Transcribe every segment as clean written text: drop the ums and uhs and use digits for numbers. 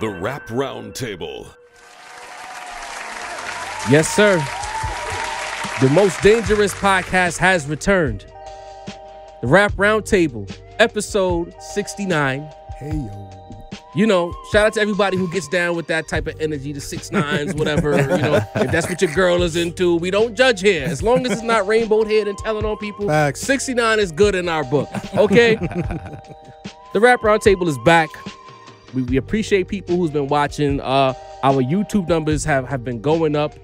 The Rap Roundtable. Yes, sir. The most dangerous podcast has returned. The Rap Roundtable, episode 69. Hey, yo. You know, shout out to everybody who gets down with that type of energy, the 6ix9ines, whatever. You know, if that's what your girl is into, we don't judge here. As long as it's not rainbow head and telling on people, Facts. 69 is good in our book. Okay? The Rap Roundtable is back. We appreciate people who's been watching. Our YouTube numbers have been going up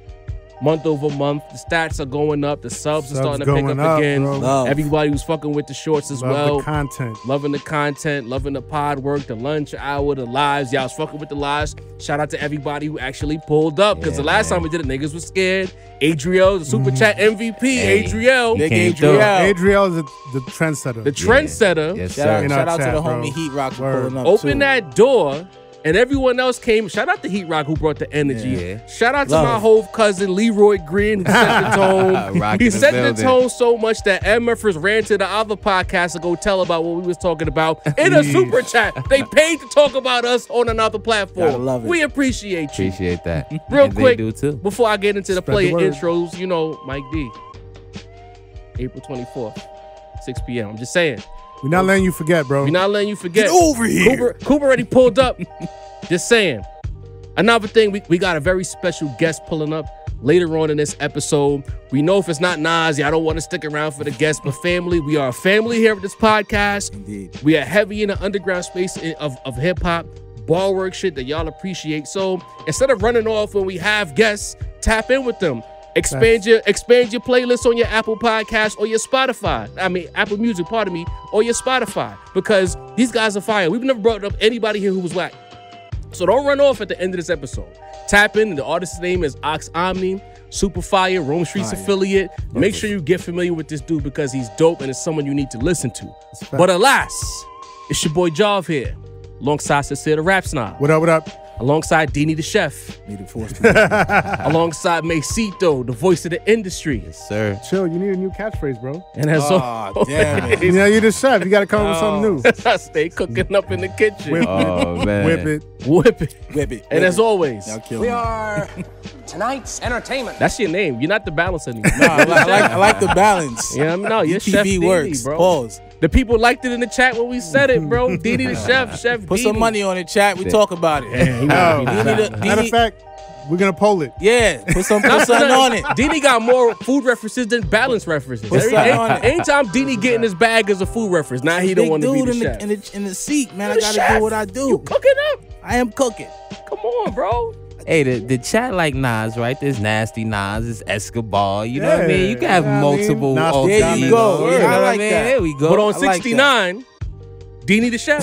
month over month. The stats are going up. The subs are starting to pick up again. Everybody who's fucking with the shorts as well. The content. Loving the content, loving the pod work, the lunch hour, the lives. Y'all was fucking with the lives. Shout out to everybody who actually pulled up. Because the last time we did it, niggas was scared. Adriel, the super chat MVP. Adriel. Adriel is the trendsetter. The trendsetter. Yes, sir. Shout out to the homie Heat Rock for pulling up. Open that door. And everyone else came. Shout out to Heat Rock who brought the energy. Yeah. Shout out to my whole cousin Leroy Green who set the tone. He set the tone so much that Ed Murphys ran to the other podcast to go tell about what we was talking about in a super chat. They paid to talk about us on another platform. Gotta love it. We appreciate you. Appreciate that. Real And quick, they do too. before I get into the Spread player the word. intros, you know, Mike D. April 24th, 6 p.m. I'm just saying. We're not letting you forget, bro. We're not letting you forget. Get over here. Cooper already pulled up. Just saying. Another thing, we got a very special guest pulling up later on in this episode. We know if it's not Nas, y'all don't want to stick around for the guest, but family, we are a family here at this podcast. Indeed. We are heavy in the underground space of hip-hop, Barwork shit that y'all appreciate. So instead of running off when we have guests, tap in with them. Expand your playlist on your Apple Podcast or your Spotify. I mean, Apple Music, pardon me, or your Spotify, because these guys are fire. We've never brought up anybody here who was whack. So don't run off at the end of this episode. Tap in. The artist's name is Omni, super fire, Rome Streets affiliate. Make sure you get familiar with this dude because he's dope and it's someone you need to listen to. But alas, it's your boy Jav here, alongside Sincere the Rap Snob. What up, what up? Alongside Dini the Chef. Need it forced to Alongside Macito, the voice of the industry. Yes, sir. Chill, you need a new catchphrase, bro. And as Oh, damn it. You know, you're the chef. You got to come up with something new. I stay cooking up in the kitchen. Whip Oh, man. Whip it. Whip it. Whip it. And as always, Y'all kill We me. are tonight's entertainment. that's your name. You're not the balance anymore. Nah, I like the balance. Yeah, no, you're Chef TV Dini, works. bro. Pause. The people liked it in the chat when we said it, bro. Dini the Chef Put Dini. some money on the chat. We talk about it. Matter of fact, we're going to poll it. Yeah, put something on it. Dini got more food references than balance references. Put something on it. Anytime Dini get in his bag as a food reference, now he don't Big want to be dude the chef. in the seat, man. I The gotta chef. do what I do. You cooking up? I am cooking. Come on, bro. Hey, the chat like Nas, right? There's Nasty Nas, there's Escobar. You know what I mean? You can have Yeah, I mean, multiple. Nas alter There you egos, go. You know I what like mean? that. There we go. But on I like that. 69, Dini the Chef.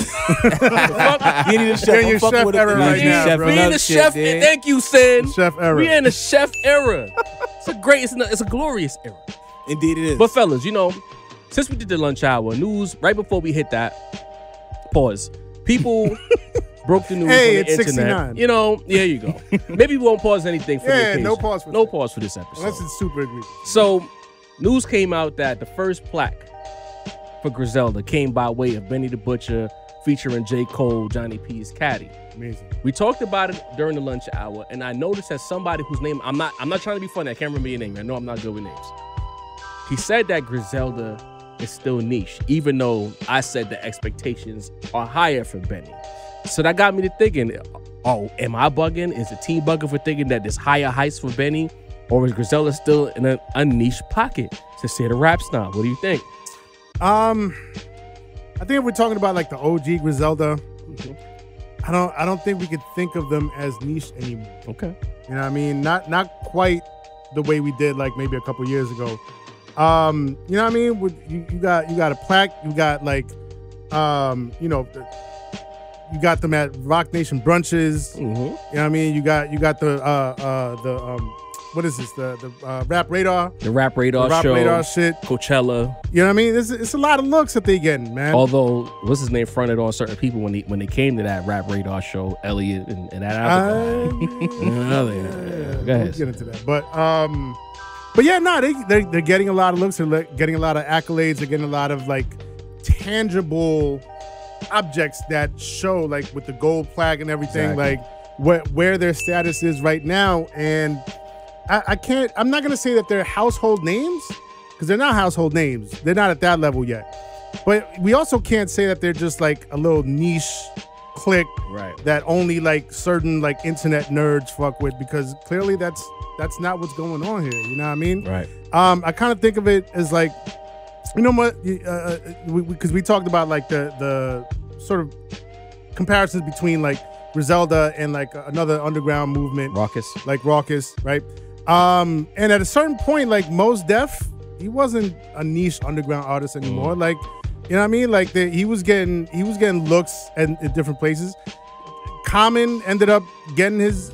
You need a chef. You're in your I'm fucking chef with era the right DJ. now, chef bro. We in another the shit, chef. dude. Thank you, Sin. Chef era. We in the chef era. It's a glorious era. Indeed it is. But fellas, you know, since we did the lunch hour news, right before we hit that, pause. People broke the news Hey, on the it's internet. 69. You know, there you go. Maybe we won't pause anything for the Yeah, occasion. no pause for No this. pause for this episode. Unless it's super egregious. So, news came out that the first plaque for Griselda came by way of Benny the Butcher featuring J. Cole, Johnny P's caddy. Amazing. We talked about it during the lunch hour, and I noticed that somebody whose name I'm not trying to be funny. I can't remember your name. I know I'm not good with names. He said that Griselda is still niche, even though I said the expectations are higher for Benny. So that got me to thinking, oh, am I bugging? Is the team bugging for thinking that there's higher heights for Benny? Or is Griselda still in an unniche pocket? To say the rap snob, what do you think? I think if we're talking about like the OG Griselda, I don't think we could think of them as niche anymore. Okay. You know what I mean? Not quite the way we did like maybe a couple years ago. You know what I mean? You got a plaque, you got like you know, you got them at Rock Nation brunches. Mm-hmm. You know what I mean? You got the what is this? The Rap Radar. The Rap Radar Rap show. Radar shit. Coachella. You know what I mean? It's a lot of looks that they getting, man. Although, what's his name fronted on certain people when they came to that Rap Radar show, Elliot and that other guy. Yeah, Go ahead. we'll get into that. But yeah, no, they're getting a lot of looks. They're getting a lot of accolades. They're getting a lot of like tangible objects that show, like with the gold plaque and everything, Exactly. like where their status is right now. And I'm not gonna say that they're household names, because they're not household names. They're not at that level yet. But we also can't say that they're just like a little niche clique Right. that only like certain like internet nerds fuck with, because clearly that's not what's going on here. You know what I mean? Right. I kind of think of it as like, you know what? Because we talked about like the sort of comparisons between like Griselda and like another underground movement, Raucous. like Raucous, right? And at a certain point, like Mos Def, he wasn't a niche underground artist anymore. Like, you know what I mean? Like he was getting looks at different places. Common ended up getting his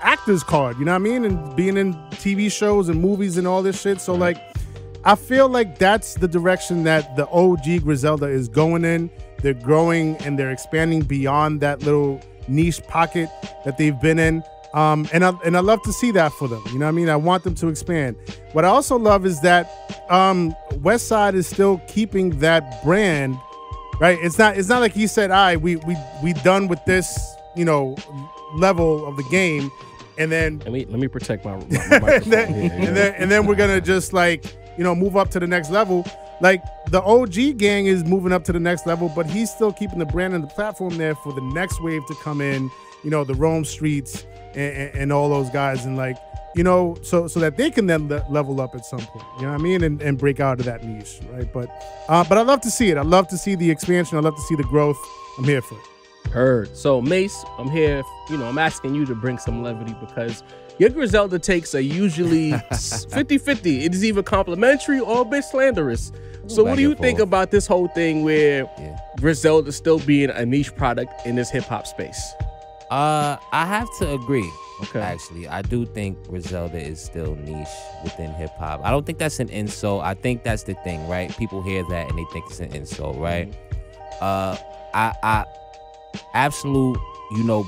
actor's card, you know what I mean? And being in TV shows and movies and all this shit. So like, I feel like that's the direction that the OG Griselda is going in. They're growing and they're expanding beyond that little niche pocket that they've been in. And I love to see that for them. You know what I mean? I want them to expand. What I also love is that West Side is still keeping that brand, right? It's not like he said, all right, we done with this, level of the game, and then Let me protect my microphone. and then we're gonna just like move up to the next level. Like the OG gang is moving up to the next level, but he's still keeping the brand and the platform there for the next wave to come in. The Rome Streets and all those guys, and like so that they can then level up at some point. You know what I mean? And break out of that niche, right? But I love to see it. I love to see the expansion. I love to see the growth. I'm here for it. Heard. So Mace, I'm here. I'm asking you to bring some levity, because your Griselda takes are usually 50-50. It is either complimentary or a bit slanderous. So what do you think about this whole thing where Griselda still being a niche product in this hip hop space? I have to agree. Okay. Actually, I do think Griselda is still niche within hip hop. I don't think that's an insult. I think that's the thing, right? People hear that and they think it's an insult, right? I absolute,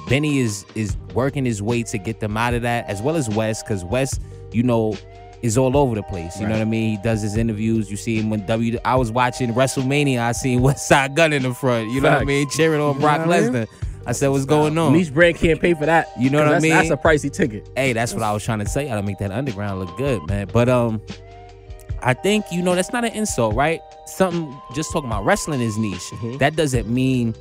Benny is working his way to get them out of that, as well as West, because West, is all over the place. You know what I mean? He does his interviews. You see him when I was watching WrestleMania. I seen West Side Gun in the front. You know what I mean? Cheering on Brock Lesnar. I said, what's going on? Niche brand can't pay for that. You know what I mean? That's a pricey ticket. Hey, that's what I was trying to say. I gotta make that underground look good, man. But I think, that's not an insult, right? Something, just talking about wrestling is niche. That doesn't mean,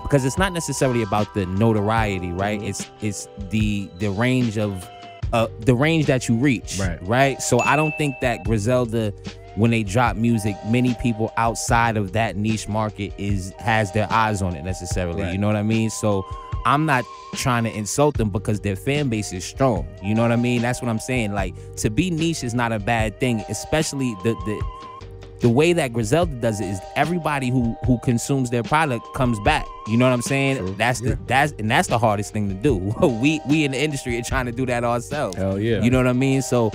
because it's not necessarily about the notoriety, right? It's the range of the range that you reach, right? So I don't think that Griselda, when they drop music, many people outside of that niche market has their eyes on it necessarily. You know what I mean? So I'm not trying to insult them, because their fan base is strong. You know what I mean? That's what I'm saying. Like, to be niche is not a bad thing, especially the way that Griselda does it is everybody who consumes their product comes back. You know what I'm saying? True. That's the hardest thing to do. We in the industry are trying to do that ourselves. Hell yeah. You know what I mean? So,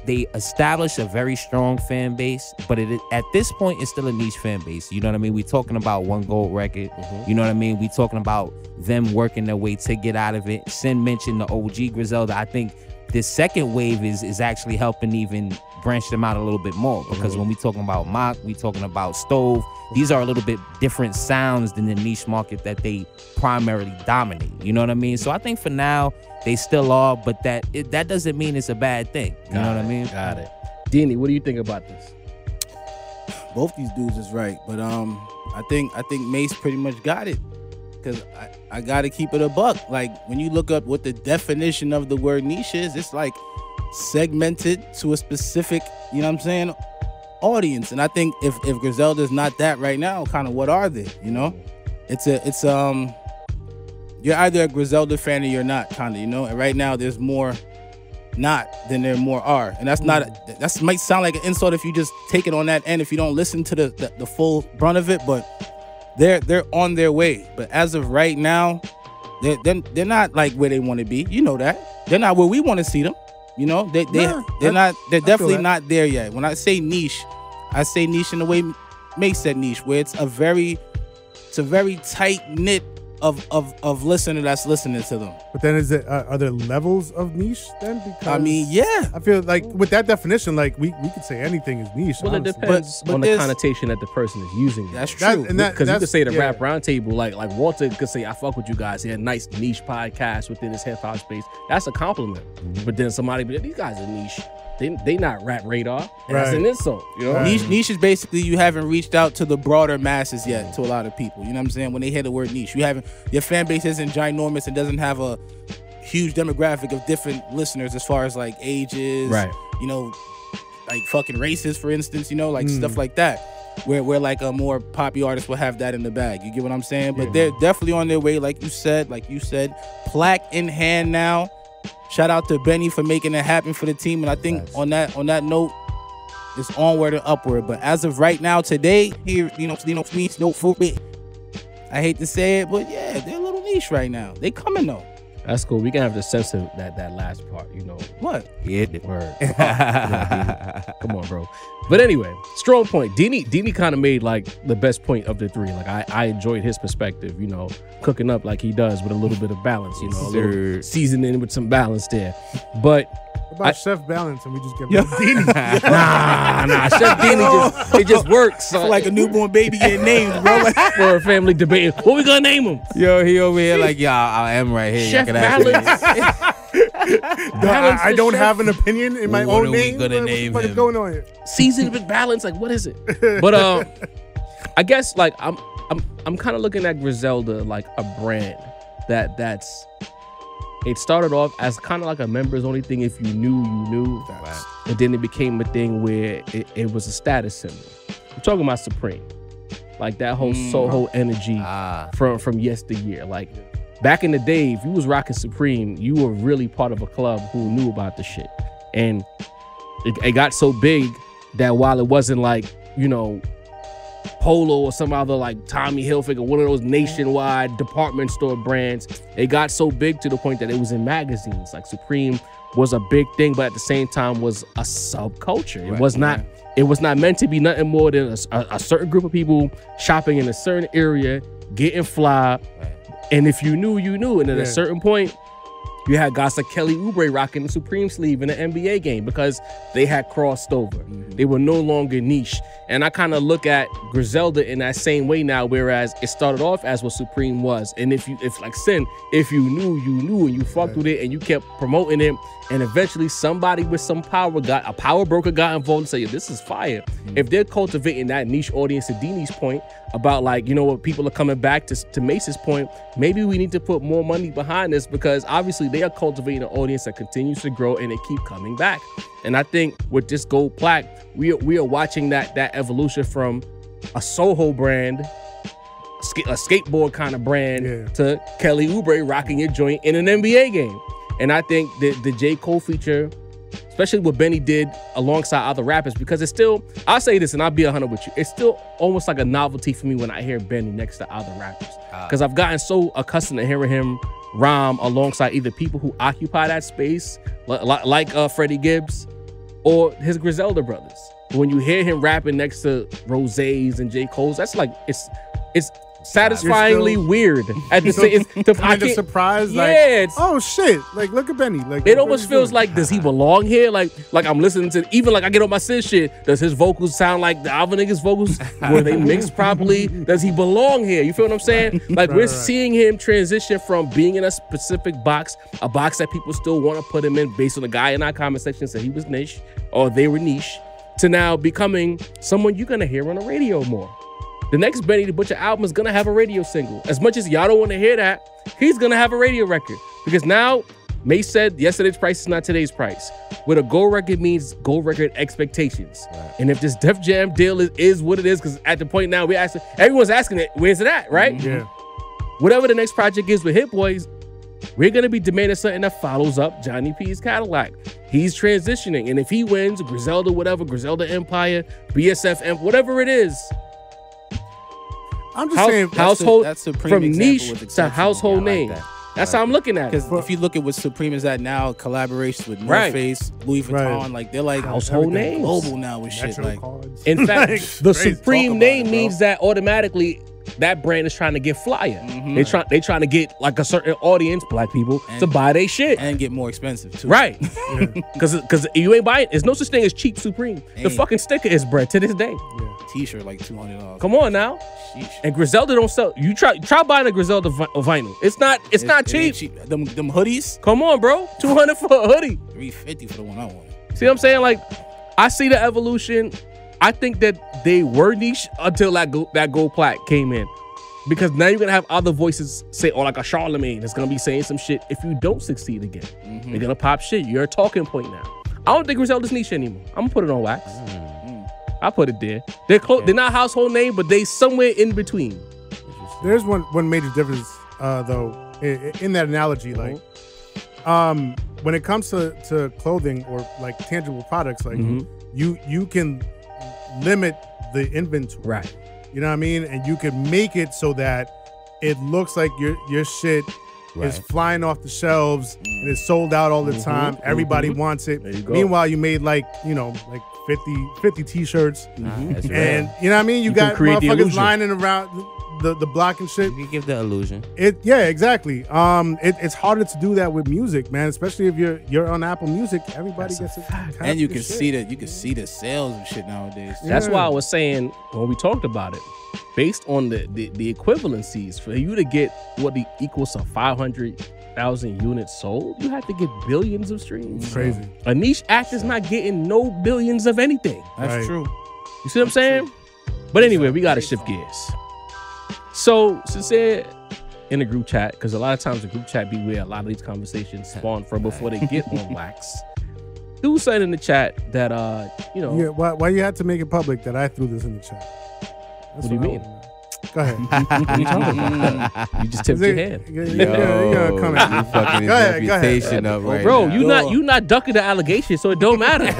they establish a very strong fan base, but at this point, it's still a niche fan base. You know what I mean? We're talking about one gold record. You know what I mean? We're talking about them working their way to get out of it. Sin mentioned the OG Griselda. I think this second wave is actually helping even branch them out a little bit more, because when we talking about Mock, we talking about Stove. These are a little bit different sounds than the niche market that they primarily dominate. You know what I mean? So I think for now, they still are, but that doesn't mean it's a bad thing. You know what I mean? Got it. Deanie, what do you think about this? Both these dudes is right, but I think Mace pretty much got it, because I gotta keep it a buck. Like, when you look up what the definition of the word niche is, it's like segmented to a specific, audience. And I think if Griselda's not that right now, kind of what are they? It's you're either a Griselda fan or you're not, kind of, And right now there's more not than there more are, and that's not that might sound like an insult if you just take it on that end, if you don't listen to the full brunt of it, but they're on their way. But as of right now, they're not like where they want to be. You know that they're not where we want to see them. They're definitely not there yet. When I say niche in the way Mace said niche, where it's a very tight knit of listener that's listening to them. But then is it are there levels of niche then? Because I mean, yeah. I feel like with that definition, like we could say anything is niche. Well, honestly. it depends But on the there's- connotation that the person is using. it. That's That- true. and that- Because you could that's- say the yeah. rap roundtable, like Walter could say, I fuck with you guys. He had a nice niche podcast within his hip hop space. That's a compliment. But then somebody be like, these guys are niche. They not rap radar. And that's Right. an insult. You know? Right. Niche is basically you haven't reached out to the broader masses yet, to a lot of people. You know what I'm saying? When they hear the word niche, your fan base isn't ginormous and doesn't have a huge demographic of different listeners as far as like ages, Right. you know, like fucking races, for instance, you know, like stuff like that. Where like a more poppy artist will have that in the bag. You get what I'm saying? But they're definitely on their way, like you said, plaque in hand now. Shout out to Benny for making it happen for the team. And I think on that note, it's onward and upward. But as of right now, today, here, I hate to say it, but yeah, they're a little niche right now. They coming though. That's cool. We can have to censor that last part, you know. What? Yeah. Word. Come on, bro. But anyway, strong point. Dini kind of made like the best point of the three. Like I enjoyed his perspective, you know, cooking up like he does with a little bit of balance, you know, a little seasoning with some balance there. But What about Chef Balance and we just give him Dini? nah, Chef Dini just works. I feel like a newborn baby getting named, bro. For a family debate. What we gonna name him? Yo, he over here like, yeah, I am right here. Chef Y'all can ask me. Balance. I the don't chef. have an opinion in my What own are we name. gonna What name the fuck is him? going on here? Seasoned with balance. Like, what is it? But I guess like I'm kind of looking at Griselda like a brand that's. It started off as kind of like a members only thing. If you knew, you knew. And then it became a thing where it was a status symbol. I'm talking about Supreme, like that whole Soho energy from yesteryear. Like back in the day, if you was rocking Supreme, you were really part of a club who knew about the shit. And it got so big that while it wasn't like, you know, Polo or some other like Tommy Hilfiger, one of those nationwide department store brands, it got so big to the point that it was in magazines. Like Supreme was a big thing, but at the same time was a subculture. It was not. It was not meant to be nothing more than a certain group of people shopping in a certain area, getting fly. And if you knew, you knew. And at a certain point, you had guys like Kelly Oubre rocking the Supreme sleeve in the NBA game because they had crossed over. They were no longer niche. And I kind of look at Griselda in that same way now, whereas it started off as what Supreme was. And if you knew, you knew, and you fucked with it and you kept promoting it, and eventually somebody with some power a power broker got involved and said, yeah, this is fire. If they're cultivating that niche audience, to Dini's point about like, you know what, people are coming back to Mace's point, maybe we need to put more money behind this because obviously they are cultivating an audience that continues to grow and they keep coming back. And I think with this gold plaque, we are watching that evolution from a Soho brand, a skateboard kind of brand, to Kelly Oubre rocking your joint in an NBA game. And I think the J. Cole feature, especially what Benny did alongside other rappers, because it's still, I'll say this and I'll be 100 with you, it's still almost like a novelty for me when I hear Benny next to other rappers. Because I've gotten so accustomed to hearing him rhyme alongside either people who occupy that space, like Freddie Gibbs, or his Griselda brothers. When you hear him rapping next to Rose's and J. Cole's, that's like, it's satisfyingly weird. At the same, Kind of surprised, yeah, like, oh shit, like look at Benny. Like it almost feels like, does he belong here? Like I'm listening to, even like I get on my sis shit, does his vocals sound like the other niggas' vocals? Were they mixed properly? Does he belong here? You feel what I'm saying? Like we're seeing him transition from being in a specific box, a box that people still want to put him in based on the guy in our comment section said he was niche or they were niche, to now becoming someone you're gonna hear on the radio more. The next Benny the Butcher album is gonna have a radio single. As much as y'all don't want to hear that, he's gonna have a radio record. Because now, Mace said yesterday's price is not today's price. What a gold record means, gold record expectations. Right. And if this Def Jam deal is what it is, because at the point now everyone's asking it, where's it at, right? Yeah. Whatever the next project is with Hit Boys, we're gonna be demanding something that follows up Johnny P's Cadillac. He's transitioning, and if he wins, Griselda, whatever, Griselda Empire, BSF, whatever it is. I'm just saying, household that's Supreme from example niche with to exception. household Yeah, I like name. that. That's how I'm looking at it. Because if you look at what Supreme is at now, collaborations with North Right. Face, Louis Vuitton, Right. like they're like Household everything names. global now with shit. Metro Like cards. In fact, Like, the crazy. Supreme Talk about name it, bro. means that automatically that brand is trying to get flyer. They trying to get like a certain audience, black people, to buy their shit and get more expensive too. Right? Because you ain't buying. There's no such thing as cheap Supreme. The fucking sticker is bread to this day. T-shirt like $200. Come on now. Sheesh. And Griselda don't sell. You try buying a Griselda vinyl. It's not cheap. Them hoodies. Come on, bro. $200 for a hoodie. $350 for the one I want. See what I'm saying? Like, I see the evolution. I think that they were niche until that gold plaque came in. Because now you're going to have other voices say, or like a Charlemagne that's going to be saying some shit if you don't succeed again. They're going to pop shit. You're a talking point now. I don't think Griselda's niche anymore. I'm going to put it on wax. I put it there. They're not household name, but they somewhere in between. There's one major difference, though, in that analogy. Like, when it comes to clothing or like tangible products, like you can limit the inventory. Right. You know what I mean? And you can make it so that it looks like your shit is flying off the shelves and it's sold out all the time. Everybody wants it. Meanwhile, you made like 50 t-shirts. And you know what I mean? You got motherfuckers lining around the block and shit. You can give the illusion. Yeah, exactly. It's harder to do that with music, man. Especially if you're on Apple Music, everybody gets it. And you can see the sales and shit nowadays. That's why I was saying when we talked about it, based on the equivalencies, for you to get what equals to 500,000 units sold, you have to get billions of streams. It's crazy. A niche act is not getting no billions of anything. That's true. You see what I'm saying? But anyway, we got to shift gears. So, Sincere in the group chat, because a lot of times the group chat be where a lot of these conversations spawn from before they get on wax. Dude said in the chat that, Yeah, why you had to make it public that I threw this in the chat? That's what do you mean? Go ahead. What are you talking about? You just tipped your hand. You're coming. You fucking his reputation up right bro, now. you not ducking the allegation, so it don't matter.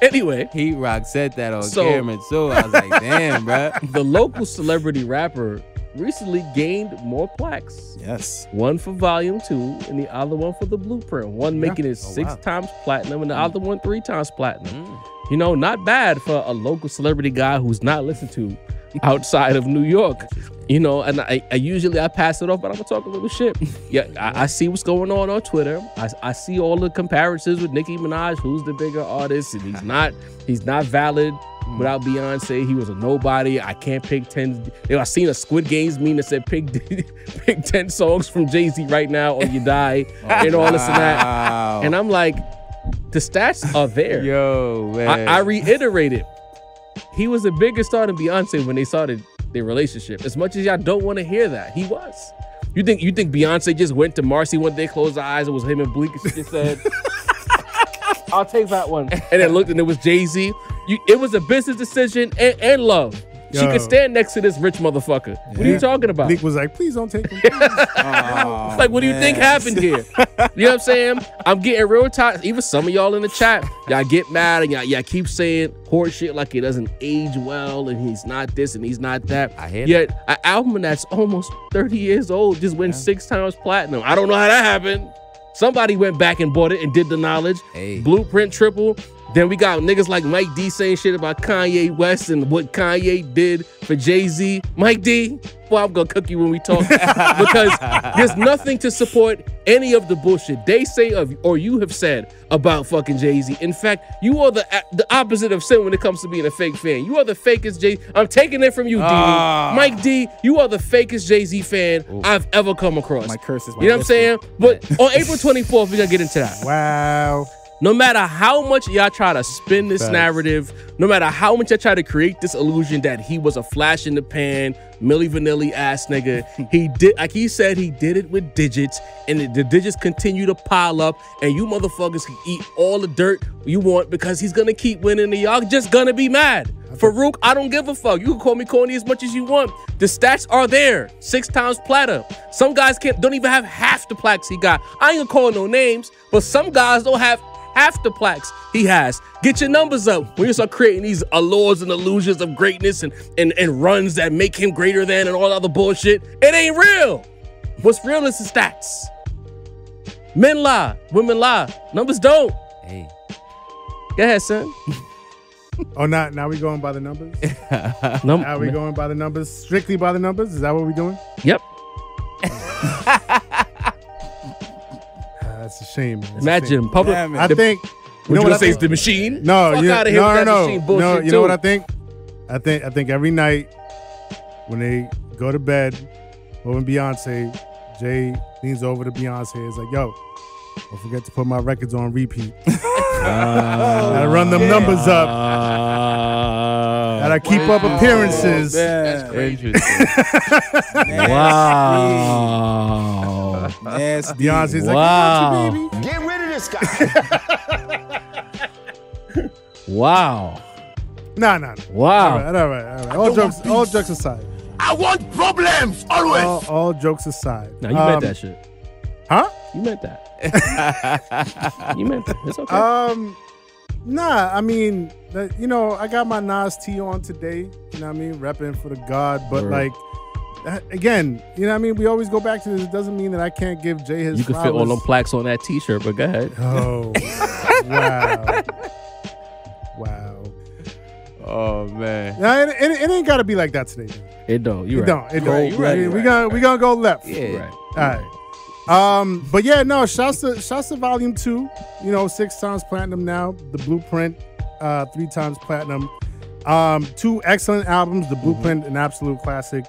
Anyway, Heat Rock said that on camera too. I was like, damn, bro. The local celebrity rapper recently gained more plaques. Yes. One for Volume 2 and the other one for the Blueprint. One making it 6 times platinum and the other one 3 times platinum. You know, not bad for a local celebrity guy who's not listened to outside of New York. You know, and I usually pass it off, but I'm gonna talk a little shit. Yeah, I see what's going on Twitter. I see all the comparisons with Nicki Minaj, who's the bigger artist, and he's not valid without Beyonce. He was a nobody. I can't pick 10. I seen a Squid Games meme that said pick 10 songs from Jay-Z right now or you die, and all this and that. And I'm like, the stats are there. Yo, man. I reiterate it. He was a bigger star than Beyonce when they started their relationship. As much as y'all don't want to hear that, he was. You think Beyonce just went to Marcy one day, closed her eyes, it was him and Bleak, and she just said, I'll take that one. And then looked and it was Jay-Z. It was a business decision and love. She could stand next to this rich motherfucker. What are you talking about? Bleak was like, please don't take him. Like, what do you think happened here? You know what I'm saying? I'm getting real tired. Even some of y'all in the chat, y'all get mad and y'all keep saying horse shit like it doesn't age well and he's not this and he's not that. I hear Yet an album that's almost 30 years old just went 6 times platinum. I don't know how that happened. Somebody went back and bought it and did the knowledge. Blueprint triple. Then we got niggas like Mike D saying shit about Kanye West and what Kanye did for Jay-Z. Mike D, well, I'm gonna cook you when we talk because there's nothing to support any of the bullshit they say or you have said about fucking Jay-Z. In fact, you are the opposite of sin when it comes to being a fake fan. You are the fakest Jay. I'm taking it from you, D. Mike D, you are the fakest Jay-Z fan I've ever come across. My curse is my You know what I'm saying? But on April 24th, we're gonna get into that. Wow. No matter how much y'all try to spin this narrative, no matter how much y'all try to create this illusion that he was a flash in the pan, Milli Vanilli ass nigga, he did, like he said, he did it with digits, and the digits continue to pile up, and you motherfuckers can eat all the dirt you want because he's gonna keep winning, and y'all just gonna be mad. Farouk, I don't give a fuck. You can call me corny as much as you want. The stats are there. 6 times platinum. Some guys don't even have half the plaques he got. I ain't gonna call no names, but some guys don't have half the plaques he has. Get your numbers up when you start creating these allures and illusions of greatness and runs that make him greater than and all other bullshit. It ain't real. What's real is the stats. Men lie, women lie, numbers don't. Hey. Go ahead, son. Oh, now we going by the numbers? No, Now we going by the numbers? Strictly by the numbers? Is that what we doing? Yep. That's a shame. Man. That's a Imagine shame. public. Yeah, man. I think. Would you what I say it's think? the machine? No, Fuck you, out of here with that no. machine bullshit No, you too. know what I think? I think every night when they go to bed, Hov and Beyonce, Jay leans over to Beyonce and is like, yo, don't forget to put my records on repeat. Gotta run them numbers up. Gotta keep up appearances. That's Interesting. Wow. Nasty. Beyonce's like, Wow. I got you, baby. Get rid of this guy. Wow. Nah. Wow. All right. All jokes aside. I want problems always. All jokes aside. Now you meant that shit. Huh? You meant that. You meant that. It's okay. Nah, I mean, I got my Nas tee on today, you know what I mean, repping for the God, but Word. like, again, you know what I mean, we always go back to this. It doesn't mean that I can't give Jay his You can fit all them plaques on that T-shirt, but go ahead. Oh, wow. Oh man. Nah, it ain't got to be like that today. Man. It don't. You It right. don't. It Right, don't. you right, We gonna go left. Yeah. Right. All right. But yeah, no, shouts to Volume 2, 6 times platinum now. The Blueprint, 3 times platinum. 2 excellent albums, The Blueprint, an absolute classic.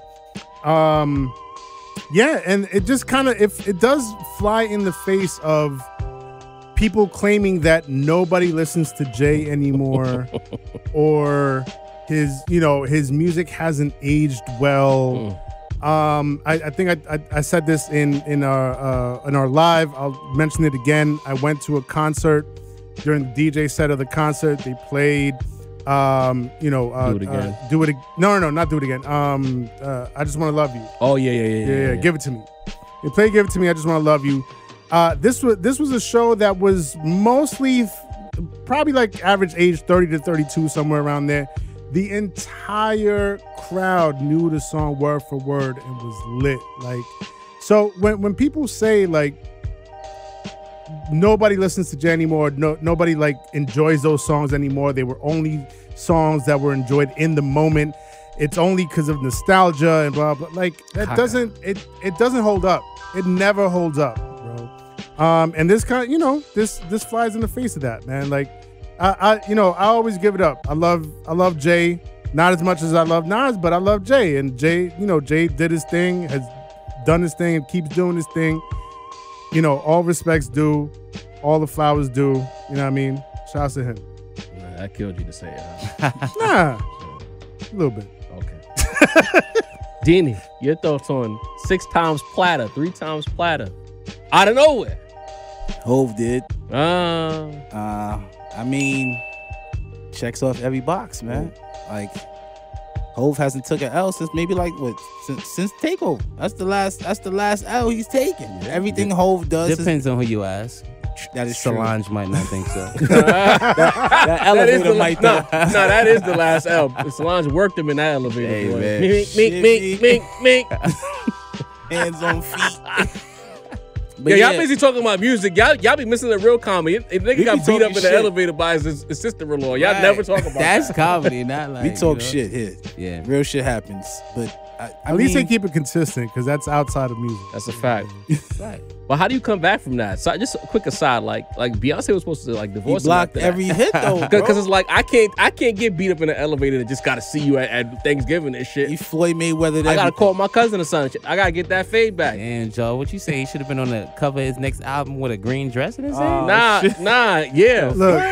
Yeah, and it just kind of, if it does fly in the face of people claiming that nobody listens to Jay anymore or his music hasn't aged well. I think I said this in our live. I'll mention it again. I went to a concert during the DJ set of the concert. They played, Do It Again. No, not Do It Again. I Just Want to Love You. Oh yeah. Give It to Me. They played Give It to Me. I Just Want to Love You. This was a show that was mostly probably like average age 30 to 32, somewhere around there. The entire crowd knew the song word for word and was lit. Like, so when people say like nobody listens to Jay anymore, nobody like enjoys those songs anymore, they were only songs that were enjoyed in the moment, it's only because of nostalgia and blah blah. Like that doesn't hold up. It never holds up, bro. And this kind of, this flies in the face of that, man. Like, I always give it up. I love Jay, not as much as I love Nas, but I love Jay. And Jay, Jay did his thing, has done his thing, and keeps doing his thing. All respects due, all the flowers due. You know what I mean? Shouts to him. I killed you to say it. Huh? Nah, a little bit. Okay. Dini, your thoughts on 6 times platter, 3 times platter, out of nowhere? Hov did. Uh, I mean, checks off every box, man. Like, Hov hasn't took an L since maybe like what? Since Takeover. That's the last L he's taken. Everything Hov does Depends on who you ask. that is true. Solange might not think so. That elevator might no, that is the last L. Solange worked him in that elevator. Hey, boy. man. Mink. Hands on feet. Yeah, y'all busy talking about music. Y'all be missing the real comedy. If nigga We got be beat talking up in the shit. elevator by his sister-in-law. Y'all Right. never talk about That's that. comedy, not like We talk you know? shit here. Yeah. Real shit happens. But I At least they mean, keep it consistent because that's outside of music. That's a fact. Right. But how do you come back from that? So just a quick aside, like Beyonce was supposed to like he divorce him blocked after that. every hit though. Because it's like I can't get beat up in the elevator and just gotta see you at Thanksgiving and shit. He Floyd Mayweather. I gotta call my cousin or something. I gotta get that fade back. And Joe, what you say? He should have been on the cover of his next album with a green dress in his hand? Yeah. Look,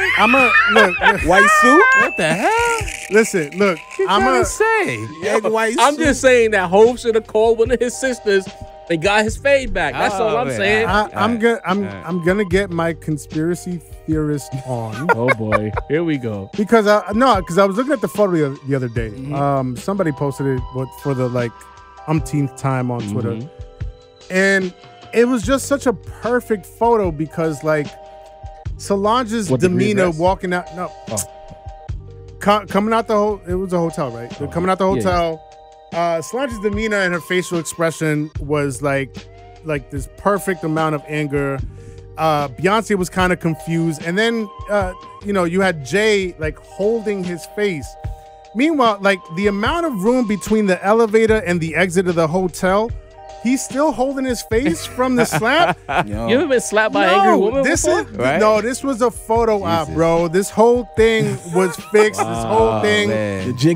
look. white suit. What the hell? Listen, look. I'm gonna say. Egg white I'm suit. just saying that Hov should have called one of his sisters and got his fade back. That's all I'm man. saying. I'm gonna get my conspiracy theorist on Oh boy, here we go. because I was looking at the photo the other day. Somebody posted it for the like umpteenth time on Twitter, and it was just such a perfect photo because like Solange's What, the green demeanor dress? walking out. No, coming out the it was a hotel, right? They're coming out the hotel. Solange's demeanor and her facial expression was like this perfect amount of anger. Beyonce was kind of confused, and then you had Jay like holding his face. Meanwhile, like the amount of room between the elevator and the exit of the hotel, he's still holding his face from the slap. You ever been slapped by an angry woman before? This was a photo op, bro. This whole thing was fixed. This whole thing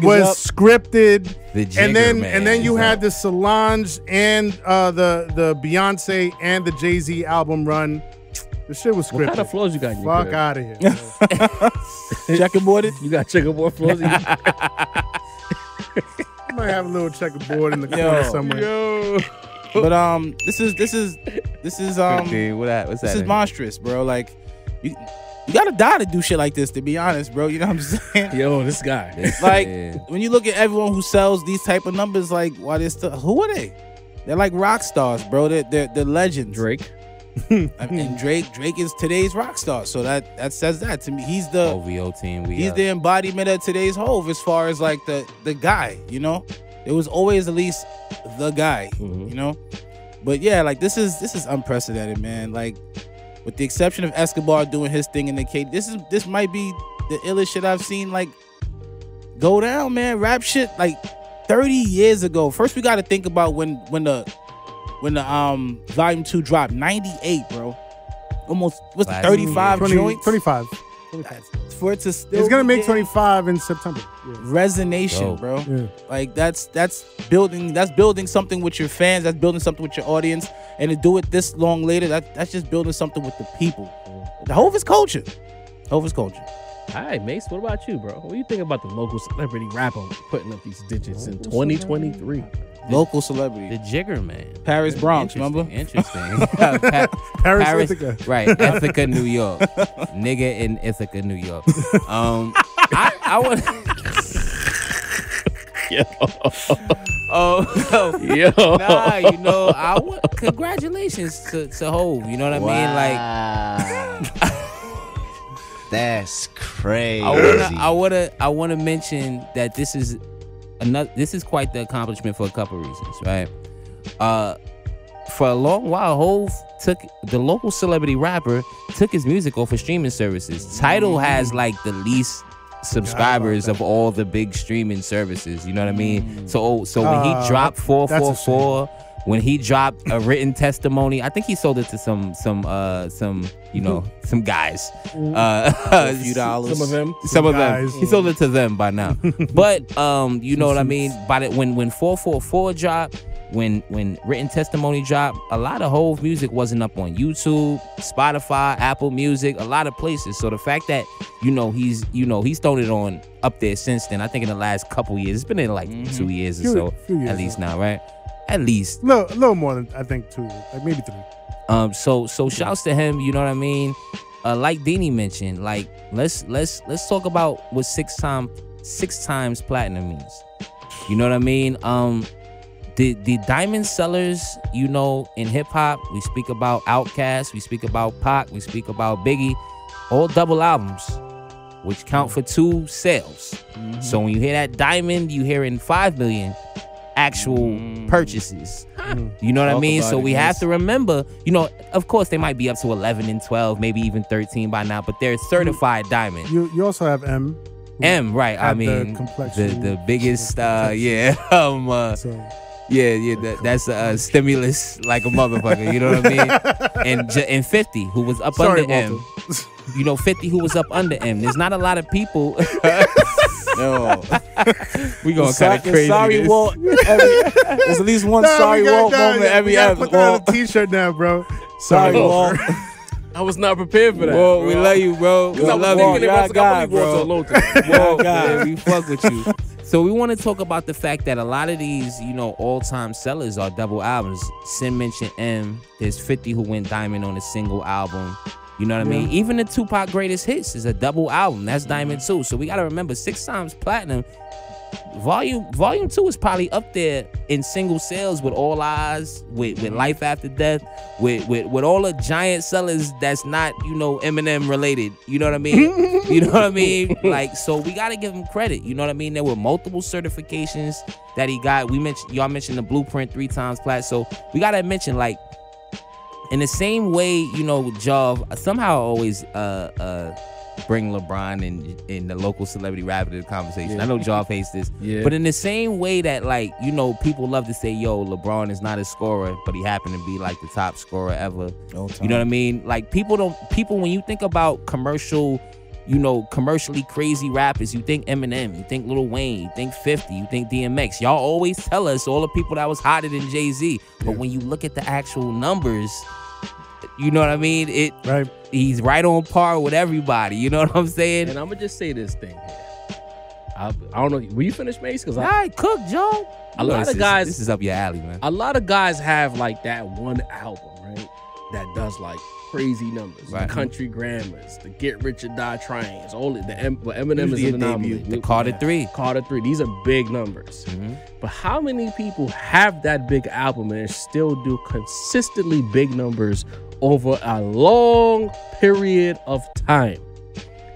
was scripted. And then you had the Solange and the Beyonce and the Jay-Z album run. The shit was scripted. What kind of flows you got in your Fuck out of here. Checkerboarded? You got checkerboard flows in your I might have a little checkerboard in the corner somewhere. Yo. But this is what's this is monstrous, bro. Like you gotta die to do shit like this, to be honest, bro. You know what I'm saying? Yo, this guy. Like when you look at everyone who sells these type of numbers, like why they still, who are they? They're like rock stars, bro. They're legends. Drake. And Drake is today's rock star. So that says that to me. He's the OVO team. He's the embodiment of today's Hove as far as like the guy, you know? It was always at least the guy, you know? But yeah, like this is unprecedented, man. Like with the exception of Escobar doing his thing in the K, this might be the illest shit I've seen like go down, man. Rap shit like 30 years ago. First we got to think about when the volume 2 dropped, 98, bro. Almost what's the 35 joints? 25. For it to still it's gonna make 25 in September. Resonation, bro. Yeah. Like that's building something with your fans, that's building something with your audience, and to do it this long later, that's just building something with the people. The Hove is culture. Hove is culture. All right, Mace, what about you, bro? What do you think about the local celebrity rapper putting up these digits in 2023? Local celebrity. The Jigger Man. Paris Bronx, remember? Interesting. Paris, Ithaca. Right, Ithaca, New York. Nigga in Ithaca, New York. I would... Nah, you know, congratulations to Hove, you know what I mean? Like... That's crazy. I wanna mention that this is quite the accomplishment for a couple reasons, right? For a long while, Hove took the local celebrity rapper took his music off of streaming services. Tidal has like the least subscribers of all the big streaming services. You know what I mean? So when he dropped 444. When he dropped a written testimony, I think he sold it to some guys. A few dollars. Some of them. He sold it to them by now. But you know what I mean? When 444 dropped, when written testimony dropped, a lot of Hove music wasn't up on YouTube, Spotify, Apple Music, a lot of places. So the fact that he's thrown it on up there since then, I think in the last couple years, it's been in like 2 years or so, at least now, right? At least a little more than I think 2 years, like maybe 3. So shouts to him. You know what I mean? Like Deanie mentioned, like let's talk about what six times platinum means. You know what I mean? The diamond sellers, you know, in hip hop, we speak about Outkast, we speak about Pac, we speak about Biggie, all double albums, which count for 2 sales. So when you hear that diamond, you hearing 5 million. Actual purchases. You know what I mean? So we have to remember, you know, of course they might be up to 11 and 12, maybe even 13 by now, but they're certified diamond. You also have M. Right. I mean, the biggest, that's a stimulus like a motherfucker. You know what I mean? And 50, who was up under M. You know, 50 who was up under M. There's not a lot of people. Yo, we gonna kind of crazy. Sorry, Walt. There's at least one sorry Walt moment every episode. Put that on a t-shirt now, bro. Sorry, Walt. I was not prepared for that. Walt, we love you, bro. We love you. Walt, we fuck with you. So we want to talk about the fact that a lot of these, you know, all-time sellers are double albums. Sin mentioned M. There's 50 who went diamond on a single album. You know what I mean? Even the Tupac Greatest Hits is a double album. That's diamond too. So we got to remember 6 times platinum. Volume 2 is probably up there in single sales with All Eyes, with Life After Death, with all the giant sellers that's not, you know, Eminem related. You know what I mean? You know what I mean? Like, so we got to give him credit. You know what I mean? There were multiple certifications that he got. Y'all mentioned the Blueprint 3 times plat. So we got to mention, like, in the same way, you know, Jav somehow always bring LeBron and the local celebrity rapper to the conversation. I know Jav hates this, but in the same way that, like, you know, people love to say, yo, LeBron is not a scorer, but he happened to be like the top scorer ever. You know what I mean? Like, people when you think about commercially crazy rappers, you think Eminem, you think Lil Wayne, you think 50, you think DMX. Y'all always tell us all the people that was hotter than Jay-Z. But when you look at the actual numbers, you know what I mean? He's right on par with everybody. You know what I'm saying? And I'm gonna just say this thing here. I don't know. Will you finish, Mace? Because I cook, Joe. A lot of guys. This is up your alley, man. A lot of guys have like that one album, right? That does like crazy numbers. The Country Grammars, the Get Rich or Die Trying, all the Eminem is an anomaly. The Carter 3. Carter 3. These are big numbers. But how many people have that big album and still do consistently big numbers over a long period of time?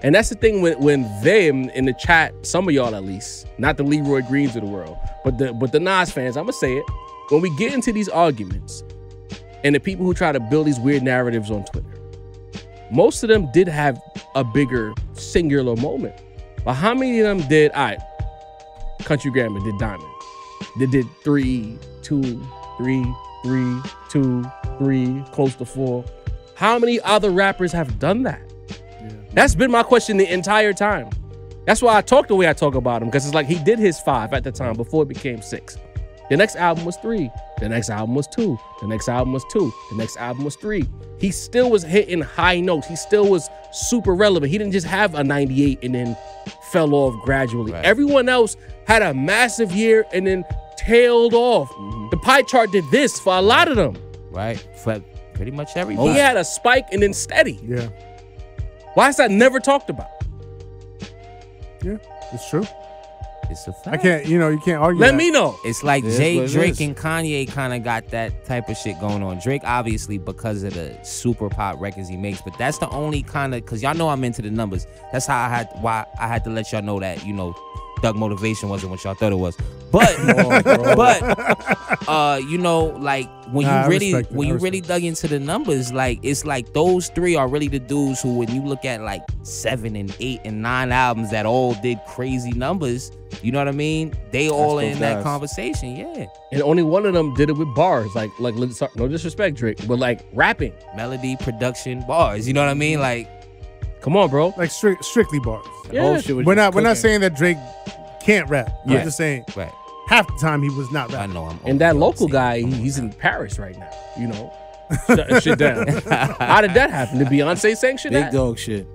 And that's the thing when them in the chat, some of y'all at least, not the Leroy Greens of the world, but the Nas fans, I'm gonna say it, when we get into these arguments and the people who try to build these weird narratives on Twitter, most of them did have a bigger singular moment. But how many of them did, all right, Country Grammar did Diamond. They did 3, 2, 3, 3, 2, 3, close to 4. How many other rappers have done that? That's been my question the entire time. That's why I talk the way I talk about him, because it's like he did his 5 at the time before it became 6. The next album was 3. The next album was 2. The next album was 2. The next album was 3. He still was hitting high notes. He still was super relevant. He didn't just have a 98 and then fell off gradually. Everyone else had a massive year and then tailed off. The pie chart did this for a lot of them. Right. For pretty much everybody. He had a spike and then steady. Yeah. Why is that never talked about? Yeah, it's true. It's a fact. I can't, you can't argue. Let me know. It's like Drake and Kanye kind of got that type of shit going on. Drake, obviously, because of the super pop records he makes, but that's the only kind of, because y'all know I'm into the numbers. That's how why I had to let y'all know that, Thug Motivation wasn't what y'all thought it was. But, like when you really dug into the numbers, like it's like those 3 are really the dudes who, when you look at like 7 and 8 and 9 albums that all did crazy numbers, you know what I mean? They all in that conversation, yeah. And only one of them did it with bars, like no disrespect, Drake, but like rapping, melody, production, bars. You know what I mean? Like, come on, bro. Like strictly bars. Yeah. We're not saying that Drake can't rap. We're just saying half the time he was not rapping. I know. And that local guy, he's in Paris right now. Shutting shit down. How did that happen? Did Beyonce sanction that? Big dog shit.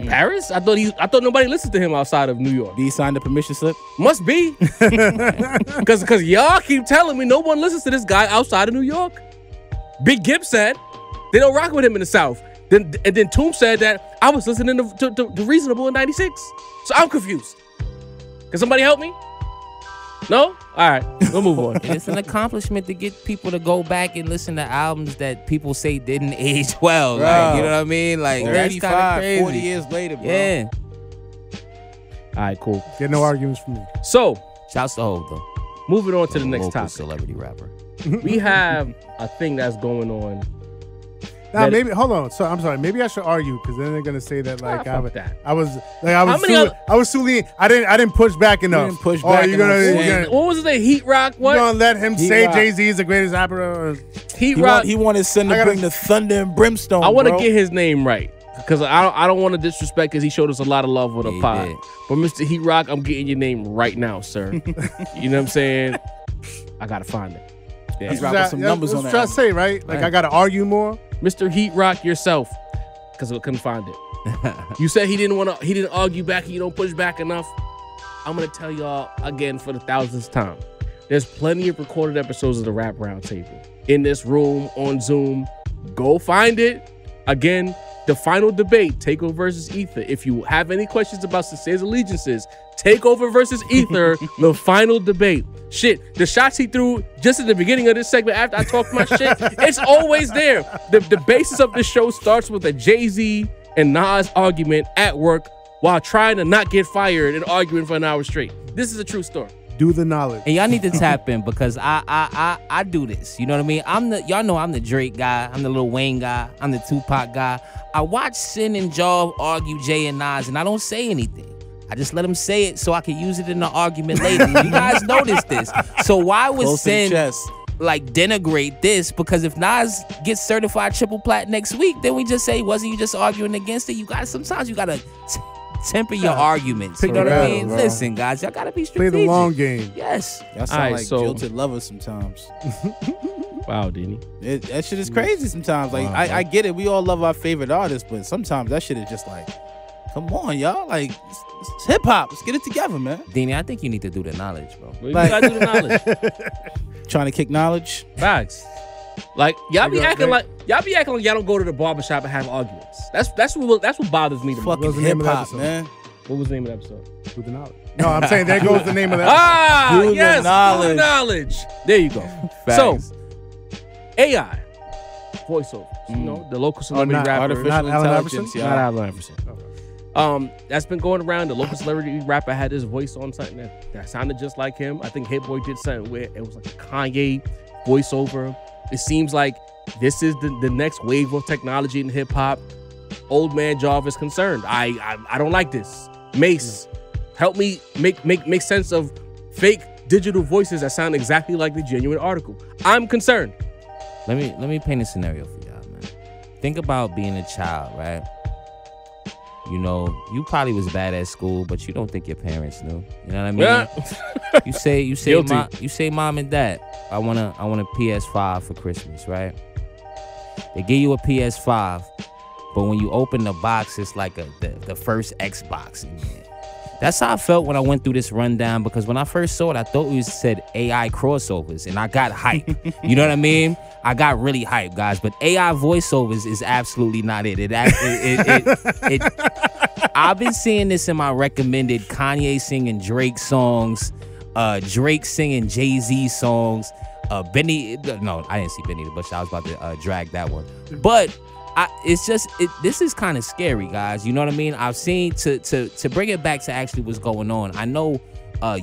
Paris? I thought nobody listened to him outside of New York. Did he sign the permission slip? Must be. Because y'all keep telling me no one listens to this guy outside of New York. Big Gibb said they don't rock with him in the South. Then Toom said that I was listening to Reasonable in 96. So I'm confused. Can somebody help me? No? All right, we'll move on. It's an accomplishment to get people to go back and listen to albums that people say didn't age well. Like, you know what I mean? Like, that's kind of crazy. 40 years later, bro. Yeah. All right, cool. Get no arguments from me. So, shouts to Hov, though. Moving on to the next topic. Celebrity rapper. We have a thing that's going on. Now, maybe hold on. So I'm sorry. Maybe I should argue, because then they're gonna say that like I was too lenient. I didn't push back enough. You didn't push back enough. What was it? Heat Rock? What? You gonna let him say Jay-Z is the greatest rapper? Heat Rock. He wanted Son to bring the thunder and brimstone. I want to get his name right, because I don't want to disrespect, because he showed us a lot of love with a pod. But Mr. Heat Rock, I'm getting your name right now, sir. You know what I'm saying? I gotta find it. Yeah, he's dropping some numbers on that. Trying to say, right? Like, I gotta argue more. Mr. Heat Rock yourself, because I couldn't find it. You said he didn't argue back, you don't push back enough. I'm gonna tell y'all again for the 1000th time. There's plenty of recorded episodes of the Rap Roundtable in this room on Zoom. Go find it. Again, the final debate, Takeover versus Ether. If you have any questions about Sincere's allegiances, Takeover versus Ether, the final debate. Shit, the shots he threw just at the beginning of this segment after I talked my shit, it's always there. The basis of this show starts with a Jay-Z and Nas argument at work while trying to not get fired and arguing for an hour straight. This is a true story. Do the knowledge. And y'all need to tap in because I do this. You know what I mean? Y'all know I'm the Drake guy. I'm the Lil Wayne guy. I'm the Tupac guy. I watch Sin and Jaw argue Jay and Nas, and I don't say anything. I just let them say it so I can use it in the argument later. You guys noticed this. So why would Sin like denigrate this? Because if Nas gets certified triple plat next week, then we just say, wasn't you just arguing against it? You guys, sometimes you gotta temper your arguments. You know what I mean? Bro. Listen, guys, y'all gotta be strategic. Play the long game. Yes. Y'all sound like jilted lovers sometimes. Wow, Dini. That shit is crazy sometimes. Like, I get it. We all love our favorite artists, but sometimes that shit is just like, come on, y'all. Like, it's hip hop. Let's get it together, man. Dini, I think you need to do the knowledge, bro. You gotta do the knowledge. Trying to kick knowledge. Facts. Like y'all be acting like y'all don't go to the barbershop and have arguments. That's what bothers me the most. Fucking hip hop, man. What was the name of the episode? Do the knowledge. No, I'm saying there goes the name of that. Do the knowledge. There you go. So, AI voiceovers. You know, the local celebrity rapper. Artificial intelligence. Not Allen Iverson. That's been going around. The local celebrity rapper had his voice on something that sounded just like him. I think Hit Boy did something where it was like a Kanye voiceover. It seems like this is the next wave of technology in hip hop. Old man Jarvis concerned. I don't like this. Mace, help me make sense of fake digital voices that sound exactly like the genuine article. I'm concerned. Let me paint a scenario for y'all, man. Think about being a child, right? You know, you probably was bad at school, but you don't think your parents knew. You know what I mean? Yeah. You say, mom and dad, I want a PS5 for Christmas, right? They give you a PS5, but when you open the box, it's like the first Xbox in there. That's how I felt when I went through this rundown, because when I first saw it, I thought it said AI crossovers, and I got hype. You know what I mean? I got really hype, guys. But AI voiceovers is absolutely not it. I've been seeing this in my recommended Kanye singing Drake songs, Drake singing Jay-Z songs, Benny. No, I didn't see Benny the Butcher. I was about to drag that one, but. This is kind of scary, guys. You know what I mean? I've seen to bring it back to actually what's going on. I know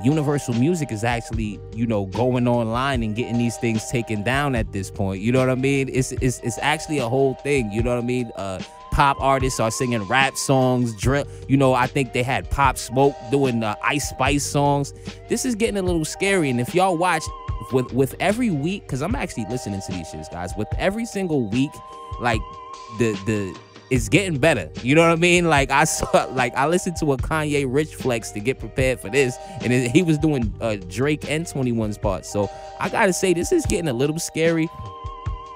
Universal Music is actually, you know, going online and getting these things taken down at this point. You know what I mean? It's actually a whole thing. You know what I mean? Pop artists are singing rap songs, drill. You know, I think they had Pop Smoke doing Ice Spice songs. This is getting a little scary. And if y'all watch with every week, because I'm actually listening to these shits, guys. With every single week, like. It's getting better. You know what I mean? Like I listened to a Kanye Rich Flex to get prepared for this, and he was doing Drake and 21's parts. So I gotta say, this is getting a little scary.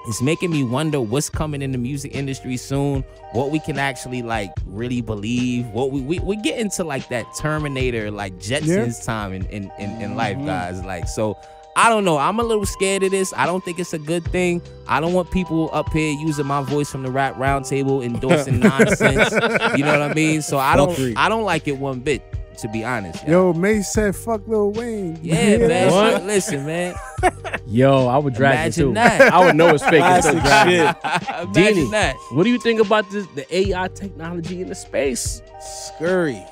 It's making me wonder what's coming in the music industry soon, what we can actually like really believe, what we get into like that Terminator, like Jetsons time in life, guys. Like, so I don't know. I'm a little scared of this. I don't think it's a good thing. I don't want people up here using my voice from the Rap Roundtable endorsing nonsense. You know what I mean? So I don't like it one bit, to be honest. Yo, Mace said fuck Lil Wayne. Yeah, man. What? Listen, man. Yo, I would drag it too. That. I would know it's fake. Classic shit. Imagine that. What do you think about the AI technology in the space? Scurry.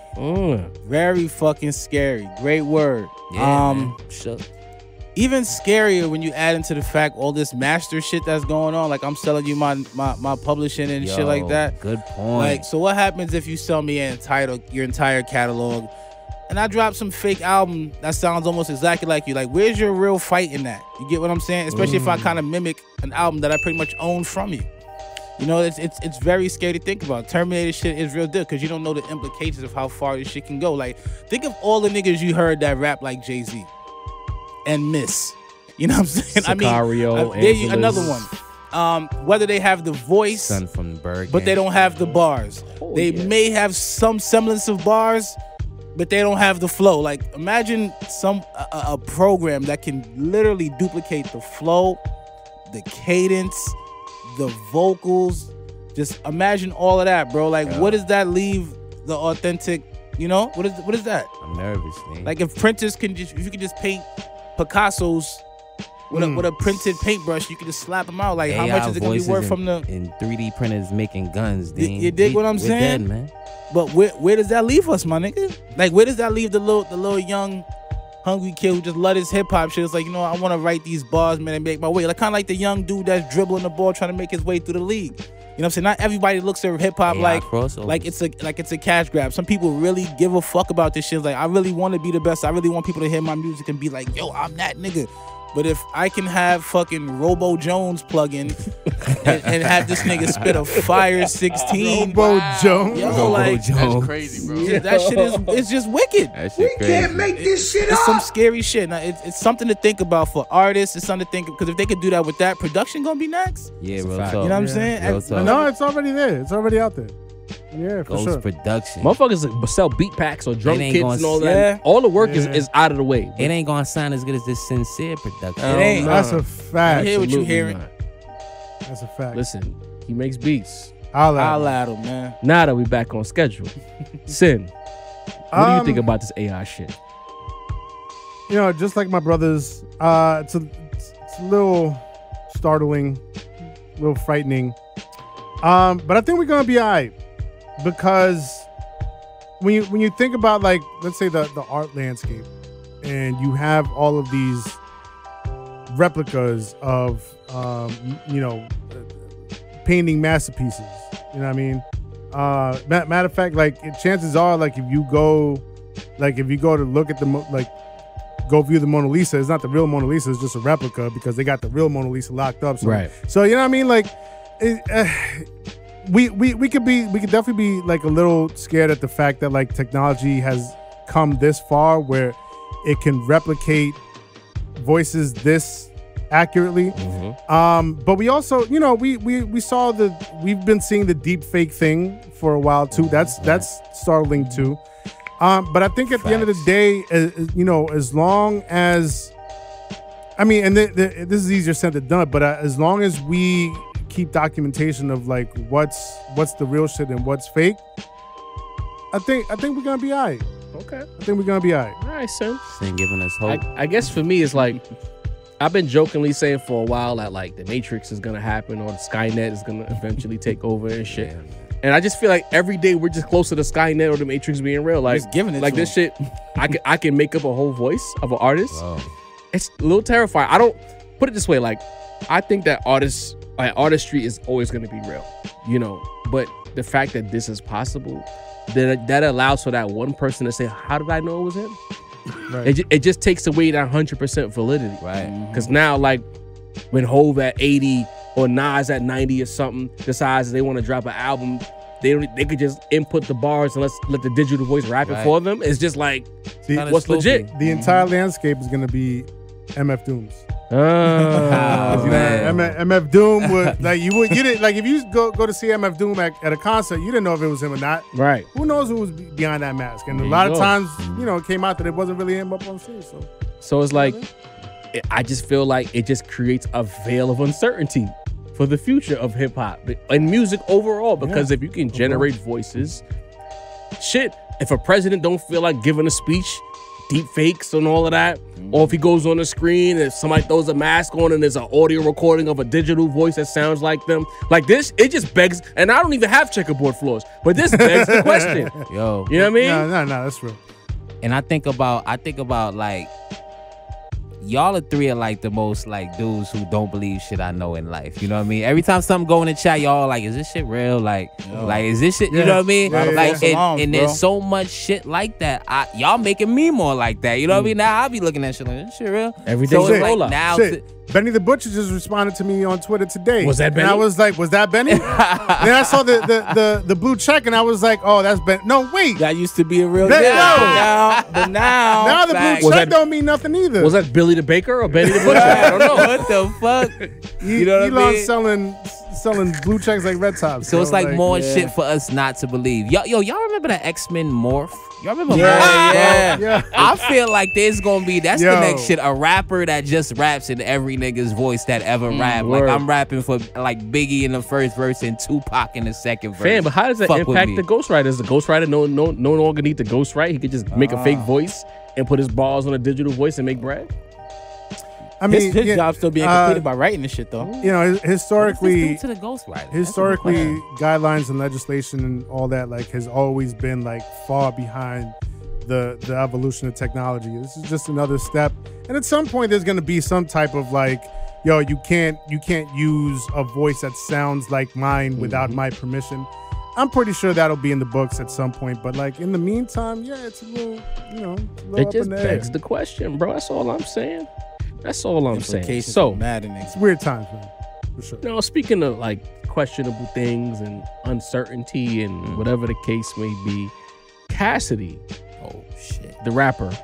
Very fucking scary. Great word. Yeah, sure. Even scarier when you add into the fact all this master shit that's going on. Like, I'm selling you my publishing and shit like that. Good point. Like, so what happens if you sell me your entire catalog and I drop some fake album that sounds almost exactly like you? Like, where's your real fight in that? You get what I'm saying? Especially if I kind of mimic an album that I pretty much own from you. You know, it's very scary to think about. Terminator shit is real deal because you don't know the implications of how far this shit can go. Like, think of all the niggas you heard that rap like Jay-Z. And miss, you know what I'm saying? Sicario, there you another one. Whether they have the voice, Son from Berg, but they don't have the bars. They may have some semblance of bars, but they don't have the flow. Like, imagine a program that can literally duplicate the flow, the cadence, the vocals. Just imagine all of that, bro. Like, what does that leave the authentic? You know, what is that? I'm nervous, man. Like, if printers if you could just paint Picasso's with a printed paintbrush, you can just slap them out. Like, AI how much is it gonna be worth from the in 3D printers making guns? You dig what I'm saying? Dead, man. But where does that leave us, my nigga? Like, where does that leave the little young hungry kid who just loved his hip hop shit. It's like, you know, I want to write these bars, man, and make my way. Like kind of like the young dude that's dribbling the ball, trying to make his way through the league. You know what I'm saying? Not everybody looks at hip hop like it's a cash grab. Some people really give a fuck about this shit. Like, I really want to be the best. I really want people to hear my music and be like, yo, I'm that nigga. But if I can have fucking Robo Jones plug in and have this nigga spit a fire 16. Robo Jones. Yo, like, That's crazy, bro. yeah, that shit is it's just wicked. That shit crazy. make this shit It's some scary shit. Now, it's something to think about for artists. It's something to think, because if they could do that with that, production gonna be next. Yeah, real fact. talk. You know what I'm saying? Real talk. No, it's already there. It's already out there. Yeah, for Ghost sure. production. Motherfuckers sell beat packs or drum It ain't kits gonna and all yeah. that. All the work Yeah. is out of the way. It ain't gonna sound as good as this sincere production. It ain't. That's a I fact. hear what you Absolutely hearing. not. That's a fact. Listen, he makes beats. I'll I'll at him, man. Now that we back on schedule, Sin, what do you think about this AI shit? You know, just like my brothers, it's a little startling, a little frightening. But I think we're gonna be all right, because when you think about, like, let's say the art landscape, and you have all of these replicas of you know, painting masterpieces. You know what I mean? Matter of fact, like, chances are, like, if you go to look at go view the Mona Lisa, it's not the real Mona Lisa, it's just a replica, because they got the real Mona Lisa locked up. So, Right. So you know what I mean? Like, we could definitely be like a little scared at the fact that, like, technology has come this far where it can replicate voices this accurately. But we also, you know, we've been seeing the deep fake thing for a while too. That's startling too. But I think at the end of the day, you know, as long as, I mean, and this is easier said than done, but as long as we keep documentation of, like, what's the real shit and what's fake, I think we're gonna be all right. Okay. I think we're gonna be all right. All right, Sin. Ain't giving us hope. I guess for me, it's like, I've been jokingly saying for a while that, like, the Matrix is gonna happen, or the Skynet is gonna eventually take over and shit. Yeah. And I just feel like every day we're just closer to Skynet or the Matrix being real. Like, Just giving it like to this shit, I can make up a whole voice of an artist. Wow. It's a little terrifying. I don't put it this way. Like, I think that artistry is always going to be real, you know. But the fact that this is possible, that allows for that one person to say, "How did I know it was him?" Right. It just takes away that 100% validity. Right. Because now, like, when Hove at 80 or Nas at 90 or something decides they want to drop an album, they could just input the bars and let the digital voice rap it Right. for them. It's just like, See, what's legit? the entire landscape is gonna be MF Dooms. Oh, You man. know, MF Doom would, like, you didn't, like, if you go to see MF Doom at a concert, you didn't know if it was him or not. Right. Who knows who was behind that mask? And There a you lot of go. times, you know, it came out that it wasn't really him up on stage. So it's like, I just feel like it just creates a veil of uncertainty for the future of hip hop and music overall. Because if you can generate voices, shit, if a president don't feel like giving a speech, deep fakes and all of that, or if he goes on the screen and somebody throws a mask on and there's an audio recording of a digital voice that sounds like them, like this, it just begs. And I don't even have checkerboard floors, but this begs the question. Yo. You know what I mean? No, that's real. And I think about like, y'all are three are like the most, like, dudes who don't believe shit I know in life. You know what I mean? Every time something go in the chat, y'all like, is this shit real? Like is this shit? You know what I mean? Yeah, like, yeah. and there's so much shit like that. Y'all making me more like that. You know what I mean? Now I'll be looking at shit like, this shit real. Every So day's it's a like rollout. now. Shit. Benny the Butcher just responded to me on Twitter today. Was that Benny? And I was like, was that Benny? Then I saw the blue check and I was like, oh, that's Ben. No, wait. That used to be a real That- deal. But now Now the facts. blue Was check that- don't mean nothing either. Was that Billy the Baker or Benny the Butcher? I don't know. What the fuck? You know what I Elon mean? selling blue checks like red tops. So it's bro. like more yeah. shit for us not to believe. Y'all remember the X-Men Morph? Y'all remember Yeah, Morph? yeah. Yeah. I feel like there's gonna be that's Yo. the next shit. A rapper that just raps in every nigga's voice that ever rap. Like word. I'm rapping for like Biggie in the first verse and Tupac in the second verse. Fan, but how does that Fuck with impact me. the ghostwriter? Does the ghostwriter no longer need to ghostwrite? He could just make a fake voice and put his bars on a digital voice and make bread? I mean, his yeah, job's still being completed by writing this shit though. you know, historically, to the ghostwriter. historically, guidelines and legislation and all that, like, has always been, like, far behind the evolution of technology. This is just another step. And at some point, there's going to be some type of like, yo, you can't use a voice that sounds like mine without my permission. I'm pretty sure that'll be in the books at some point. But like in the meantime, yeah, it's a little, it just begs the question, bro. That's all I'm saying. That's all I'm saying. So maddening. It's weird times, man. For sure. Now, speaking of like questionable things and uncertainty and whatever the case may be, Cassidy, the rapper,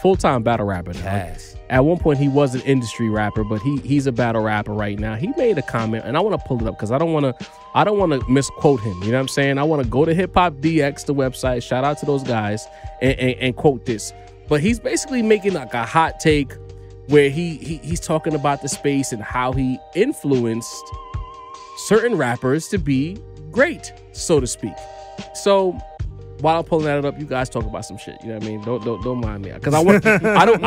full-time battle rapper now. At one point, he was an industry rapper, but he's a battle rapper right now. He made a comment, and I want to pull it up because I don't want to misquote him. You know what I'm saying? I want to go to Hip Hop DX, the website. Shout out to those guys and quote this. But he's basically making like a hot take where he's talking about the space and how he influenced certain rappers to be great, so to speak. So while I'm pulling that up, you guys talk about some shit. You know what I mean? Don't mind me, because I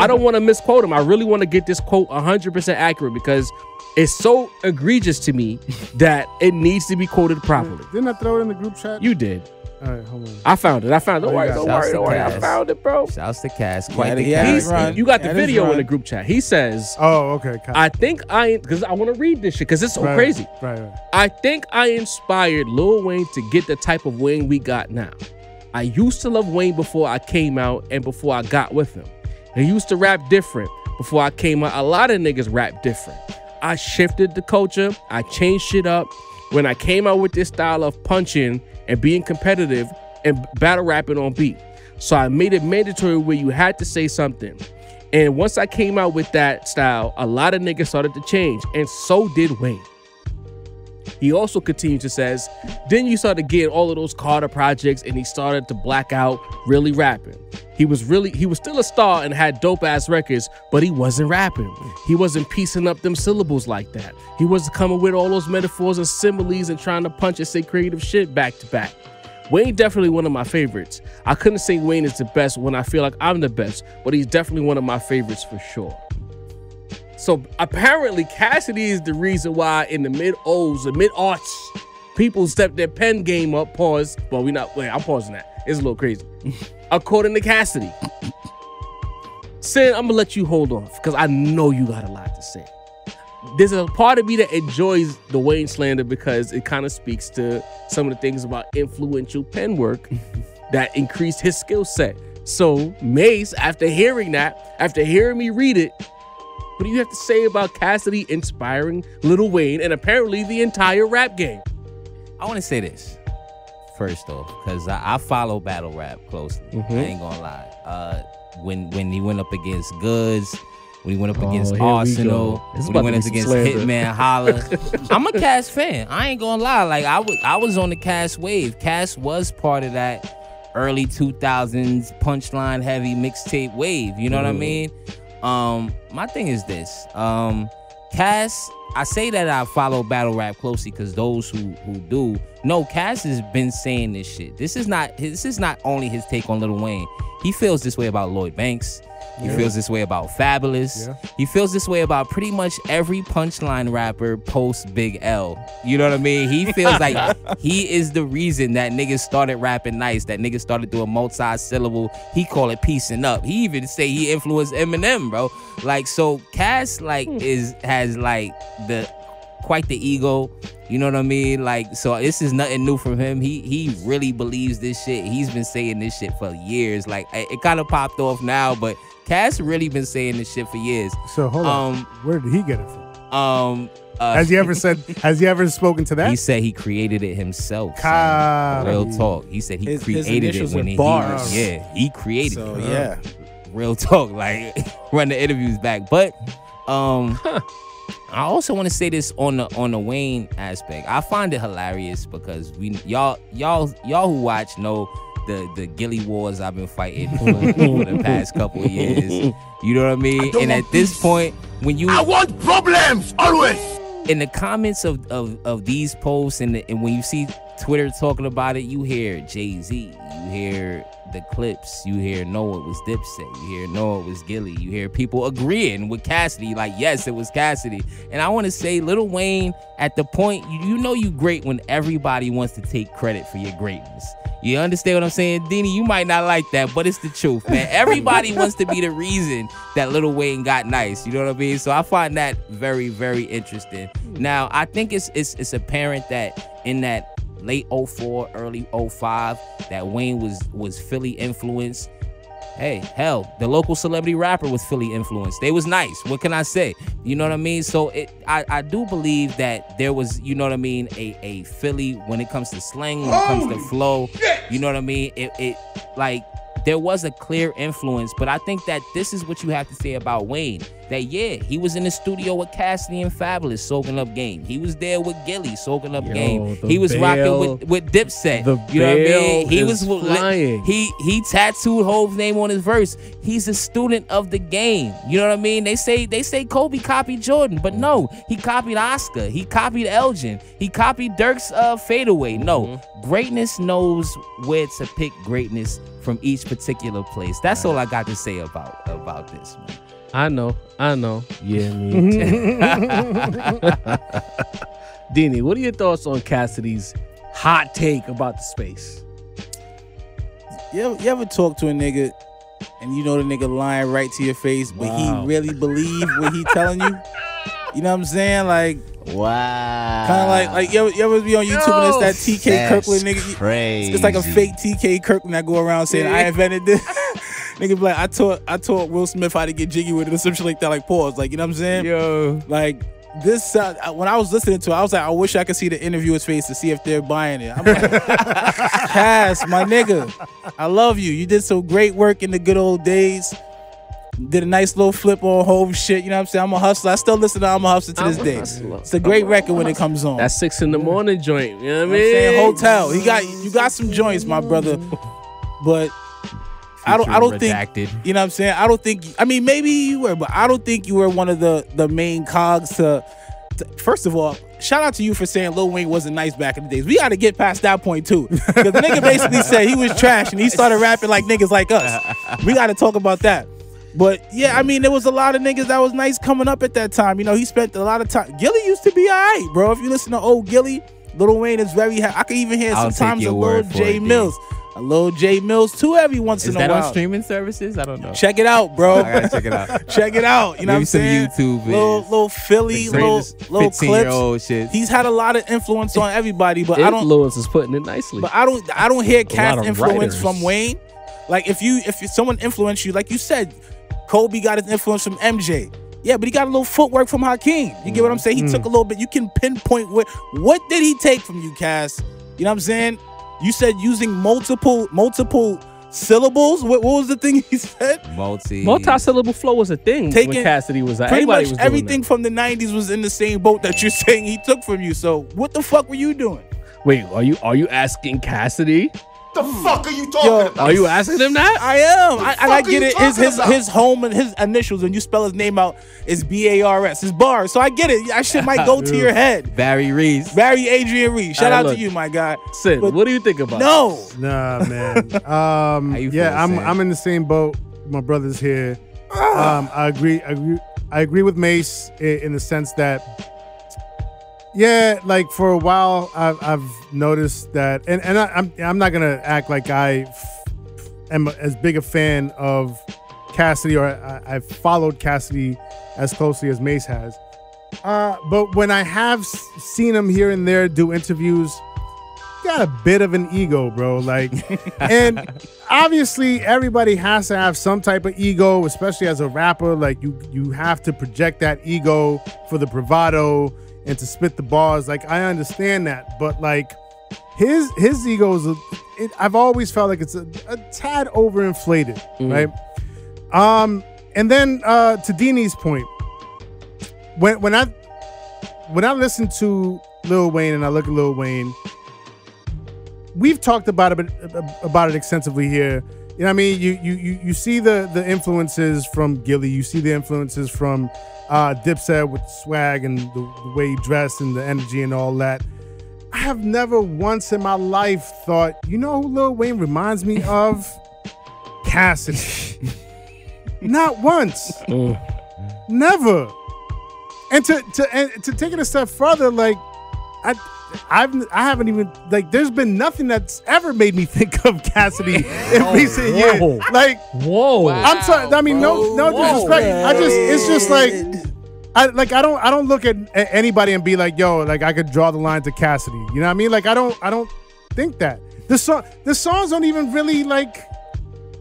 don't want to misquote him. I really want to get this quote 100% accurate because it's so egregious to me that it needs to be quoted properly. Didn't I throw it in the group chat? You did. All right, hold on. I found it. Don't worry. I found it, bro. Shouts to Cass. You got the video in the group chat. He says, "Oh, okay." Because I want to read this shit because it's so crazy. Right. I think I inspired Lil Wayne to get the type of Wayne we got now. I used to love Wayne before I came out and before I got with him. He used to rap different. Before I came out, a lot of niggas rap different. I shifted the culture. I changed shit up. When I came out with this style of punching and being competitive and battle rapping on beat. So I made it mandatory where you had to say something. And once I came out with that style, a lot of niggas started to change. And so did Wayne. He also continued to says, then you started getting all of those Carter projects and he started to black out really rapping. He was still a star and had dope ass records, but he wasn't rapping. He wasn't piecing up them syllables like that. He wasn't coming with all those metaphors and similes and trying to punch and say creative shit back to back. Wayne definitely one of my favorites. I couldn't say Wayne is the best when I feel like I'm the best, but he's definitely one of my favorites for sure. So apparently Cassidy is the reason why in the mid-aughts, people stepped their pen game up, pause. Well, I'm pausing that. It's a little crazy. According to Cassidy. Sin, I'm gonna let you hold off because I know you got a lot to say. There's a part of me that enjoys the Wayne slander because it kind of speaks to some of the things about influential pen work that increased his skill set. So Mace, after hearing me read it, what do you have to say about Cassidy inspiring Lil Wayne and apparently the entire rap game? I want to say this first off, because I follow battle rap closely. I ain't gonna lie. When he went up against Goods, when he went up against Arsenal, when he went up against Hitman Holla, I'm a Cass fan. I ain't gonna lie. Like I was on the Cass wave. Cass was part of that early 2000s punchline heavy mixtape wave. You know what I mean? My thing is this. Cass, I say that I follow battle rap closely because those who do know Cass has been saying this shit. This is not only his take on Lil Wayne. He feels this way about Lloyd Banks. He feels this way about Fabulous. He feels this way about pretty much every punchline rapper post Big L. You know what I mean? He feels like he is the reason that niggas started rapping nice, that niggas started doing multi-syllable. He call it piecing up. He even say he influenced Eminem, bro. Like, so Cass has quite the ego. You know what I mean? Like, so this is nothing new from him. He really believes this shit. He's been saying this shit for years. Like, it kind of popped off now, but Cass really been saying this shit for years. So hold on, where did he get it from? Has he ever spoken to that? He said he created it himself. Real talk. He said he created it when he created it. Yeah. Real talk. Like, run the interviews back. But I also want to say this on the Wayne aspect. I find it hilarious because y'all who watch know the Gilly wars I've been fighting for the past couple of years. You know what I mean? And at this point, I want problems always. In the comments of these posts and when you see Twitter talking about it. You hear Jay-Z, you hear the Clips, you hear no, it was Dipset, you hear no, it was Gilly, you hear people agreeing with Cassidy, like, yes, it was Cassidy. And I want to say, Lil Wayne, at the point, you know you great when everybody wants to take credit for your greatness. You understand what I'm saying? Dini, you might not like that, but it's the truth, man. Everybody wants to be the reason that Lil Wayne got nice. You know what I mean? So I find that very, very interesting. Now, I think it's apparent that in that late 04, early 05, that Wayne was Philly influenced. Hey, hell, the local celebrity rapper was Philly influenced. They was nice. What can I say? You know what I mean? So I do believe that there was, you know what I mean, a Philly when it comes to slang, when it comes to flow. You know what I mean? It like there was a clear influence, but I think that this is what you have to say about Wayne. That, yeah, he was in the studio with Cassidy and Fabulous soaking up game. He was there with Gilly soaking up game. He was rocking with Dipset. You know what I mean? He was flying. He tattooed Hove's name on his verse. He's a student of the game. You know what I mean? They say Kobe copied Jordan, but no, he copied Oscar. He copied Elgin. He copied Dirk's fadeaway. No, greatness knows where to pick greatness from each particular place. That's all I got to say about this, man. I know. Yeah, me. Dini, what are your thoughts on Cassidy's hot take about the space? You ever talk to a nigga and you know the nigga lying right to your face, but he really believe what he telling you? You know what I'm saying? Like, wow. Kind of like you ever be on YouTube and it's that TK Kirkland nigga? Crazy. It's like a fake TK Kirkland that go around saying, I invented this. Nigga be like, I taught Will Smith how to get jiggy with it or some shit like that, like pause. Like, you know what I'm saying? Yo. Like, this, when I was listening to it, I was like, I wish I could see the interviewer's face to see if they're buying it. I'm like, Cass, my nigga, I love you. You did some great work in the good old days. Did a nice little flip on Hove shit. You know what I'm saying? I'm a hustler. I still listen to I'm a Hustler to this day. It's a great record when it comes on. That 6 in the morning joint. You know what I mean? Saying Hotel. You got some joints, my brother. But I don't think, you know what I'm saying? I don't think, I mean, maybe you were, but I don't think you were one of the main cogs to first of all, shout out to you for saying Lil Wayne wasn't nice back in the days. We got to get past that point too. Because the nigga basically said he was trash and he started rapping like niggas like us. We got to talk about that. But yeah, I mean, there was a lot of niggas that was nice coming up at that time. You know, he spent a lot of time. Gilly used to be all right, bro. If you listen to old Gilly, Lil Wayne is very, I could even hear sometimes a little J Mills. A little J Mills too every once in a while. Is that on streaming services? I don't know. Check it out, bro. I gotta check it out. Check it out. You know what I'm saying? YouTube little Philly, little clips. Shit. He's had a lot of influence on everybody, but influence is putting it nicely. But I don't hear Cass influence from Wayne. Like if someone influenced you, like you said, Kobe got his influence from MJ. Yeah, but he got a little footwork from Hakeem. You get what I'm saying? He took a little bit. You can pinpoint what did he take from you, Cass? You know what I'm saying? You said using multiple syllables. What was the thing he said? Multi-syllable flow was a thing when Cassidy was out. Pretty much everything from the 90s was in the same boat that you're saying he took from you. So what the fuck were you doing? Wait, are you asking Cassidy? The fuck are you talking about? Are you asking him that? I am. I get it. His home and his initials, when you spell his name out, is BARS. His bars. So I get it. That shit might go to your head. Barry Adrian Reese. Shout out to you, my guy. Sid, what do you think about this? Nah, man. Yeah, I'm in the same boat. My brother's here. I agree with Mace in the sense that, yeah, like for a while I've noticed that, and I'm not gonna act like I am as big a fan of Cassidy, or I've followed Cassidy as closely as Mace has. But when I have seen him here and there do interviews, he got a bit of an ego, bro. Like, and obviously everybody has to have some type of ego, especially as a rapper. Like you have to project that ego for the bravado and to spit the bars. Like, I understand that, but like his ego is I've always felt like it's a tad overinflated, right? And then to Dini's point, when I listen to Lil Wayne and I look at Lil Wayne, we've talked about it extensively here. You know what I mean? You see the influences from Gilly, you see the influences from Dipset with swag and the way he dressed and the energy and all that. I have never once in my life thought, you know who Lil Wayne reminds me of? Cassidy. Not once. Never. And to take it a step further, like I haven't even, like, there's been nothing that's ever made me think of Cassidy in recent years. Like, whoa. I'm sorry. I mean, no disrespect. It's just like, I don't look at anybody and be like, yo, like I could draw the line to Cassidy. You know what I mean? Like I don't think that. The songs don't even really like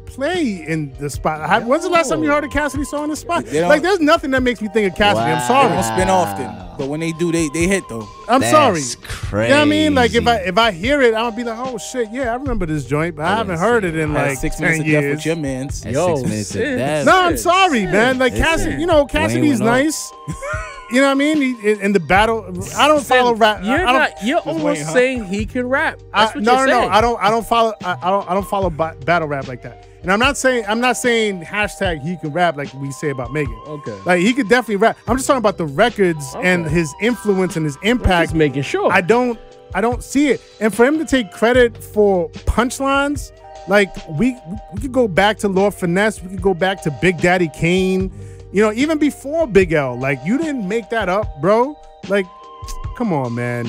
play in the spot. When's the last time you heard a Cassidy song in the spot? Like there's nothing that makes me think of Cassidy. I'm sorry. They don't spin often, but when they do, they hit though. I'm sorry. Crazy. You know what I mean? Like if I hear it, I'll be like, oh shit, yeah, I remember this joint, but I haven't heard it in like 6 10 minutes of death years. with your mans. Yo, 6 minutes of death. No, I'm sorry, man. Like Cassidy, Cassidy's nice. You know what I mean? In the battle, I don't follow rap. You're almost saying he can rap. That's what you're saying. No. I don't follow battle rap like that. And I'm not saying hashtag he can rap like we say about Megan. Okay. Like he could definitely rap. I'm just talking about the records and his influence and his impact. Just making sure. I don't see it. And for him to take credit for punchlines, like we could go back to Lord Finesse, we could go back to Big Daddy Kane, even before Big L. Like you didn't make that up, bro. Like, come on, man.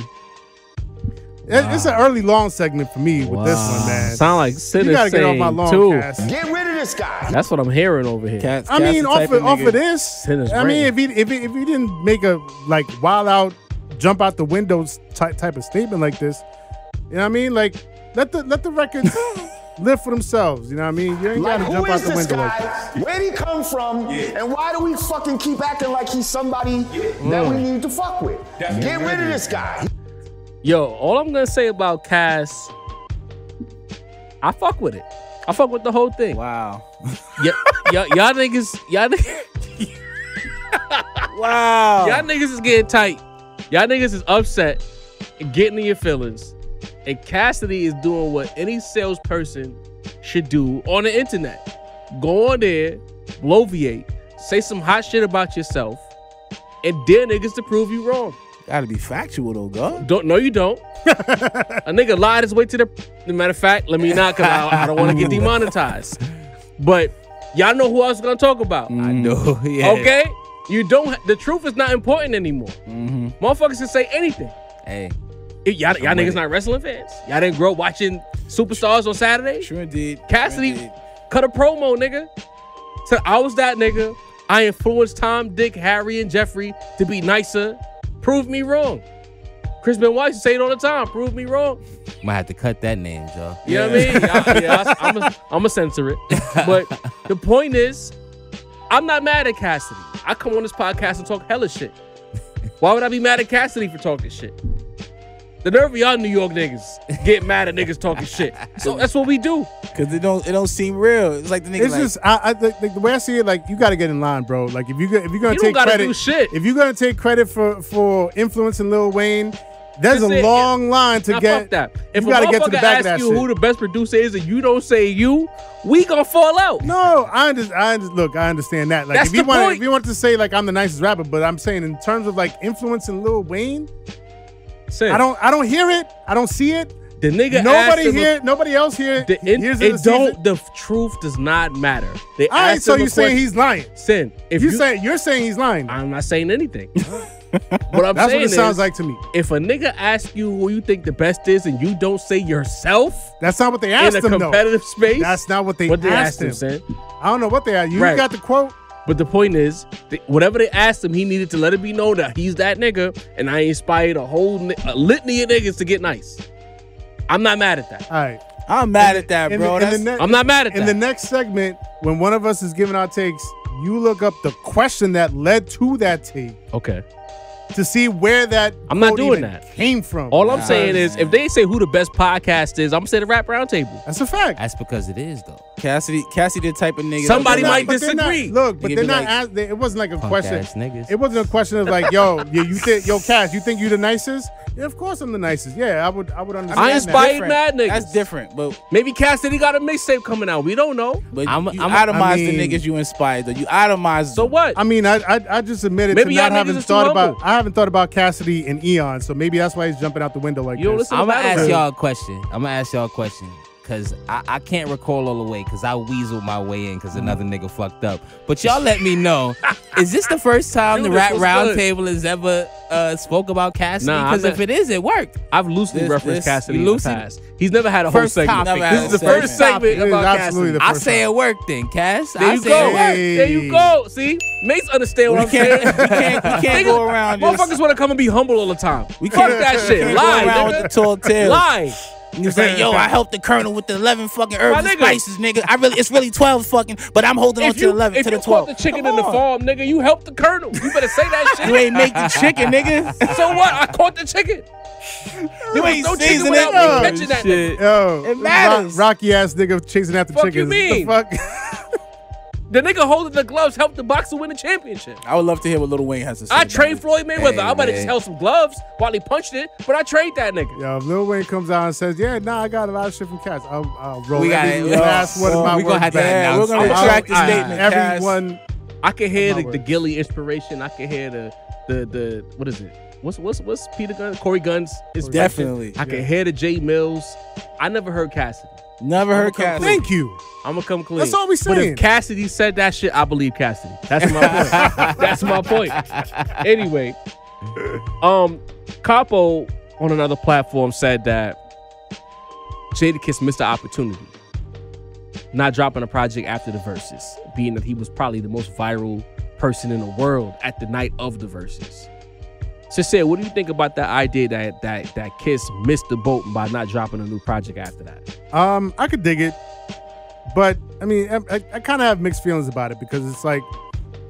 It's an early long segment for me with this one, man. Sound like Sid you gotta get off my long too. cast. Get rid of this guy. That's what I'm hearing over here. I mean, off of this, Sid is I mean, if he didn't make a like wild out, jump out the windows type of statement like this, you know what I mean? Like let the records live for themselves. You know what I mean? You ain't gotta jump out the window like this. Where'd he come from? And why do we fucking keep acting like he's somebody that we need to fuck with? Get rid of this guy. Yo, all I'm gonna say about Cass, I fuck with it. I fuck with the whole thing. Wow. Y'all niggas. Wow. Y'all niggas is getting tight. Y'all niggas is upset and getting in your feelings. And Cassidy is doing what any salesperson should do on the internet. Go on there, bloviate, say some hot shit about yourself, and dare niggas to prove you wrong. Gotta be factual though, God. No, you don't. A nigga lied his way to the matter of fact, let me not, because I don't want to get demonetized. But y'all know who I was gonna talk about. I know. Yeah. Okay? You don't. The truth is not important anymore. Motherfuckers can say anything. Hey. Y'all niggas not wrestling fans. Y'all didn't grow up watching Superstars on Saturday. Sure did. Cassidy cut a promo, nigga. Said I was that nigga. I influenced Tom, Dick, Harry, and Jeffrey to be nicer. Prove me wrong. Chris Benoit used to say it all the time. Prove me wrong. Might have to cut that name, Joe. You know what I mean? I'm a censor it. But the point is, I'm not mad at Cassidy. I come on this podcast and talk hella shit. Why would I be mad at Cassidy for talking shit? The nerve of y'all New York niggas get mad at niggas talking shit. So that's what we do. Cause it don't seem real. It's like the nigga. It's just the way I see it, like you got to get in line, bro. Like if you're gonna You take don't gotta credit, do shit. if you're gonna take credit for influencing Lil Wayne, there's That's a it. long line to Now, get. fuck that. If you a got to get to the motherfucker back of that asks you shit. who the best producer is and you don't say you, we gonna fall out. No, I understand that. Like That's if you the want, point. if you want to say like I'm the nicest rapper, but I'm saying in terms of like influencing Lil Wayne, Sin. I don't hear it. I don't see it. The nigga Nobody else here. The truth does not matter. They All right, asked so him a you're saying question. he's lying. Sin. If You're saying he's lying. I'm not saying anything. What I'm That's saying what it sounds is, like to me. if a nigga asks you who you think the best is and you don't say yourself That's not what they asked in a him, though. competitive space, That's not what they what they asked asked him, him. Sin. I don't know what they asked. You Right. got the quote. But the point is, whatever they asked him, he needed to let it be known that he's that nigga, and I inspired a litany of niggas to get nice. I'm not mad at that. All right. I'm mad at that, bro. I'm not mad at that. In the next segment, when one of us is giving our takes, you look up the question that led to that take Okay. to see where that I'm not quote doing even that. came from. All I'm saying is, if they say who the best podcast is, I'm gonna say the Rap Roundtable. That's a fact. That's because it is, though. Cassidy the type of nigga. Somebody They're not- might but they're not- disagree. Look, but Nigga they're be not. like, It wasn't like a Punk question. ass niggas. It wasn't a question of like, yo, you think, yo, Cass, you think you the nicest? Yeah, of course I'm the nicest. Yeah, I would understand. I that. inspired mad niggas. That's different, but Maybe Cassidy got a mixtape coming out. We don't know. you I atomize mean- the niggas you inspired. Though you atomize. So them. what? I mean, I just admitted Maybe to not y'all niggas having is too thought about. humble. I haven't thought about Cassidy in eons, so maybe that's why he's jumping out the window like You don't this. listen to I'm gonna Battle ask Rap. y'all a question. Because I can't recall all the way because I weaseled my way in because another nigga fucked up. But y'all let me know. Is this the first time the Dude, Rap this was good. Roundtable has ever spoke about Cassidy? Nah, Because I'm if it is, it worked. I've loosely This- referenced this- Cassidy in loosely- the past. He's never had a whole First segment. topic. Never This had is a the first segment. segment It is about absolutely Cassidy. the I first say time. it worked then, Cass. There I you say go. it worked. There you go. See? Mates understand what I'm saying. we can't go around. Motherfuckers want to come and be humble all the time. We Fuck can't- that shit. can't Lie, go around with nigga. the tall tales. Lie. And it's like, yo, I helped the colonel with the 11 fucking herbs My and nigga. spices, nigga. It's really 12 fucking, but I'm holding on to the 11 if to the you 12. caught the chicken Come in the on. farm, nigga, you helped the colonel. You better say that shit. You ain't make the chicken, nigga. So what? I caught the chicken. You ain't No chicken seasoning without it. me catching that nigga. Yo, It matters. Rocky ass nigga chasing after Fuck chickens. you mean? What the fuck? The nigga holding the gloves helped the boxer win the championship. I would love to hear what Lil Wayne has to say. I about trade it. Floyd Mayweather. Hey, I might have man. just held some gloves while he punched it, but I trade that nigga. Yo, if Lil Wayne comes out and says, "Yeah, nah, I got a lot of shit from Cass," I'll roll We got every it. last one of my We gonna words have to back. Yeah, we're gonna announce retract the I'll- statement. Cass. Everyone. I can hear My the word. Gilly inspiration. I can hear the what is it? What's Peter Gunn? Corey Gunn's inspiration. Definitely. I can hear the J Mills. I never heard Cassidy. Never heard Cassidy. Thank you. I'm gonna come clean. That's all we But saying. if Cassidy said that shit, I believe Cassidy. That's my point. That's my point. Anyway, Capo on another platform said that Jadakiss missed the opportunity, not dropping a project after the Verzuz, being that he was probably the most viral person in the world at the night of the Verzuz. So, say, what do you think about that idea that Kiss missed the boat by not dropping a new project after that? I could dig it, but I mean, I kind of have mixed feelings about it because it's like,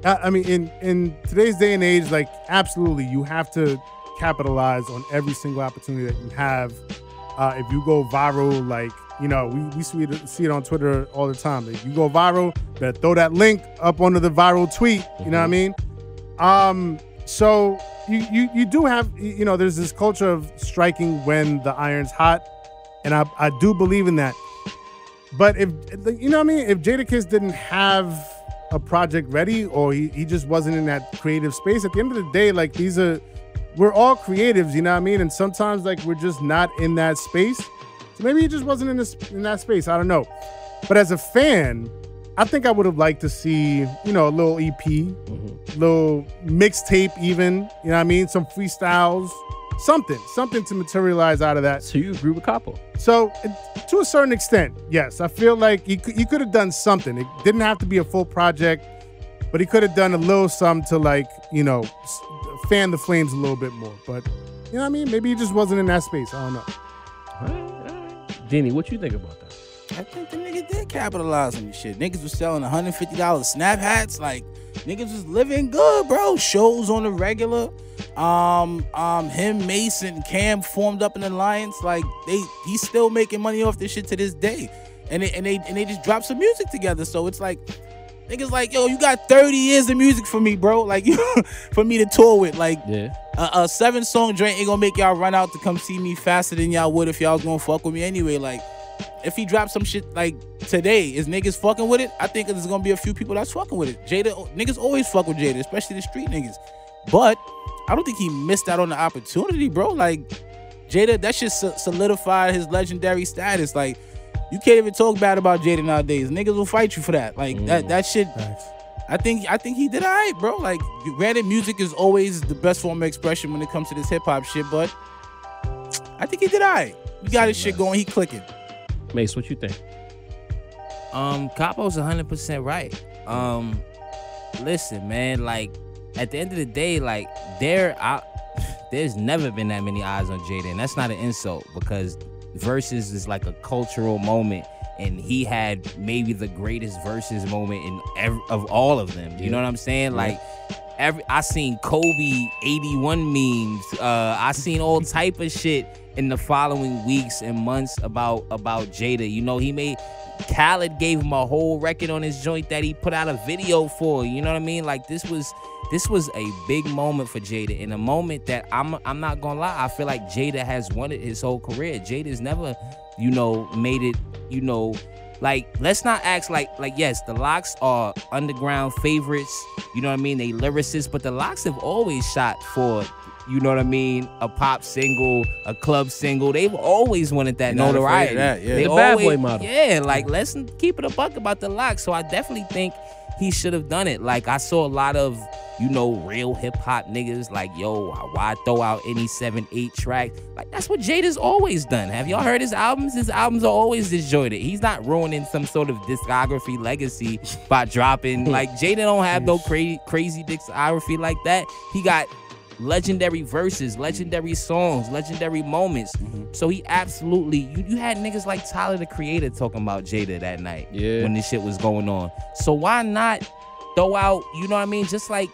I mean, in today's day and age, like, absolutely, you have to capitalize on every single opportunity that you have. If you go viral, like, you know, we see it on Twitter all the time. Like, you go viral, better throw that link up under the viral tweet. You know what I mean? So you do have, you know, there's this culture of striking when the iron's hot, and I do believe in that. But if, you know what I mean, if Jadakiss didn't have a project ready, or he just wasn't in that creative space, at the end of the day, like, we're all creatives, you know what I mean? And sometimes, like, we're just not in that space. So maybe he just wasn't in that space. I don't know. But as a fan, I think I would have liked to see, you know, a little EP, little mixtape even, you know what I mean? Some freestyles, something to materialize out of that. So you agree with Capo? So to a certain extent, yes. I feel like he could have done something. It didn't have to be a full project, but he could have done a little something to, like, you know, fan the flames a little bit more. But, you know what I mean? Maybe he just wasn't in that space. I don't know. All right. Denny, what you think about that? I think the nigga did capitalize on this shit. Niggas was selling $150 snap hats. Like, niggas was living good, bro. Shows on the regular. Him, Mason, Cam formed up an alliance. Like, he's still making money off this shit to this day. And they just dropped some music together. So it's like, niggas like, yo, you got 30 years of music for me, bro. Like, for me to tour with. Like, Yeah. a 7-song joint ain't gonna make y'all run out to come see me faster than y'all would if y'all was gonna fuck with me anyway. Like, if he dropped some shit like today, is niggas fucking with it? I think there's gonna be a few people that's fucking with it. Niggas always fuck with Jada, especially the street niggas. But I don't think he missed out on the opportunity, bro. Like, Jada, that shit solidified his legendary status. Like, you can't even talk bad about Jada nowadays. Niggas will fight you for that. Like, that shit. I think he did all right, bro. Like, granted, music is always the best form of expression when it comes to this hip hop shit, but I think he did all right. You got his shit going. He clicking. Mace, what you think? Capo's 100% right. Listen, man, like, at the end of the day, like, there's never been that many eyes on Jada, and that's not an insult, because Verzuz is like a cultural moment, and he had maybe the greatest Verzuz moment of all of them. You know what I'm saying? Like, I seen Kobe 81 memes. I seen all type of shit in the following weeks and months about Jada. You know, Khaled gave him a whole record on his joint that he put out a video for. You know what I mean? Like this was a big moment for Jada, in a moment that I'm not gonna lie, I feel like Jada has wanted his whole career. Jada's never, you know, made it, you know, like, let's not act like yes, the Locks are underground favorites, you know what I mean? They lyricists, but the Locks have always shot for, you know what I mean, a pop single, a club single. They've always wanted that notoriety. The bad boy model. Yeah, like, let's keep it a buck about the Locks. So I definitely think he should have done it. Like, I saw a lot of, you know, real hip-hop niggas like, yo, why throw out any 7-8 track? Like, that's what Jada's always done. Have y'all heard his albums? His albums are always disjointed. He's not ruining some sort of discography legacy by dropping. Like, Jada don't have no crazy discography like that. He got legendary verses, legendary songs, legendary moments. So he absolutely, you had niggas like Tyler the Creator talking about Jada that night when this shit was going on. So why not throw out, you know what I mean? Just like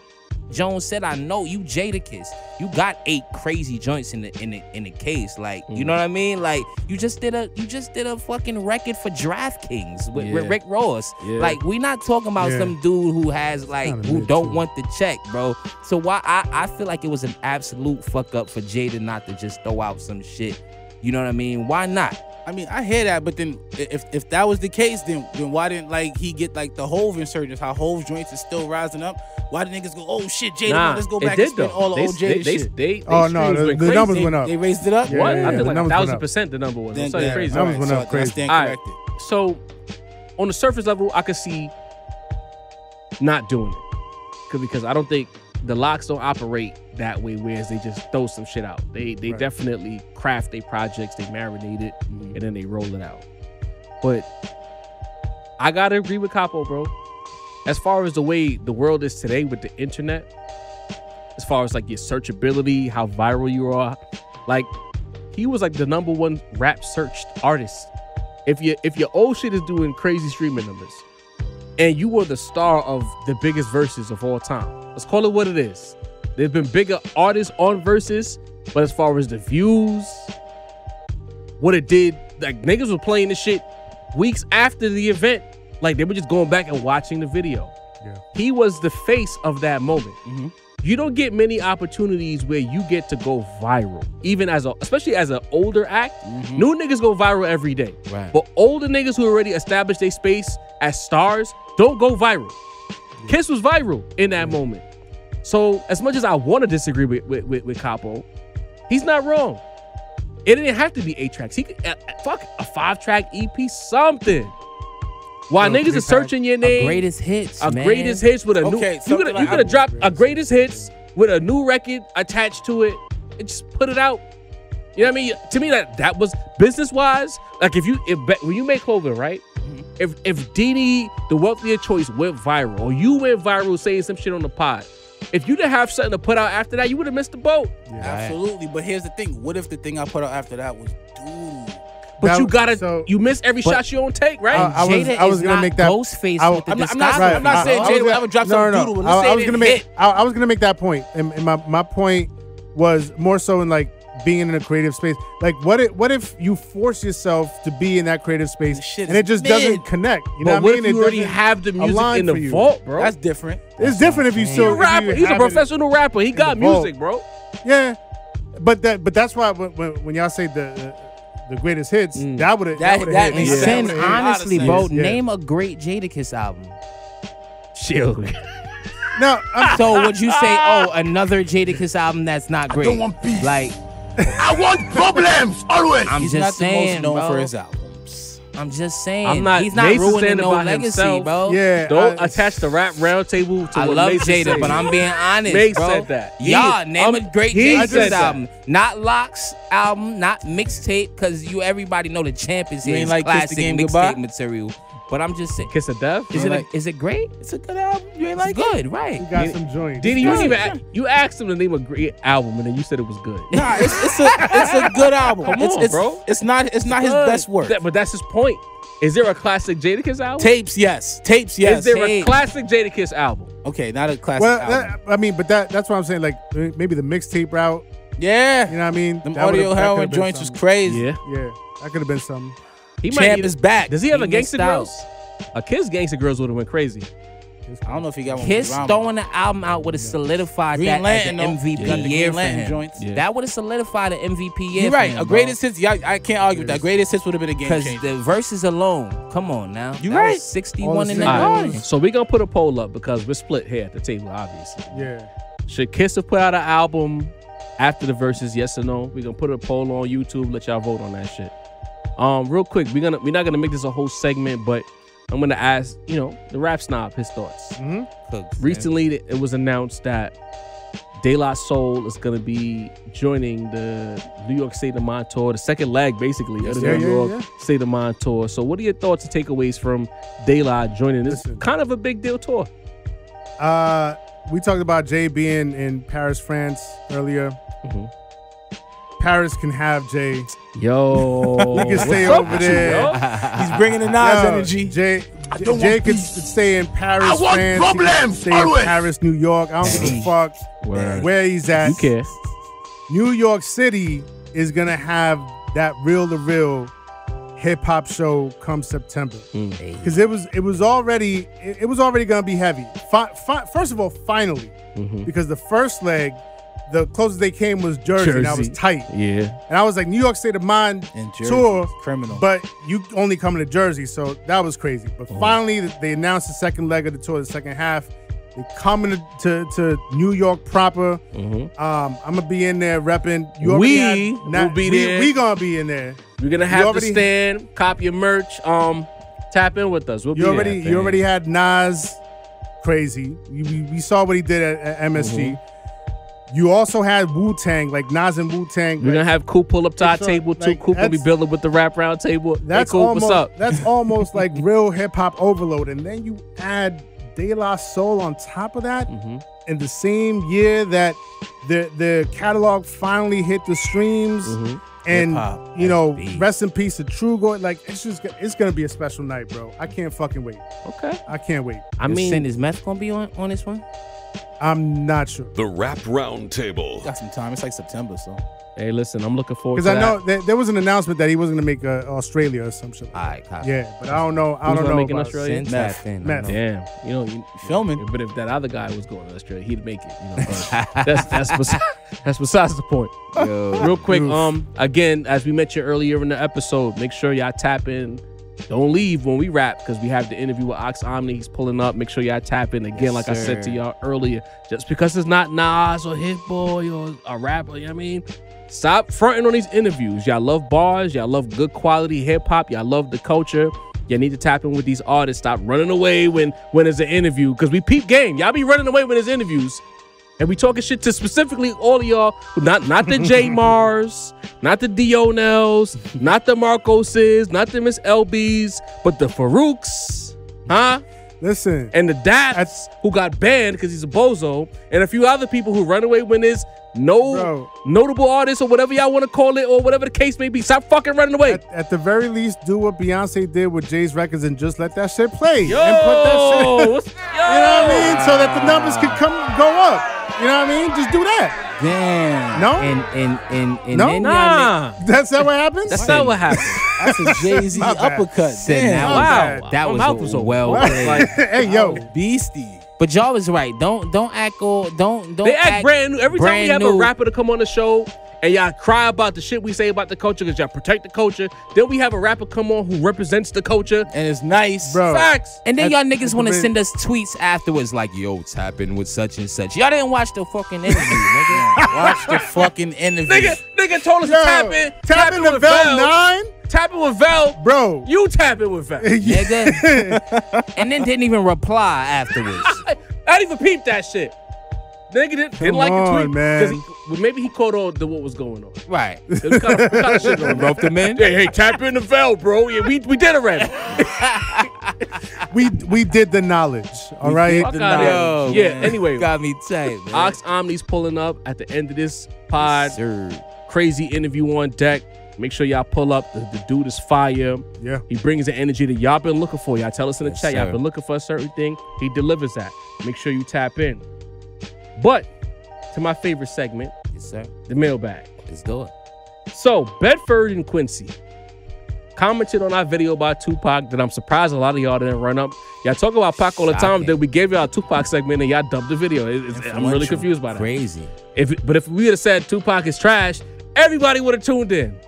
Jones said, I know you Jadakiss. You got 8 crazy joints in the case. Like, you know what I mean? Like, you just did a fucking record for DraftKings with Rick Ross. Like, we not talking about some dude who has who don't want the check, bro. So why I feel like it was an absolute fuck up for Jada not to just throw out some shit. You know what I mean? Why not? I mean, I hear that, but then if that was the case, then why didn't he get the Hove insurgence? How Hove's joints is still rising up? Why did niggas go, oh shit, Jada, let's go back and spend all the old Jada shit? Oh no, the numbers went up. They raised it up. What? Yeah, I feel like 1,000% the number was. It's something crazy. The numbers went up crazy. I stand All corrected. right. So on the surface level, I could see not doing it because I don't think the Locks don't operate that way, whereas they just throw some shit out. They definitely craft their projects, they marinate it, and then they roll it out. But I gotta agree with Capo, bro. As far as the way the world is today with the internet, as far as like your searchability, how viral you are, like he was like the #1 rap searched artist. If your old shit is doing crazy streaming numbers, and you were the star of the biggest Verzuz of all time, let's call it what it is. There's been bigger artists on Verzuz, but as far as the views, what it did, like niggas were playing this shit weeks after the event. Like they were just going back and watching the video. Yeah. He was the face of that moment. You don't get many opportunities where you get to go viral, even especially as an older act. New niggas go viral every day. Right. But older niggas who already established their space as stars don't go viral. Kiss was viral in that moment. So as much as I want to disagree with Capo, he's not wrong. It didn't have to be 8 tracks. He could fuck a 5-track EP, something. While niggas are searching your name, greatest hits, a man. greatest hits with a new. You could have dropped a greatest hits with a new record attached to it and just put it out. You know what I mean? To me, that was business wise. Like when you make Clover, right? If Dini, the wealthier choice, went viral, or you went viral saying some shit on the pod, if you didn't have something to put out after that, you would have missed the boat. Yeah. Absolutely. But here's the thing: what if the thing I put out after that was doo? But you miss every shot you don't take, right? Jada I was gonna make that Ghostface with the I'm not saying Jada would ever drop something doodle. I was gonna make that point, and my point was more so in like being in a creative space. Like, what if you force yourself to be in that creative space and it just doesn't connect? You know what I mean? If you already have the music in the vault, bro? That's different. It's different if you still. He's a professional rapper. He got music, bro. Yeah, but that's why when y'all say the greatest hits, that would have makes sense. Honestly, bro, name a great Jadakiss album. Chill. No. So would you say, another Jadakiss album that's not great? I don't want peace. Like, I want problems always. I'm He's just not saying, the most known bro. for his albums. I'm just saying. He's not Mace ruining no about legacy, himself. bro. Yeah. Don't attach the rap Roundtable to I what love Mace Jada, said. but I'm being honest, Mace bro. said that. Y'all name a great Jadakiss said album. Not Locks album, not mixtape, because everybody know the champ is here. ain't like Kiss the Classic Game Goodbye? mixtape material. But I'm just saying. Kiss of Death? Is it great? It's a good album. You ain't like Good, right? You got some joints. Diddy, you asked him to name a great album, and then you said it was good. Nah, it's a good album. Come on, bro. It's not his best work. But that's his point. Is there a classic Jadakiss album? Tapes, yes. Is there a classic Jadakiss album? Okay, not a classic Well, album. I mean, but that's what I'm saying. Like maybe the mixtape route. Yeah. You know what I mean? Them That audio would've- that heroin could've been joints was something. crazy. Yeah. Yeah, that could have been something. He Champ need is back. Does he have a He Gangsta missed out. Girls? A Kiss Gangsta Girls would have went crazy. I don't know if he got one. His with Rama. throwing the album out would have solidified Green that Lantern, as though. an MVP Got the Green year for Lantern him. joints. Yeah. That would have solidified an MVP year. You're for right. him, A bro. greatest hits. Yeah, I can't argue with that. Greatest hits would have been a game Because changer. the verses alone, come on now. You That right. was 61 All in the the same. All garden. right. So we're gonna put a poll up because we're split here at the table, obviously. Yeah. Should Kiss have put out an album after the verses? Yes or no? We're gonna put a poll on YouTube. Let y'all vote on that shit. Real quick, we're not gonna make this a whole segment, but I'm gonna ask, the rap snob his thoughts. Cooks, Recently, it was announced that De La Soul is gonna be joining the New York State of Mind tour, the second leg basically of the Yeah, New yeah, York yeah. State of Mind tour. So, what are your thoughts and takeaways from De La joining this Listen. kind of a big deal tour? We talked about Jay being in Paris, France earlier. Mhm. Paris can have Jay. Yo, He can stay what's up over with you, there. yo? He's bringing the Nas Yo, energy. Jay don't Jay want could peace. stay in Paris, I want France. He could problems, stay in always. Paris, New York. I don't give a fuck Word. where he's at. You care? New York City is gonna have that real-to-real hip hop show come September. Because it was already gonna be heavy. First of all, finally, because the first leg, the closest they came was Jersey, and that was Jersey. tight. Yeah. And I was like, New York State of Mind And Jersey, tour, criminal. but you only coming to Jersey, so that was crazy. But finally, they announced the second leg of the tour, the second half. They coming to New York proper. I'm gonna be in there repping. You already We had- will be there. We gonna be in there. We're gonna have to already- stand, cop your merch. Tap in with us. We'll be You there. you already had Nas, crazy. We saw what he did at MSG. You also had wu-tang, like Nas and wu-tang. We're gonna have Coop pull up to our It's, table too. like, Coop will be that's- building with the rap round table. Hey, That's Coop, almost what's up? that's almost like real hip hop overload, and then you add De La Soul on top of that. In the same year that the catalog finally hit the streams, and Hip-hop, SB. Rest in peace to True Goy. Like it's gonna be a special night, bro. I can't fucking wait. Okay. I can't wait. I mean, is Meth gonna be on this one? I'm not sure. The Rap Roundtable. Got some time. It's like September, so. hey, listen, I'm looking forward to Because I that. know there was an announcement that he wasn't gonna make Australia or some shit. All right, copy. Yeah, but I don't know. I Who's don't gonna know make it in about Australia? Send Meth. tap in. I Meth. know. Damn, you Filming. But if that other guy was going to Australia, he'd make it. But that's besides the point. Real quick, again, as we mentioned earlier in the episode, make sure y'all tap in. Don't leave when we rap because we have the interview with Ox Omni. He's pulling up. Make sure y'all tap in again. Like I said to y'all earlier, just because it's not Nas or Hit Boy or a rapper, you know what I mean? Stop fronting on these interviews. Y'all love bars. Y'all love good quality hip hop. Y'all love the culture. You need to tap in with these artists. Stop running away when there's an interview because we peep game. Y'all be running away when there's interviews. And we talking shit to specifically all of y'all, not the J Mars, not the Dionels, not the Marcoses, not the Miss LBs, but the Farouks, huh? Listen, And the Daps who got banned because he's a bozo, and a few other people who run away when there's no Bro. notable artists or whatever y'all want to call it or whatever the case may be. Stop fucking running away. at the very least, do what Beyonce did with Jay's records and just let that shit play. Yo, and put that shit. what's- You know what I mean? So that the numbers could go up. You know what I mean? Just do that. Damn. No, And No? then y'all Nah, that's not what happens. that's not what happened. That's a Jay-Z My bad. uppercut. Said Damn. now. Wow, that my was mouth was open. well What? played. Like, Hey, yo, Beastie. But y'all was right. Don't act all. Don't. they act brand new. Every time we brand have a new. rapper to come on the show and y'all cry about the shit we say about the culture because y'all protect the culture, then we have a rapper come on who represents the culture. And it's nice. bro. Facts. And then y'all That's- niggas that's want to the send us tweets afterwards like, yo, tapping with such and such. Y'all didn't watch the fucking interview, nigga. Watch the fucking interview. Nigga told us Yo, to tap in. tap in the with Vel 9, Tap in with Vel. bro. You tap in with Vel. Nigga. And then didn't even reply afterwards. I didn't even peep that shit. Nigga didn't Come like the on, tweet. man. 'Cause maybe he caught on to what was going on. Right. What kind of shit going on? Roped him in. Hey, tap in the Vel, bro. Yeah, we did already. we did the knowledge. All right. Fuck the outta here. Yo, Yeah, man. anyway. Got me tight, man. Ox Omni's pulling up at the end of this pod. Sir. Crazy interview on deck. Make sure y'all pull up. The dude is fire. Yeah. He brings the energy that y'all been looking for. Y'all tell us in the Yes, chat. Y'all sir. been looking for a certain thing. He delivers that. Make sure you tap in. But to my favorite segment, Yes, sir. the mailbag. Let's do it. So Bedford and Quincy commented on our video about Tupac that I'm surprised a lot of y'all didn't run up. Y'all talk about Pac all the time. Shocking. That we gave y'all a Tupac segment and y'all dubbed the video. I'm really confused by that. Crazy. But if we would have said Tupac is trash, everybody would have tuned in.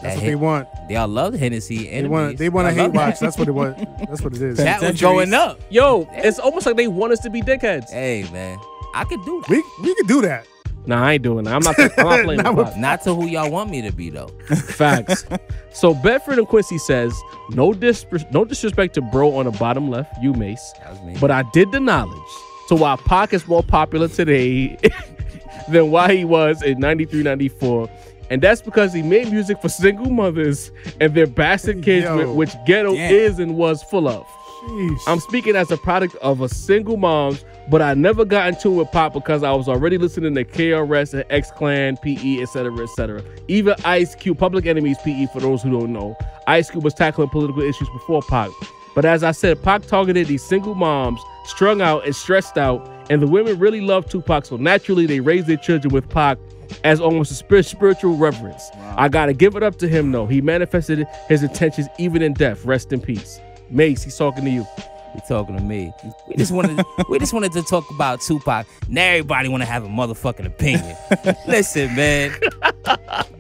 That's what they want. Y'all love Hennessy. They want a hate watch. That's what it was. That's what it is. That was going up. Yo, it's almost like they want us to be dickheads. Hey, man. I could do that. We could do that. Nah, I ain't doing that. I'm not playing the Pac. Not to who y'all want me to be, though. Facts. So Bedford and Quincy says, no disrespect to bro on the bottom left, you Mace, That was me. but I did the knowledge to why Pac is more popular today than why he was in 93, 94. And that's because he made music for single mothers and their bastard kids, Yo. which ghetto Damn. is and was full of. Sheesh. I'm speaking as a product of a single moms, but I never got into it with Pop because I was already listening to KRS and X-Clan, PE, etc., etc. Even Ice Cube, Public Enemy's PE, for those who don't know. Ice Cube was tackling political issues before Pac. But as I said, Pac targeted these single moms, strung out and stressed out, and the women really loved Tupac, so naturally they raised their children with Pac as almost a spiritual reverence. Wow. I gotta give it up to him, though. He manifested his intentions even in death. Rest in peace. Mace, he's talking to you. You talking to me? We just wanted to talk about Tupac. Now everybody want to have a motherfucking opinion. Listen, man.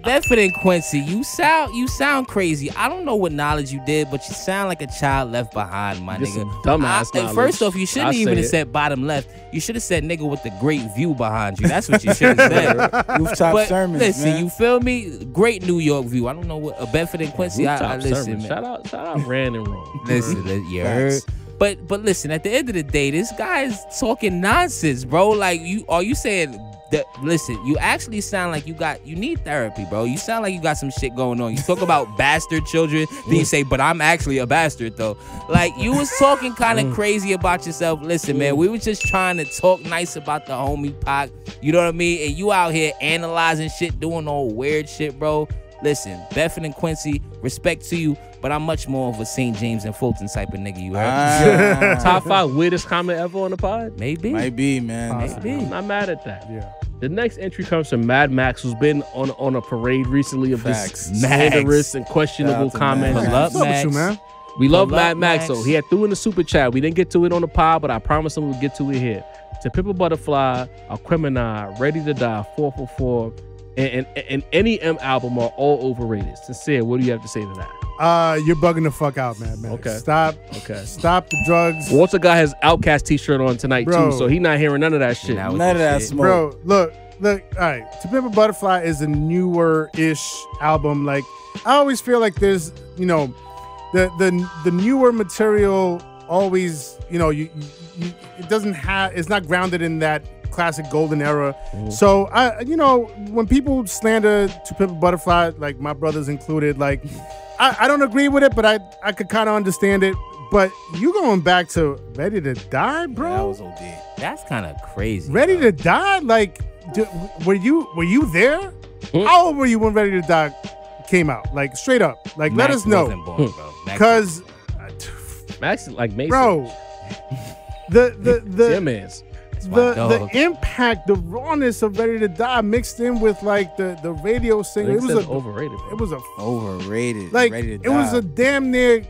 Bedford and Quincy, you sound crazy. I don't know what knowledge you did, but you sound like a child left behind, my This nigga. some dumbass knowledge. First off, you shouldn't I even say have it. said bottom left. You should have said nigga with the great view behind you. That's what you should have said. Rooftop But sermons, listen, man. you feel me? Great New York view. I don't know what Bedford and Quincy. I Rooftop listen, sermon. man. Shout out Rand and Ron. Listen, you heard. Facts. But listen, at the end of the day, this guy is talking nonsense, bro. Like you saying that? Listen, you actually sound like you need therapy, bro. You sound like you got some shit going on. You talk about bastard children, then you say, but I'm actually a bastard though. Like you was talking kind of crazy about yourself. Listen, man, we was just trying to talk nice about the homie Pac. You know what I mean? And you out here analyzing shit, doing all weird shit, bro. Listen, Bedford and Quincy, respect to you, but I'm much more of a St. James and Fulton type of nigga, you heard? Top 5 weirdest comment ever on the pod? Maybe. Might be, man. Maybe. I'm not mad at that. Yeah. The next entry comes from Mad Max, who's been on a parade recently of Facts. this slanderous and questionable Shout out to comments. Mad Pull up, What's up with Max. you, man? We love Pull up, Mad Max, Max. so he had threw in the super chat. We didn't get to it on the pod, but I promise him we'll get to it here. To Pimp a Butterfly, Aquemini, Ready to Die, 444, and any M album are all overrated. Sincere, what do you have to say to that? You're bugging the fuck out, man. Okay. Stop the drugs. Walter got his Outkast t-shirt on tonight Bro. too, so he not hearing none of that shit. Now with None of this that shit. smoke. Bro, look, all right. To Pimp a Butterfly is a newer-ish album. Like, I always feel like there's, the newer material always, it doesn't have, it's not grounded in that classic golden era. So when people slander To Pimp a Butterfly, like my brothers included, like I don't agree with it, but I could kind of understand it. But you going back to Ready to Die, bro? That was OD. That's kind of crazy. Ready bro. to Die? Like, were you there? Hmm? How old were you when Ready to Die came out? Like, straight up. Like, let Max us know. wasn't born, bro. Max Because, Max is like Mason. bro, Yeah, man's. my the dog. impact, the rawness of Ready to Die mixed in with like the radio singer. It was overrated. Bro. it was a Overrated. like Ready to it was die. a damn near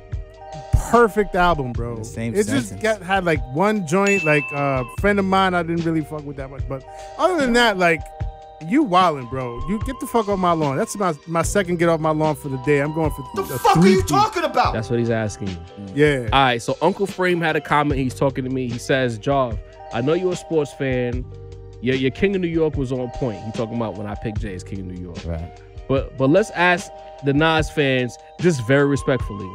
perfect album, bro. The same it just sentence. had like one joint, like a friend of mine. I didn't really fuck with that much, but other than that, like you wildin', bro. You get the fuck off my lawn. That's my second get off my lawn for the day. I'm going for The a fuck are you 3-peat. talking about? That's what he's asking you. Yeah. All right, so Uncle Frame had a comment. He's talking to me. He says, Jav, I know you're a sports fan. Your King of New York was on point. He talking about when I picked Jay as King of New York. Right. But let's ask the Nas fans just very respectfully.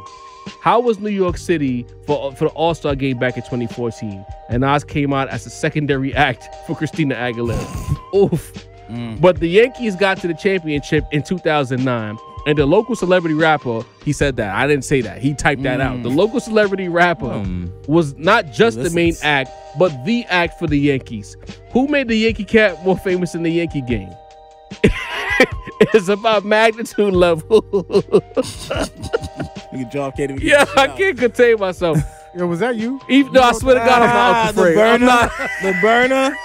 How was New York City for the All-Star game back in 2014? And Nas came out as a secondary act for Christina Aguilera. Oof. But the Yankees got to the championship in 2009. And the local celebrity rapper, he said that. I didn't say that. He typed that out. The local celebrity rapper was not just the main act, but the act for the Yankees. Who made the Yankee cap more famous in the Yankee game? It's about magnitude level. You John can't even Yeah, I can't contain myself. Yo, was that you? Even though I swear to God, I'm not afraid. I'm not. The burner.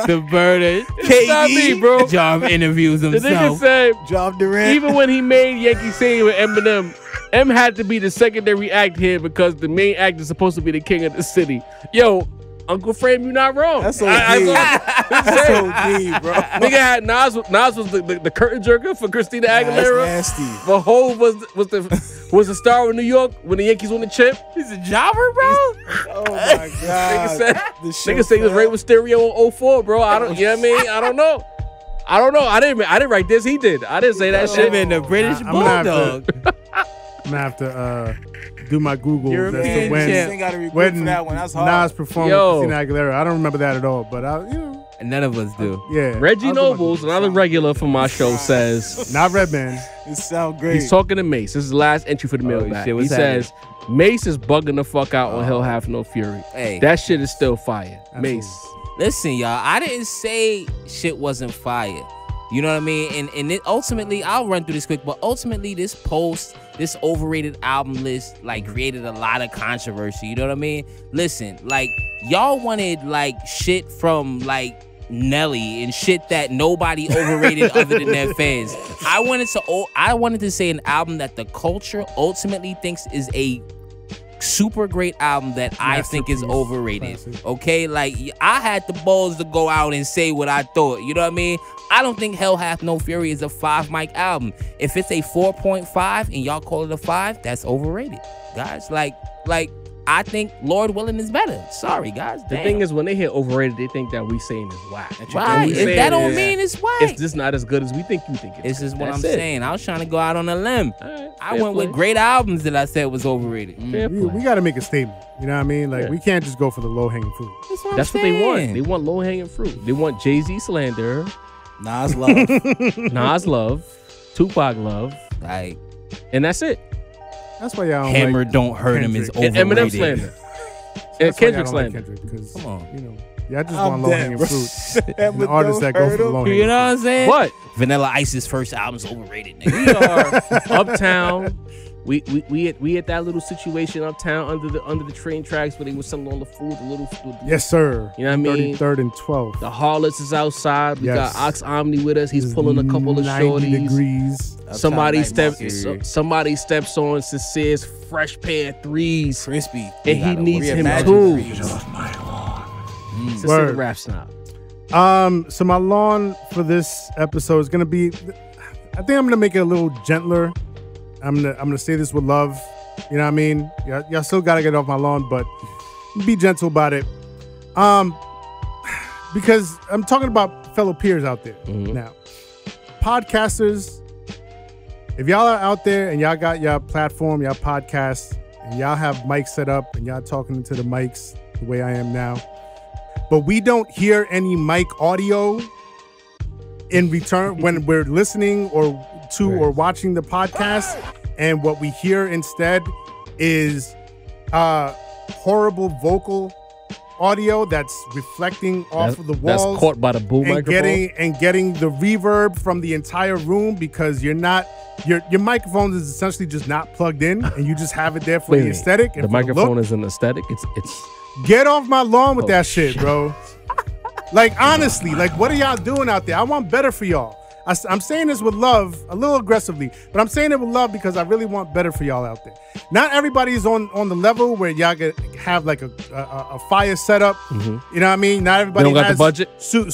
The burner. It's not me, bro. Job interviews The nigga himself. said, Job Durant. even when he made Yankee Stadium with Eminem, M had to be the secondary act here because the main act is supposed to be the king of the city. Yo, Uncle Frame, you not wrong. That's so That's so deep, bro. Nigga had Nas. Nas was the curtain jerker for Christina Aguilera. That's nasty. The Hov was the star of New York when the Yankees won the chip. He's a jobber, bro. Oh my god. Nigga said he was right with Stereo in 04, bro. I don't. You know what I mean? I don't know. I didn't write this. He did. I didn't say that shit. In the British I'm gonna Bulldog. I'm gonna have to do my Google. European That's the champ. Ain't got to recruit when for that one. That's hard. Nas performed Yo. with Christina Aguilera. I don't remember that at all, but None of us do. yeah. Reggie I'll do my Nobles, Google. another regular from my show, says Not Redman. It sound great. he's talking to Mace. This is the last entry for the mailbag. shit, what's He says Mace is bugging the fuck out on He'll Have No Fury. Hey. That shit is still fire. Mace. Listen, y'all, I didn't say shit wasn't fire. You know what I mean? And it ultimately, I'll run through this quick, but ultimately this overrated album list, like, created a lot of controversy. You know what I mean? Listen, like, y'all wanted, like, shit from, like, Nelly and shit that nobody overrated other than their fans. I wanted to say an album that the culture ultimately thinks is a super great album that I think is overrated. Classic. Okay, like, I had the balls to go out and say what I thought. You know what I mean? I don't think Hell Hath No Fury is a 5 mic album. If it's a 4.5 and y'all call it a 5, that's overrated, guys. Like I think Lord Willing is better. Sorry, guys. The Damn. thing is, when they hear overrated, they think that we saying is whack. right? What we saying That don't is, mean it's whack. it's just not as good as we think you think it is. This is what That's I'm it. saying. I was trying to go out on a limb. All right, I fair went play. with great albums that I said was overrated. Fair We play. got to make a statement. You know what I mean? Like, Yeah. we can't just go for the low hanging fruit. That's what they want. They want low hanging fruit. They want Jay-Z slander, Nas love. Nas love, Tupac love, Like, and that's it. That's why y'all don't Hammer like Don't Hurt Him is Kendrick. And overrated. Eminem slander. And That's why y'all Kendrick don't like slander. Kendrick, because, Come on. you know, y'all just I'm want low hanging dead, bro. fruit. Hammer And the artists don't that go hurt for the him. low hanging You know what I'm saying? What? Vanilla Ice's first album's overrated, nigga. We are uptown. We at that little situation uptown under the train tracks where they were selling all the food, the little Yes, sir. You know what I mean? 33rd and 12th. The Harlots is outside. We Yes. got Ox Omni with us. He's pulling a couple of 90 shorties. degrees. Somebody Uptown steps Night somebody steps on Sincere's fresh pair of threes. Crispy. And he needs him reimagine too. the Sincere Word. rap snob. So my lawn for this episode is gonna be, I think I'm gonna make it a little gentler. I'm gonna say this with love. You know what I mean? Y'all still gotta get off my lawn, but be gentle about it. Because I'm talking about fellow peers out there now. Podcasters, if y'all are out there and y'all got y'all platform, y'all podcast, and y'all have mics set up and y'all talking into the mics the way I am now, but we don't hear any mic audio in return when we're listening or watching the podcast, and what we hear instead is horrible vocal audio that's reflecting off of the walls. That's caught by the boom and microphone. getting the reverb from the entire room because your microphone is essentially just not plugged in, and you just have it there for Wait a the minute. aesthetic. And The for microphone look. is an aesthetic. It's Get off my lawn with Oh, that shit, bro. Like, honestly, like, what are y'all doing out there? I want better for y'all. I'm saying this with love, a little aggressively, but I'm saying it with love because I really want better for y'all out there. Not everybody's on the level where y'all can have like a fire setup. You know what I mean? Not everybody They don't got has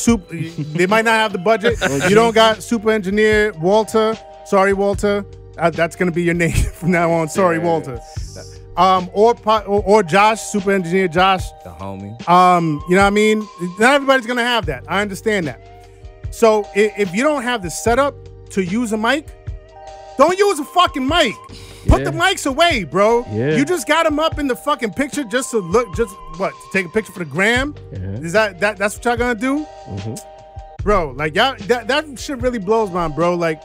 the budget? They might not have the budget. You don't got super engineer Walter. Sorry, Walter. That's gonna be your name from now on. Sorry, Walter. Or Josh, super engineer Josh. The homie. You know what I mean? Not everybody's gonna have that. I understand that. So if you don't have the setup to use a mic, don't use a fucking mic. Put the mics away, bro. Yeah. You just got them up in the fucking picture just to look, to take a picture for the gram? Is that's what y'all gonna do? Bro, like y'all, that shit really blows my mind, bro. Like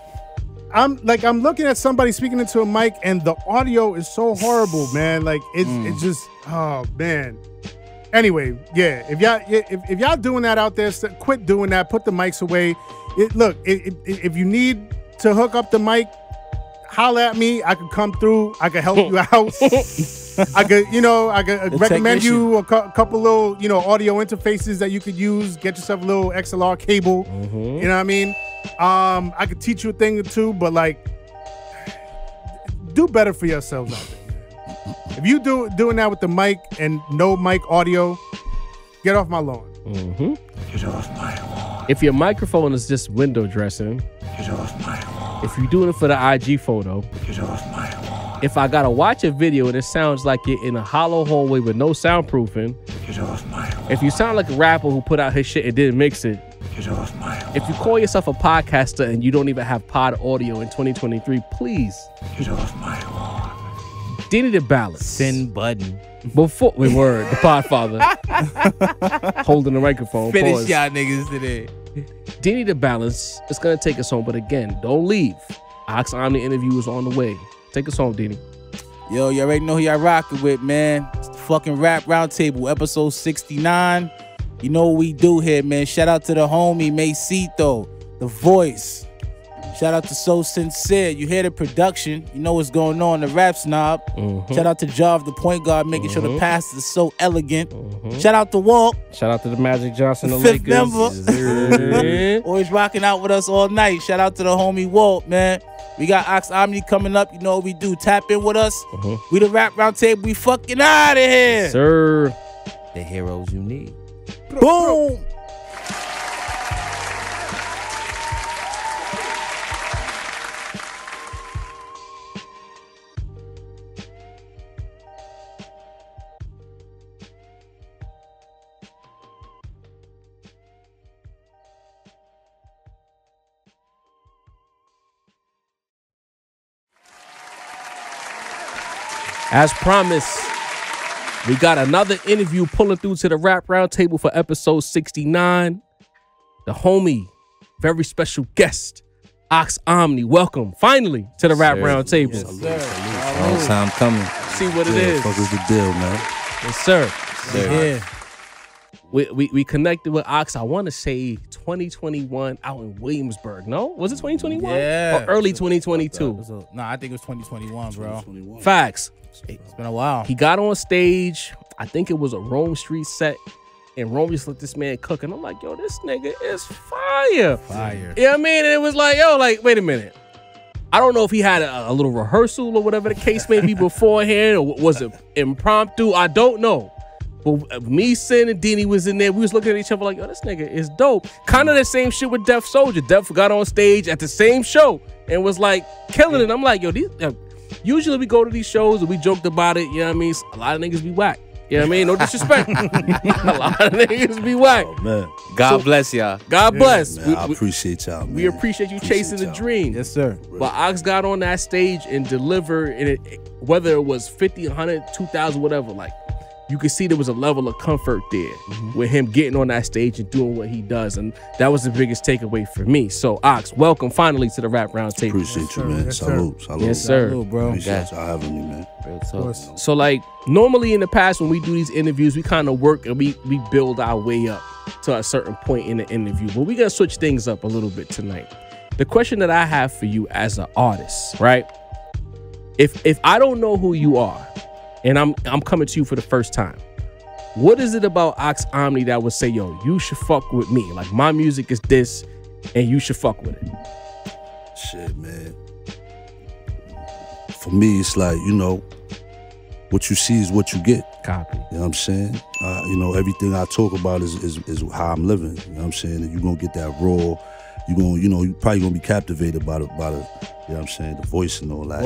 I'm looking at somebody speaking into a mic and the audio is so horrible, man. Like it's just, oh man. Anyway, yeah, if y'all doing that out there, quit doing that. Put the mics away. Look, if you need to hook up the mic, holler at me. I could come through. I could help you out. I could recommend you a couple little, audio interfaces that you could use. Get yourself a little XLR cable. You know what I mean? I could teach you a thing or two, but like, do better for yourselves out there. If you doing that with the mic and no mic audio, get off my lawn. Get off my lawn. If your microphone is just window dressing, Get off my lawn. if you're doing it for the IG photo, Get off my lawn. if I gotta watch a video and it sounds like you're in a hollow hallway with no soundproofing, Get off my lawn. if you sound like a rapper who put out his shit and didn't mix it, Get off my lawn. if you call yourself a podcaster and you don't even have pod audio in 2023, please, Get off my lawn. Denny the Balance. Send button. Before we were the Podfather holding the microphone. Finish Pause. y'all niggas today. Denny the Balance is gonna take us home, but again, don't leave. Ox Omni interview is on the way. Take us home, Denny. Yo, you already know who y'all rocking with, man. It's the fucking Rap Roundtable, episode 69. You know what we do here, man. Shout out to the homie, Macito, the voice. Shout out to So Sincere. You hear the production. You know what's going on, the Rap Snob. Shout out to Jav, the point guard, making sure the pass is so elegant. Shout out to Walt, Shout out to the Magic Johnson, the fifth Lakers. member. Always rocking out with us all night. Shout out to the homie Walt, man. We got Ox Omni coming up. You know what we do. Tap in with us. We the Rap Roundtable. We fucking out of here. Sir. The heroes you need. Boom. As promised, we got another interview pulling through to the Rap Roundtable for episode 69. The homie, very special guest, Ox Omni. Welcome, finally, to the Rap Roundtable. Long time coming. See what it is. What was the deal, man? Yes, sir. Yeah. We connected with Ox, I want to say 2021 out in Williamsburg. No? Was it 2021? Yeah. Or early 2022? No, I think it was 2021, bro. Facts. It's been a while. He got on stage. I think it was a Rome Street set. And Rome just let this man cook. And I'm like, yo, this nigga is fire. Fire. You know what I mean? And it was like, yo, like, wait a minute. I don't know if he had a little rehearsal or whatever the case may be beforehand, or was it impromptu? I don't know. But me, Sin, and Dini was in there. We was looking at each other like, yo, this nigga is dope. Kind of the same shit with Def Soldier. Def got on stage at the same show and was like killing it. I'm like, yo, these usually we go to these shows and we joked about it. You know what I mean? A lot of niggas be whack. You know what I mean? No disrespect. A lot of niggas be whack. Oh, man. God bless y'all. God bless. Man, I appreciate y'all, man. We appreciate you chasing the y'all. dream. Yes, sir. But Ox got on that stage and delivered, and whether it was 50, 100, 2,000, whatever, like, you could see there was a level of comfort there with him getting on that stage and doing what he does. And that was the biggest takeaway for me. So, Ox, welcome finally to the Rap Roundtable. Appreciate you, man. Yes, sir. Salute. Salute. Yes, sir. Salute, bro. Appreciate y'all having me, man. Real Of talk. course. So, like, normally in the past when we do these interviews, we kind of work and we build our way up to a certain point in the interview. But we're going to switch things up a little bit tonight. The question that I have for you as an artist, right? If I don't know who you are and I'm coming to you for the first time, what is it about Ox Omni that would say, yo, you should fuck with me? Like, my music is this and you should fuck with it. Shit, man. For me, it's like, what you see is what you get. Copy. You know what I'm saying? Everything I talk about is how I'm living. You know what I'm saying? And you're going to get that raw. You're probably going to be captivated by the, you know what I'm saying, the voice and all that.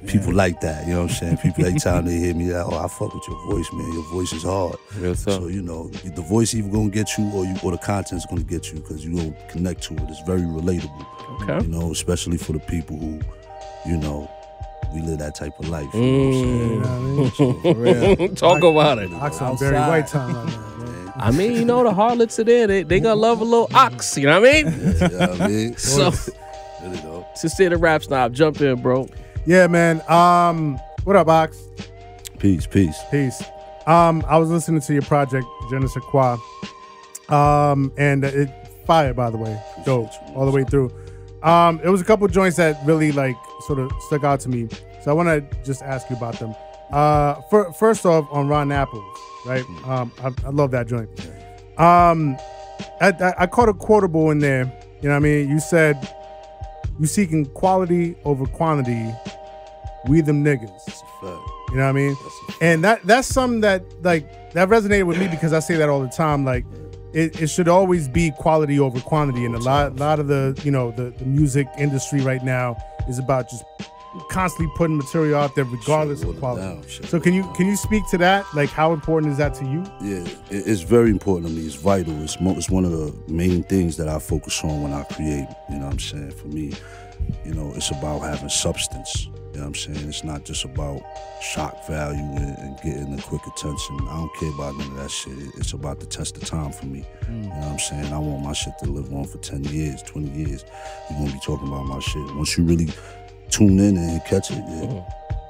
People like that. You know what I'm saying? People, every time they hear me, like, oh, I fuck with your voice, man. Your voice is hard. Real talk. So, the voice either going to get you or the content's going to get you because you don't connect to it. It's very relatable. Okay. Especially for the people who, we live that type of life. You know what I'm saying? For real. Talk about it. Ox on Barry Outside. White time right now, man. I mean, the harlots are there. They gonna love a little ox. You know what I mean? Yeah, you know what I mean? So, Really though. Sincere the Rap Snob, jump in, bro. Yeah, man. What up, Ox? Peace. Peace. I was listening to your project, Je ne sais quoi. And it fire, by the way. Dope. All the way through. It was a couple joints that really like sort of stuck out to me. So I want to just ask you about them. First off, on Ron Apples, right? I love that joint. I caught a quotable in there. You know what I mean? You said, you seeking quality over quantity. We them niggas. You know what I mean? And that's something that like that resonated with me because I say that all the time. Like it should always be quality over quantity. And a lot of the, you know, the music industry right now is about just constantly putting material out there regardless of quality. So can you speak to that? Like how important is that to you? Yeah, it's very important to me. It's vital. It's one of the main things that I focus on when I create. You know what I'm saying? For me, you know, it's about having substance. You know what I'm saying? It's not just about shock value and getting a quick attention. I don't care about none of that shit. It's about the test of time for me. You know what I'm saying? I want my shit to live on for 10 years, 20 years. You're going to be talking about my shit. Once you really tune in and catch it,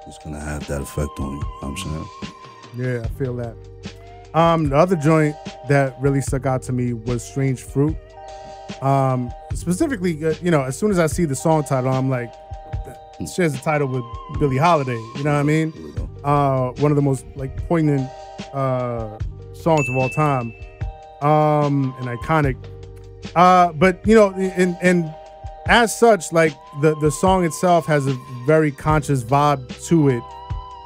it's going to have that effect on you. You know what I'm saying? Yeah, I feel that. The other joint that really stuck out to me was Strange Fruit. Specifically, you know, as soon as I see the song title, I'm like, it shares the title with Billie Holiday. You know what I mean? One of the most like poignant songs of all time, and iconic. But you know, and as such, like the song itself has a very conscious vibe to it.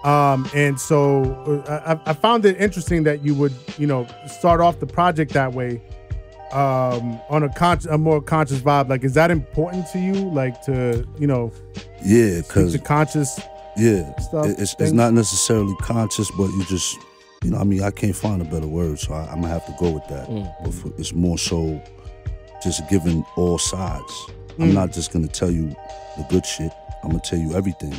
And so I found it interesting that you would, you know, start off the project that way, on a more conscious vibe. Like, is that important to you? Like to, you know, because the conscious, stuff. It's not necessarily conscious, but you just, you know, I mean, I can't find a better word, so I'm gonna have to go with that. But it's more so just giving all sides. I'm not just gonna tell you the good shit. I'm gonna tell you everything,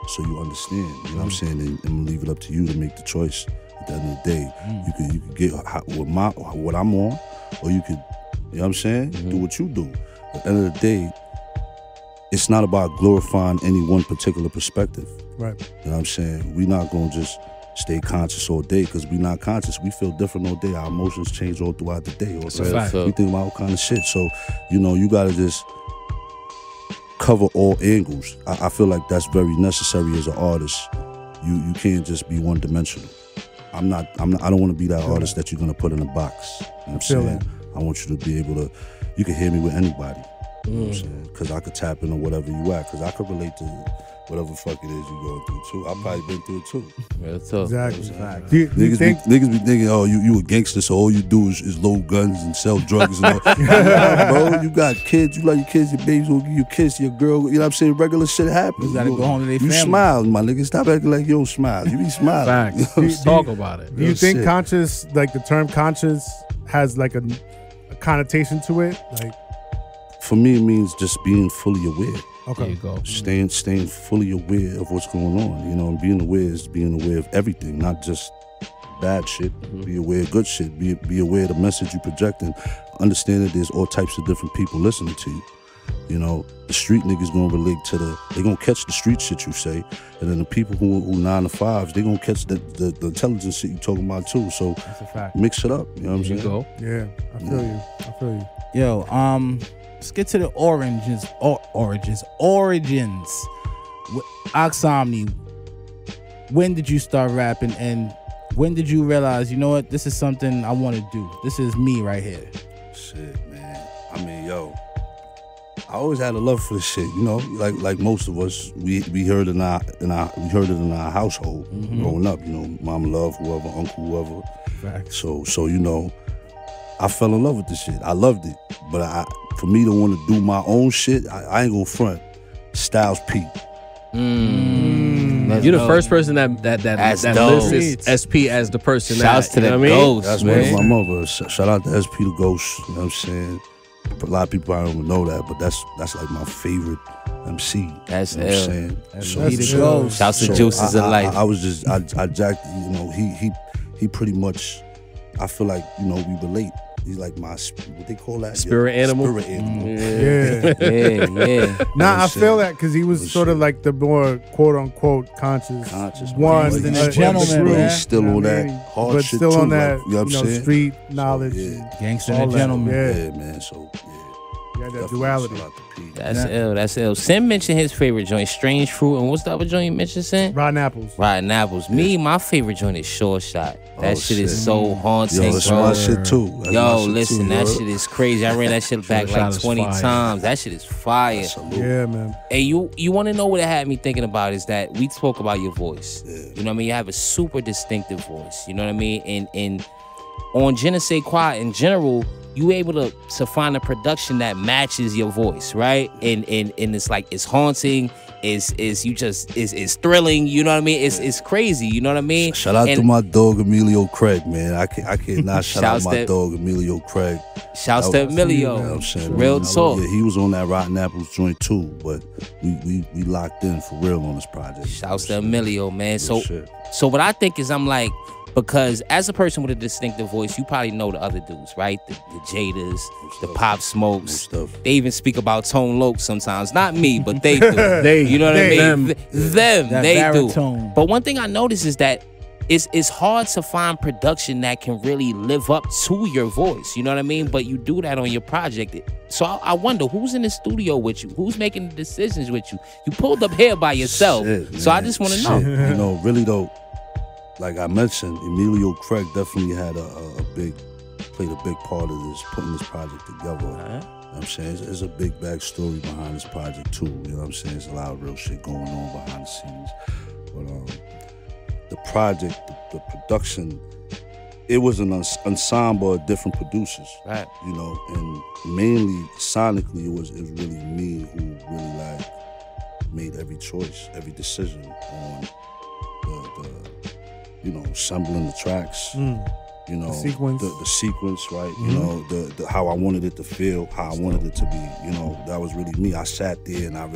so you understand. You know what I'm saying? And I'm gonna leave it up to you to make the choice. At the end of the day, you could get what I'm on, or you could, you know what I'm saying? Do what you do. At the end of the day, it's not about glorifying any one particular perspective. Right. You know what I'm saying? We're not gonna just stay conscious all day because we're not conscious. We feel different all day. Our emotions change all throughout the day. We think about all kind of shit. So, you know, you gotta just cover all angles. I feel like that's very necessary as an artist. You can't just be one dimensional. I don't want to be that artist that you're gonna put in a box. You know what I'm saying? I want you to be able to, you can hear me with anybody. You know what I'm saying? Because I could tap into whatever you at, because I could relate to whatever the fuck it is you're going through too. I've probably been through it too. Exactly. Niggas be thinking, oh, you a gangster, so all you do is load guns and sell drugs and all. Nah, bro, you got kids, you love your kids, your babies will give you a kiss, your girl, you know what I'm saying? Regular shit happens. You gotta go home to their family. You smile, my nigga. Stop acting like you don't smile. You be smiling. Facts. You know Talk about it. Do you think conscious, like the term conscious, has like a connotation to it? Like, for me, it means just being fully aware. Okay. There you go. Staying fully aware of what's going on. You know, and being aware is being aware of everything, not just bad shit. Be aware of good shit. Be aware of the message you're projecting. Understand that there's all types of different people listening to you. You know, the street niggas gonna relate to they gonna catch the street shit you say, and then the people who 9 to 5s, they gonna catch the intelligence shit you talking about too. So that's a fact. Mix it up. You know what I'm saying? Go. Yeah, I feel you. Yo, let's get to the origins. Omni, when did you start rapping, and when did you realize, you know what, this is something I want to do? This is me right here. Shit, man. I mean, yo, I always had a love for this shit. You know, like most of us, we heard it in our household growing up. You know, mama love whoever, uncle whoever. Facts. So you know, I fell in love with this shit. I loved it, but for me to want to do my own shit, I ain't gonna front. Styles P. You're the first person that lists SP as the person. Shouts to the Ghost. That's man. My mother. Shout out to SP the Ghost. You know what I'm saying? A lot of people I don't even know that, but that's like my favorite MC. That's you know what I'm saying. Shouts to Juices of Life. I jacked. You know, he pretty much. I feel like, you know, we relate. He's like my what they call that Spirit animal. Spirit animal. Yeah. Nah, I feel that because he was sort of like the more quote unquote conscious one. He's of a the gentleman, group. man. He's still on that hard but shit still too, on that, like, you know what I'm saying? street knowledge. Gangster all and that. gentleman. Yeah, man. So yeah. Yeah, that Definitely duality. shout out to Pete. That's ill. That's ill. Sim mentioned his favorite joint, Strange Fruit, and what's the other joint you mentioned, Sim? Rotten apples. Rotten Apples. Me, my favorite joint is Short Shot. That shit is so haunting, Yo, that's bro. my shit too. That's my Yo, shit listen, too, that yo. shit is crazy. I ran that shit back Short like Shot is 20 fire. times. That shit is fire. Yeah, man. And you want to know what it had me thinking about is that we spoke about your voice. Yeah. You know what I mean? You have a super distinctive voice. You know what I mean? And on Je ne sais quoi in general, you able to find a production that matches your voice, right? And it's like it's haunting. It's thrilling. You know what I mean? It's crazy. You know what I mean? Shout out to my dog Emilio Craig, man. I can't not shout out Shouts my to- dog Emilio Craig. Shouts to Emilio. You know what I'm saying? Real talk. Yeah, he was on that Rotten Apples joint too, but we locked in for real on this project. Shouts to Emilio, man. Real shit. So what I think is I'm like, because as a person with a distinctive voice, you probably know the other dudes, right? The Jadas, the Pop Smokes. Stuff. They even speak about Tone Loc sometimes. Not me, but they do. They, you know what I mean? Them, That they baritone. do. But one thing I notice is that it's hard to find production that can really live up to your voice. You know what I mean? But you do that on your project. So I wonder who's in the studio with you? Who's making the decisions with you? You pulled up here by yourself. Shit, So I man. just want to know. Shit. You know, really though, like I mentioned, Emilio Craig definitely had played a big part of this, putting this project together. You know what I'm saying? There's a big backstory behind this project too. You know what I'm saying? There's a lot of real shit going on behind the scenes. But the project, the production, it was an ensemble of different producers. Right. You know, and mainly sonically, it was really me who really like made every choice, every decision on the assembling the tracks. You know, The sequence. the sequence, right? You know, the how I wanted it to feel, how I wanted it to be. You know, that was really me. I sat there and I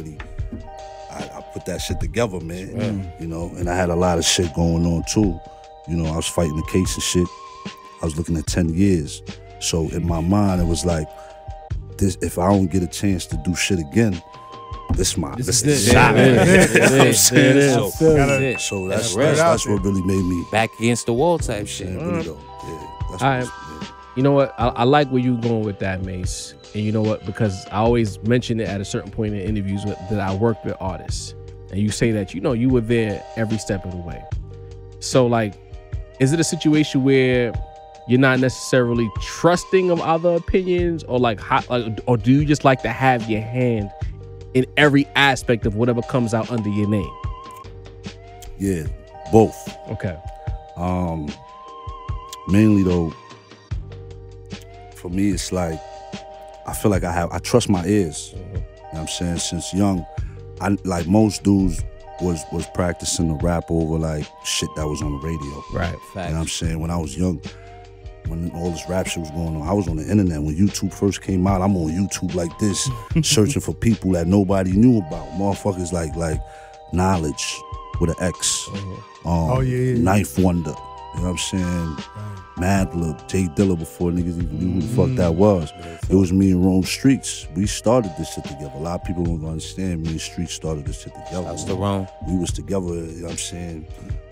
put that shit together, man. You know, and I had a lot of shit going on too. You know, I was fighting the case and shit. I was looking at 10 years. So in my mind, it was like, this. If I don't get a chance to do shit again, this is the shot. You know what I'm saying? So that's what really made me Back against the wall type shit. really though. Yeah, that's I- what You know what? I like where you going with that, Mace. And you know what? Because I always mention it at a certain point in interviews that I work with artists. And you say that, you were there every step of the way. So, like, is it a situation where you're not necessarily trusting of other opinions? Or, or do you just like to have your hand in every aspect of whatever comes out under your name? Yeah, both. Okay. Mainly though, for me, it's like I feel like I trust my ears. You know what I'm saying? Since young, I like most dudes was practicing to rap over like shit that was on the radio. Right. You know what I'm saying? When I was young, when all this rap shit was going on, I was on the internet. When YouTube first came out, I'm on YouTube like this, searching for people that nobody knew about. Motherfuckers like Knowledge with an X. Knife Wonder. You know what I'm saying? Madlib, Jay Dilla before niggas even knew who the fuck that was. It was me and Rome Streets. We started this shit together. A lot of people don't understand me and Streets started this shit together. Shouts to Rome. We was together, you know what I'm saying?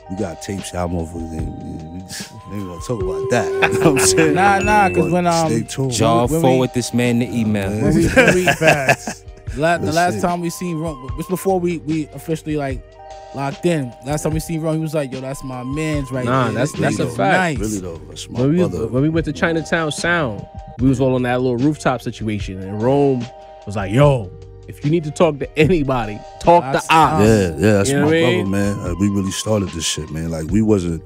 We got tapes, y'all motherfuckers ain't gonna talk about that. You know what I'm saying? Nah, cause when Stay tuned. Jaw when forward this man the email. when we Facts. the last That's it. time we seen Ron, it was before we officially like locked in. Last time we seen Ron, he was like, "Yo, that's my man's right Nah, there." that's a nigga fact. Nice. Really though, that's my When brother. we went to Chinatown Sound, we was all on that little rooftop situation, and Rome was like, "Yo, if you need to talk to anybody, talk That's to Ops." Yeah, that's You know my what I brother, mean? man. We really started this shit, man. Like we wasn't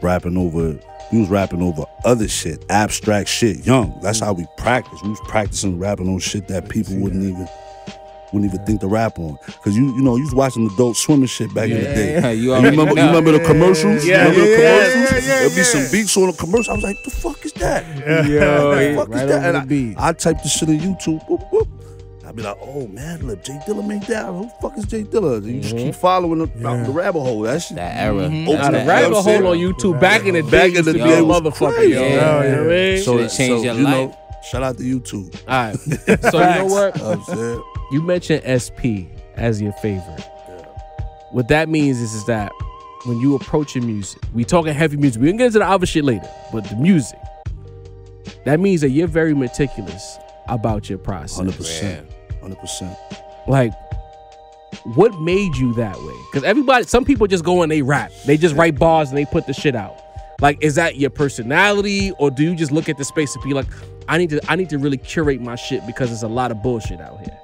rapping over. We was rapping over other shit, abstract shit. Young. That's how we practiced. We was practicing rapping on shit that people wouldn't even think to rap on. Cause you was watching Adult Swim and shit back in the day. Yeah, you And already you know. remember the commercials? Yeah, Remember the yeah, commercials? yeah, There'd be some beats on the commercial. I was like, the fuck is that? Yo, the fuck right is that? over And the beat. I typed this shit on YouTube. Whoop, whoop. I I'd be like, oh, Madlib, Jay Dilla made that. Who the fuck is Jay Dilla? And you just keep following the rabbit hole. That shit. That era. Now, the rabbit hole on YouTube back in the day, Back in the day was motherfucker. crazy. Yo, you know what I mean? So Should've changed your you life. know, shout out to YouTube. All right. So you know what? I'm saying? You mentioned SP as your favorite. What that means is that when you approach your music, we talking heavy music. We can get into the other shit later, but the music, that means that you're very meticulous about your process. 100%. 100%. Like, what made you that way? Because some people just go and they rap. They just write bars and they put the shit out. Like, is that your personality, or do you just look at the space and be like, I need to really curate my shit because there's a lot of bullshit out here?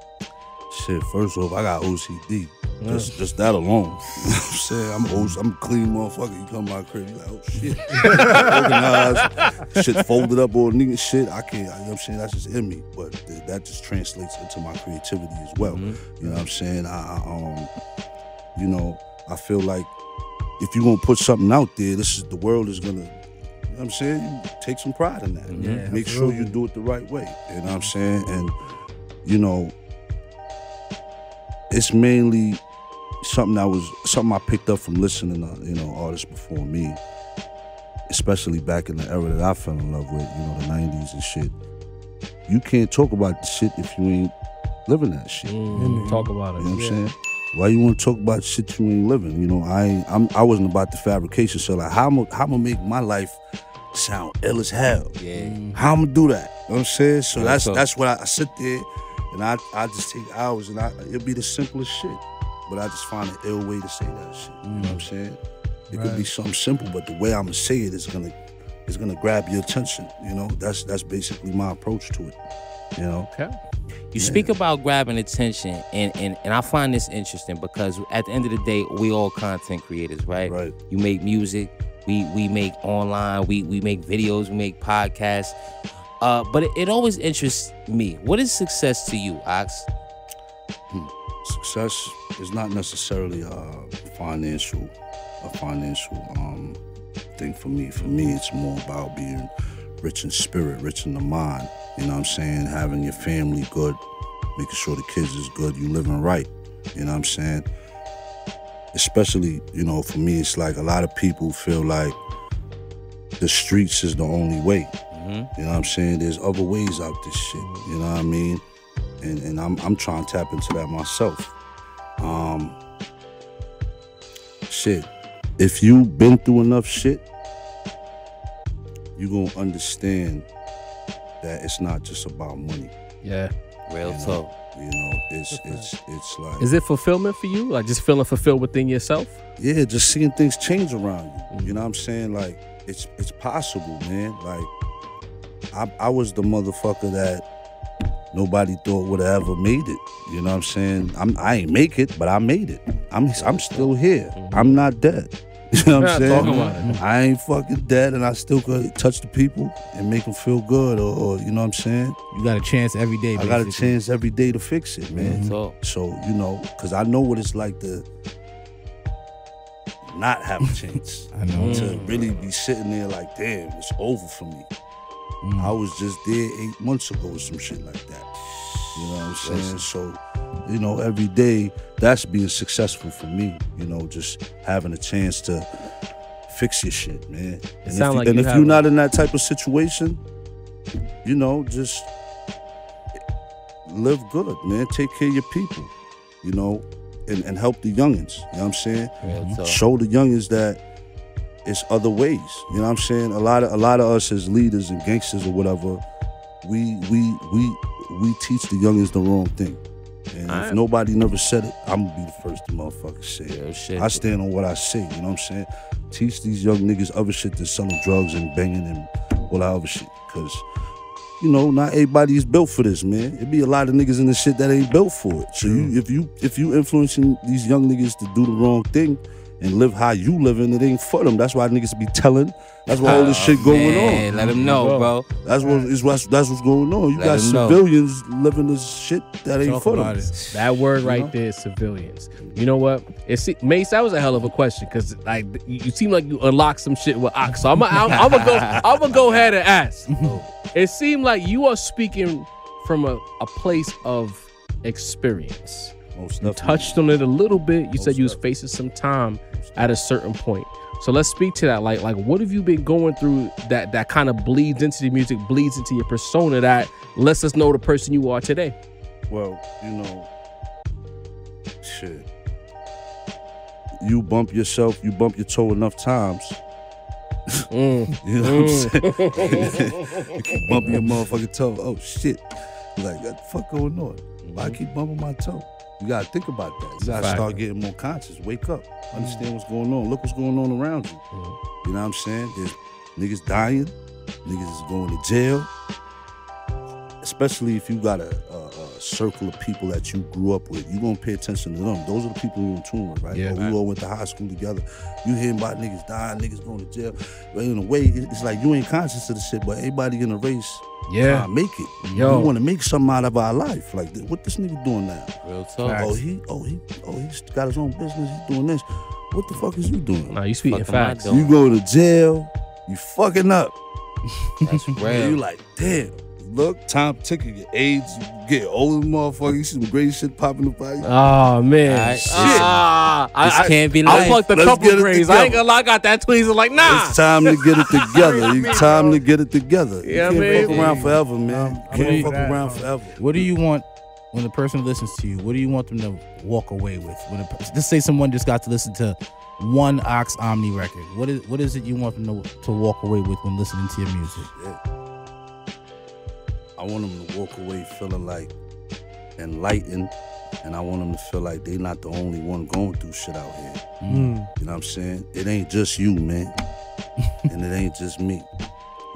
Shit, first off, I got OCD. Just that alone. You know what I'm saying? I'm a clean motherfucker. You come to my crib, you like, oh shit. Organized, shit folded up or nigga shit. I can't, you know what I'm saying? That's just in me. But that just translates into my creativity as well. You know what I'm saying? You know, I feel like if you're gonna put something out there, the world is gonna, you know what I'm saying? You take some pride in that. Yeah, Make sure you do it the right way. You know what I'm saying? And, you know, it's mainly something I picked up from listening to, you know, artists before me, especially back in the era that I fell in love with, you know, the 90s and shit. You can't talk about the shit if you ain't living that shit. Talk about it. You know what I'm saying? Why you want to talk about shit you ain't living? You know, I wasn't about the fabrication. So like, how I'm gonna make my life sound ill as hell? Yeah. How I'm gonna do that? You know what I'm saying? So Yeah, that's what I sit there and I just take hours and it'll be the simplest shit. But I just find an ill way to say that shit. You know what I'm saying? It could be something simple, but the way I'm gonna say it is gonna grab your attention. You know, that's basically my approach to it. You know? Okay. You speak about grabbing attention, and I find this interesting because at the end of the day, we all content creators, right? Right. You make music, we make online, we make videos, we make podcasts. But it always interests me. What is success to you, Ox? Success is not necessarily a financial thing for me. For me, it's more about being rich in spirit, rich in the mind. You know what I'm saying? Having your family good, making sure the kids is good, you living right. You know what I'm saying? Especially, you know, for me, it's like a lot of people feel like the streets is the only way. You know what I'm saying? There's other ways out this shit. You know what I mean? And I'm trying to tap into that myself. Shit. If you've been through enough shit, you're gonna understand that it's not just about money. Yeah. Real talk. You know, it's like, Is it fulfillment for you? Like just feeling fulfilled within yourself? yeah, just seeing things change around you. You know what I'm saying? Like, it's possible, man. Like, I was the motherfucker that nobody thought would have ever made it. You know what I'm saying? I ain't make it, but I made it. I'm still here. I'm not dead. You know what I'm saying? Talk about it. I ain't fucking dead, and I still could touch the people and make them feel good, or you know what I'm saying? You got a chance every day. I got a basically. chance every day to fix it, man. Real talk. So, you know, because I know what it's like to not have a chance. I know. To really be sitting there like, damn, it's over for me. I was just there 8 months ago or some shit like that. You know what I'm saying? So, you know, every day, that's being successful for me. You know, just having a chance to fix your shit, man. And sound like if you you're have not in that type of situation, you know, just live good, man. Take care of your people, you know, and help the youngins. You know what I'm saying? Real talk. Show the youngins that it's other ways. You know what I'm saying? A lot of us as leaders and gangsters or whatever, we teach the youngins the wrong thing. And if nobody never said it, I'm gonna be the first to motherfucker say it. Real shit. I stand on what I say, you know what I'm saying? Teach these young niggas other shit than selling drugs and banging and all that other shit. Cause, you know, not everybody is built for this, man. It be a lot of niggas in this shit that ain't built for it. So if you influencing these young niggas to do the wrong thing and live how you living, it ain't for them. That's why niggas be telling. That's why all this shit going on. Let them know, bro. That's what's going on. You Let got 'em know. civilians living this shit that ain't Talk for them. about it. That word right know? there is civilians. You know what? Mace, that was a hell of a question because like you seem like you unlocked some shit with Ox. So I'm gonna go ahead and ask. It seemed like you are speaking from a place of experience. Most You definitely. touched on it a little bit. You Most said you was definitely. facing some time at a certain point. So let's speak to that. Like what have you been going through that kind of bleeds into the music, bleeds into your persona that lets us know the person you are today? Well, you know, shit. You bump yourself, you bump your toe enough times. You know what I'm saying? You keep bumping your motherfucking toe. Oh shit. Like, what the fuck going on? Why I keep bumping my toe? You gotta think about that. You gotta start getting more conscious. Wake up. Understand what's going on. Look what's going on around you. You know what I'm saying? There's niggas dying. Niggas is going to jail. Especially if you got a circle of people that you grew up with, you gonna pay attention to them. Those are the people you're in tune with, right? Yeah, we all went to high school together. You hearing about niggas dying, niggas going to jail. But in a way, it's like you ain't conscious of the shit, but everybody in the race trying to make it. Yo. We want to make something out of our life. Like, what this nigga doing now? Real talk. He's got his own business. He's doing this. What the fuck is you doing? Nah, you speaking Fuck am I facts. doing? You go to jail. You fucking up. That's And real. you like, damn. Look, time ticking, your age, you get older, motherfucker. You see some great shit popping up out. Oh man, Alright. shit! This can't be I life. fucked a Let's couple get it grades. I ain't together. gonna lie, I got that tweeze. I'm like, nah. It's time to get it together. It's time to get it together. You Yeah, can't man. fuck around forever, man. I'm You can't over fuck that, around bro. forever. What do you want when the person listens to you? What do you want them to walk away with? When just say someone just got to listen to one Ox Omni record. What is it you want them to walk away with when listening to your music? I want them to walk away feeling like enlightened, and I want them to feel like they not the only one going through shit out here. You know what I'm saying? It ain't just you, man. And it ain't just me.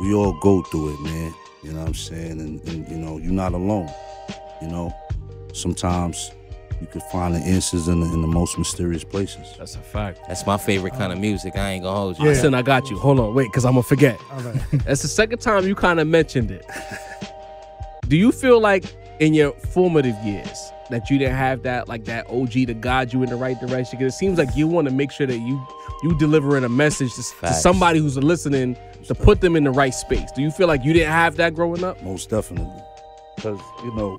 We all go through it, man. You know what I'm saying? And you know, you're not alone. You know, sometimes you could find the answers in the most mysterious places. That's a fact. That's my favorite kind of music. I ain't gonna hold you. Yeah. Listen, I got you. Hold on, wait, because I'm gonna forget. All right. That's the second time you kind of mentioned it. Do you feel like in your formative years that you didn't have that, like that OG to guide you in the right direction? Because it seems like you want to make sure that you delivering a message to Facts. somebody who's listening to put them in the right space. Do you feel like you didn't have that growing up? Most definitely. Because, you know,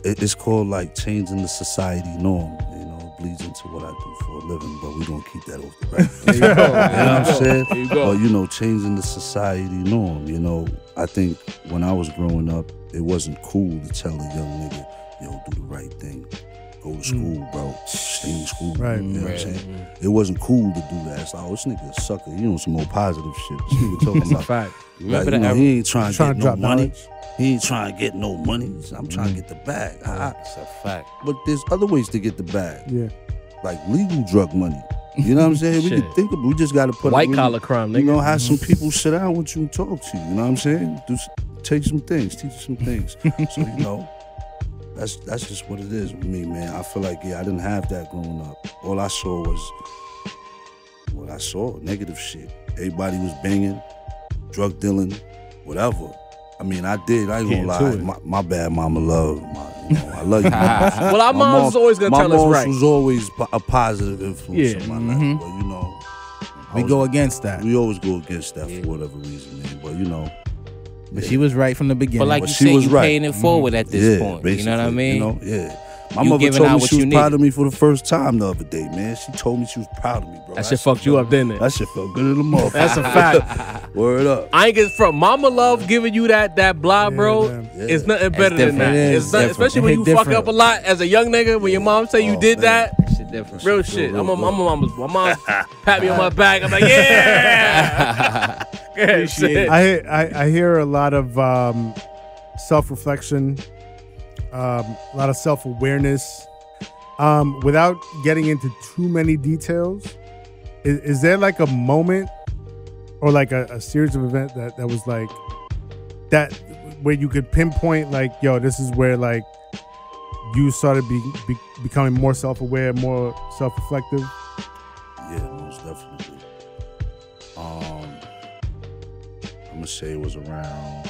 it's called like changing the society norm. You know, it bleeds into what I do for a living, but we're going to keep that off the record. There you go. You know what I'm saying? There you go. But, you know, changing the society norm. You know, I think when I was growing up, it wasn't cool to tell a young nigga, yo, do the right thing. Go to school, bro. Stay in school. Right. You know what I'm saying? It wasn't cool to do that. It's like, oh, this nigga a sucker. You know, some more positive shit. This nigga talking That's a about. fact. Like, Remember you know, that? he ain't trying to Trying get to no drop money. knowledge. He ain't trying to get no money. I'm trying to get the bag. That's a fact. But there's other ways to get the bag, Yeah. like legal drug money. You know what I'm saying? We Shit. can think of it. We just got to put White collar crime, You nigga. know, have some people sit down with you and talk to you. You know what I'm saying? Take some things, teach you some things. So you know, that's just what it is with me, man. I feel like I didn't have that growing up. All I saw was what I saw, negative shit. Everybody was banging, drug dealing, whatever. I mean, I did. I ain't gonna Getting lie. to My bad mama love. I love you. Mama. Well, our My mom's always gonna my tell us mom's right. was always a positive influence Yeah. in my life. But you know, We go against that. we always go against that for whatever reason, man. But you know, But she was right from the beginning. But like But you she said, was you right. paying it forward at this point. You know what I basically, mean? You know, yeah. My You mother giving told out me what she you was proud need. of me for the first time the other day, man. She told me she was proud of me, bro. That shit fucked you up, didn't it? That shit felt good in the motherfucker. That's a fact. Word up. I ain't get from Mama Love giving you that blah, Yeah, bro. man. It's nothing better than different. that. It is It's not, different. especially when It you hit fuck different. up a lot as a young nigga. When your mom say you Oh, did man. that, Shit different. real Real shit. real My good. mom pat me on my back. I'm like, yeah. Good shit. I hear a lot of self-reflection, a lot of self-awareness. Without getting into too many details, is there like a moment or like a series of events that was like that where you could pinpoint like, yo, this is where like you started becoming more self-aware, more self-reflective? Yeah, most definitely. I'm gonna say it was around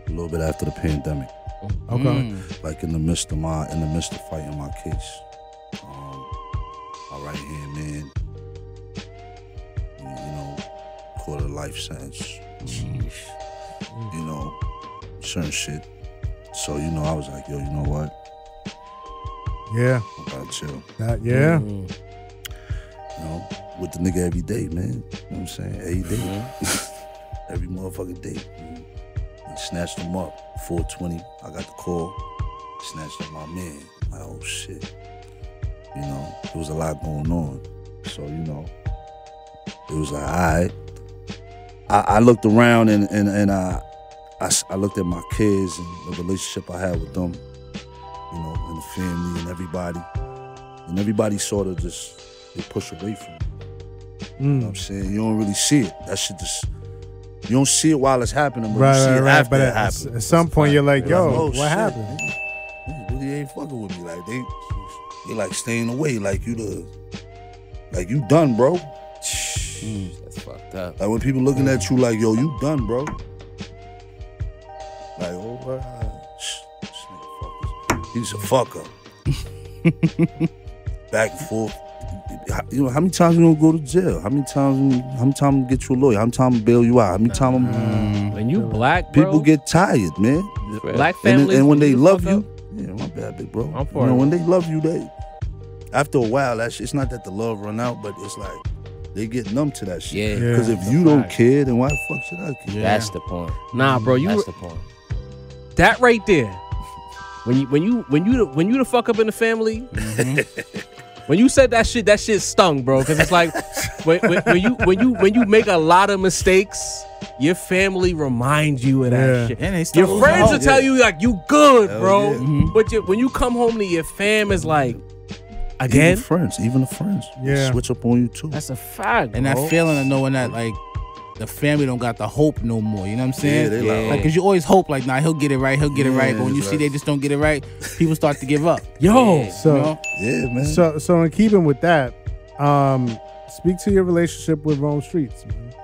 a little bit after the pandemic. Okay. Like in the midst of fighting my case. My right hand man, you know, caught a life sentence. You know, certain shit So, you know, I was like, yo, you know what? Yeah. I gotta chill. Yeah. You know, with the nigga every day, man. You know what I'm saying? Every day. Every motherfucking day. And snatched him up. 420. I got the call. Snatched up my man. Like, oh shit. You know, there was a lot going on. So, you know, it was like, all right. I looked around and I looked at my kids and the relationship I had with them, you know, and the family and everybody. And everybody sort of just, they push away from it. You know what I'm saying? You don't really see it. That shit just, you don't see it while it's happening, but you see it after it happens. At some point, you're like, yo, oh, what shit. happened? They really ain't fucking with me. Like, they like staying away. Like, you done, bro. That's fucked up. Like, when people looking at you like, yo, you done, bro. Like, oh, this nigga fuck this. He's a fuck up. Back and forth. You know, how many times you gonna go to jail? How many times get you a lawyer? How many times bail you out? How many times when you black, bro, people get tired, man. Black families, and when they love you, yeah, my bad, big bro. I'm for you know, it. when they love you, they after a while, that shit, it's not that the love run out, but it's like they get numb to that shit. Yeah. Because if you don't care, then why the fuck should I care? That's the point. Nah, bro, That's the point. That right there. When you the fuck up in the family, when you said that shit stung, bro. Because it's like when you make a lot of mistakes, your family reminds you of that shit. And they Your friends will tell you like you good, bro. Yeah. But when you come home to your fam, is like again. Even the friends, Yeah. switch up on you too. That's a fact, And bro. that feeling of knowing that, like, the family don't got the hope no more. You know what I'm saying? Yeah, they Like, cause you always hope, like, nah, he'll get it right, he'll get it Yeah, right. But when you that's see right. they just don't get it right, people start to give up. Yo, So, You know? Yeah, man. so in keeping with that, speak to your relationship with Rome Streets, man.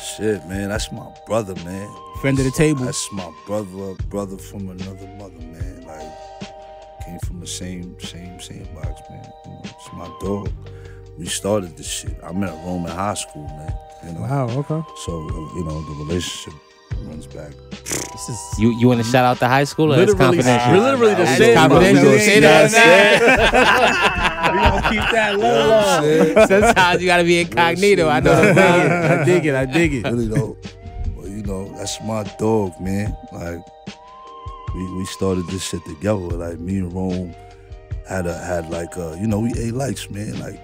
Shit, man, that's my brother, man. Friend of the table. That's my brother from another mother, man. Like, came from the same box, man. You know, it's my dog. We started this shit. I met Rome in high school, man. You know? Wow, okay. So, you know, the relationship runs back. This is you want to shout out to high school? Or that's literally, confidential? we're literally the That's same. confidential. bro. Say that. We gonna keep that low. Sometimes you gotta be incognito. I know the I dig it. Really though, well, you know, that's my dog, man. Like, we started this shit together. Like, me and Rome had like you know, we ate likes, man. Like,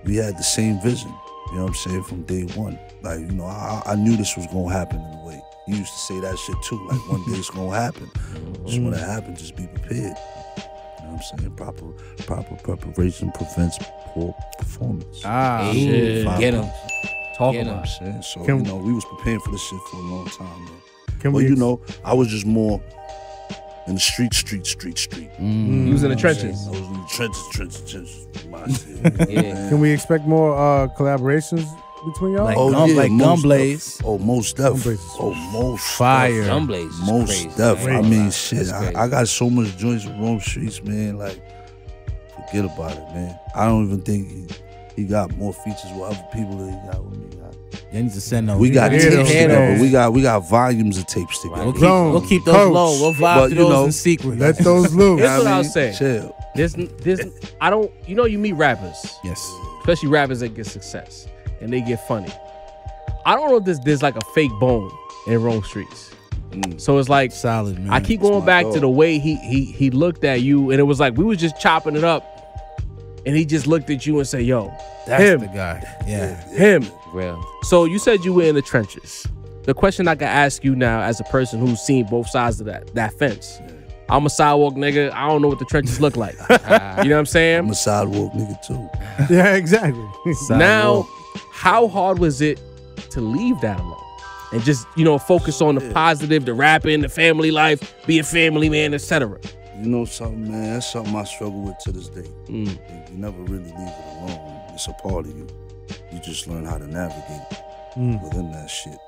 we had the same vision. You know what I'm saying? From day one. Like, you know, I knew this was gonna happen in a way. He used to say that shit too. Like, one day it's gonna happen. Just when it happens, just be prepared. You know what I'm saying? Proper preparation prevents poor performance. Ah, Shit. Get him. Talk Get about You know what I'm saying? So, Can- you know, we was preparing for this shit for a long time, man. Can But we you know, I was just more in the street. He was in the trenches. I was in the trenches. My shit. Yeah. Can we expect more collaborations between y'all? Like most Gumblaze. def. Oh, most def. Gumblaze. Oh, most Fire. Gumblaze is Most crazy. def. I man. mean, shit. That's crazy. I got so much joints with Rome Streets, man. Like, forget about it, man. I don't even think he got more features with other people than he got with me. They need to send those. We got Yeah, tapes those together. videos. We got volumes of tapes together. We'll keep, Zone, we'll keep those coach. low. We'll vibe But, to you those know, in secret. Let those loose. Here's what I was saying. Chill. There's I don't, you know, you meet rappers, Yes. especially rappers that get success and they get funny. I don't know if there's like a fake bone in Rome Streets. So it's like Solid, man. I keep going my back dog. to the way he looked at you, and it was like we was just chopping it up, and he just looked at you and said, "Yo, That's him, the guy. Yeah. him." Real. So you said you were in the trenches. The question I can ask you now, as a person who's seen both sides of that fence, I'm a sidewalk nigga. I don't know what the trenches look like. You know what I'm saying? I'm a sidewalk nigga too. Yeah, exactly. Now, how hard was it to leave that alone and just, you know, focus on the positive, the rapping, the family life, be a family man, etc.? You know something, man? That's something I struggle with to this day. Mm. You never really leave it alone. It's a part of you. You just learn how to navigate within that shit.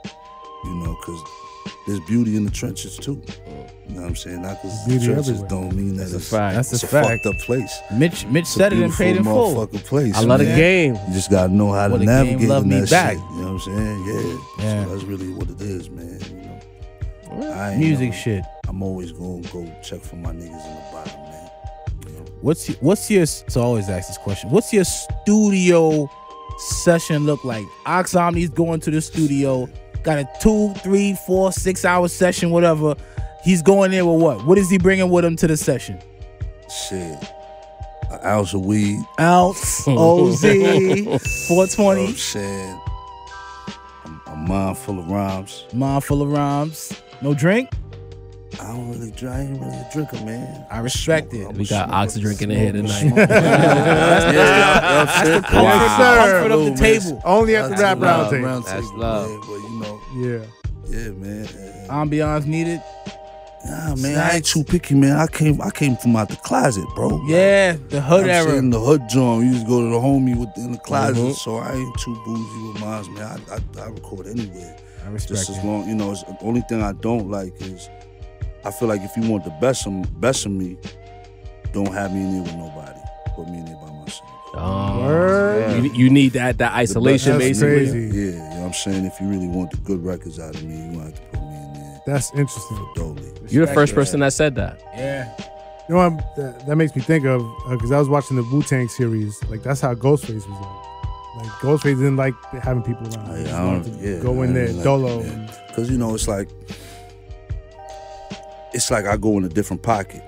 You know, because there's beauty in the trenches too. You know what I'm saying? Not because the Beauty trenches everywhere. don't mean that it's fact. That's it's a a fact. fucked up place. Mitch It's a said it and paid in beautiful full. motherfucking place. I love the man. game. You just gotta know how to Well, the game navigate love in me that back. shit. You know what I'm saying? Yeah. Yeah. So that's really what it is, man. You know? I ain't Music never- shit. I'm always gonna go check for my niggas in the bottom, man. You know? What's your? So I always ask this question. What's your studio session look like? Ox Omni's going to the studio, got a 2, 3, 4, 6 hour session, whatever. He's going there with what? What is he bringing with him to the session? Shit, an ounce of weed. Ounce, OZ, 420. Oh, shit. A mind full of rhymes. Mind full of rhymes. No drink? I don't really drink. I ain't really a drinker, man. I respect it. We got Ox drinking in here tonight. That's the comfort of the table. Only at the rap roundtable. That's love. Man, but you know, Yeah. man. Ambiance needed. Nah, man, I ain't too picky, man. I came from out the closet, bro. Yeah, the hood I'm era. saying the hood joint. We used to go to the homie in the closet, so I ain't too bougie with mine, man. I record anywhere. I respect Just as it. long, it's the only thing I don't like is I feel like if you want the best of me, don't have me in there with nobody. Put me in there by myself. Word. You need that isolation, That's basically. crazy. Yeah, you know what I'm saying? If you really want the good records out of me, you gonna have to put me in there. That's interesting. Dolly. You're the first person that said that. Yeah. You know what that makes me think of, because I was watching the wu-tang series. Like, that's how Ghostface was like. Like, Ghostface didn't like having people around. He just wanted to go in there, dolo. Because, it's like I go in a different pocket.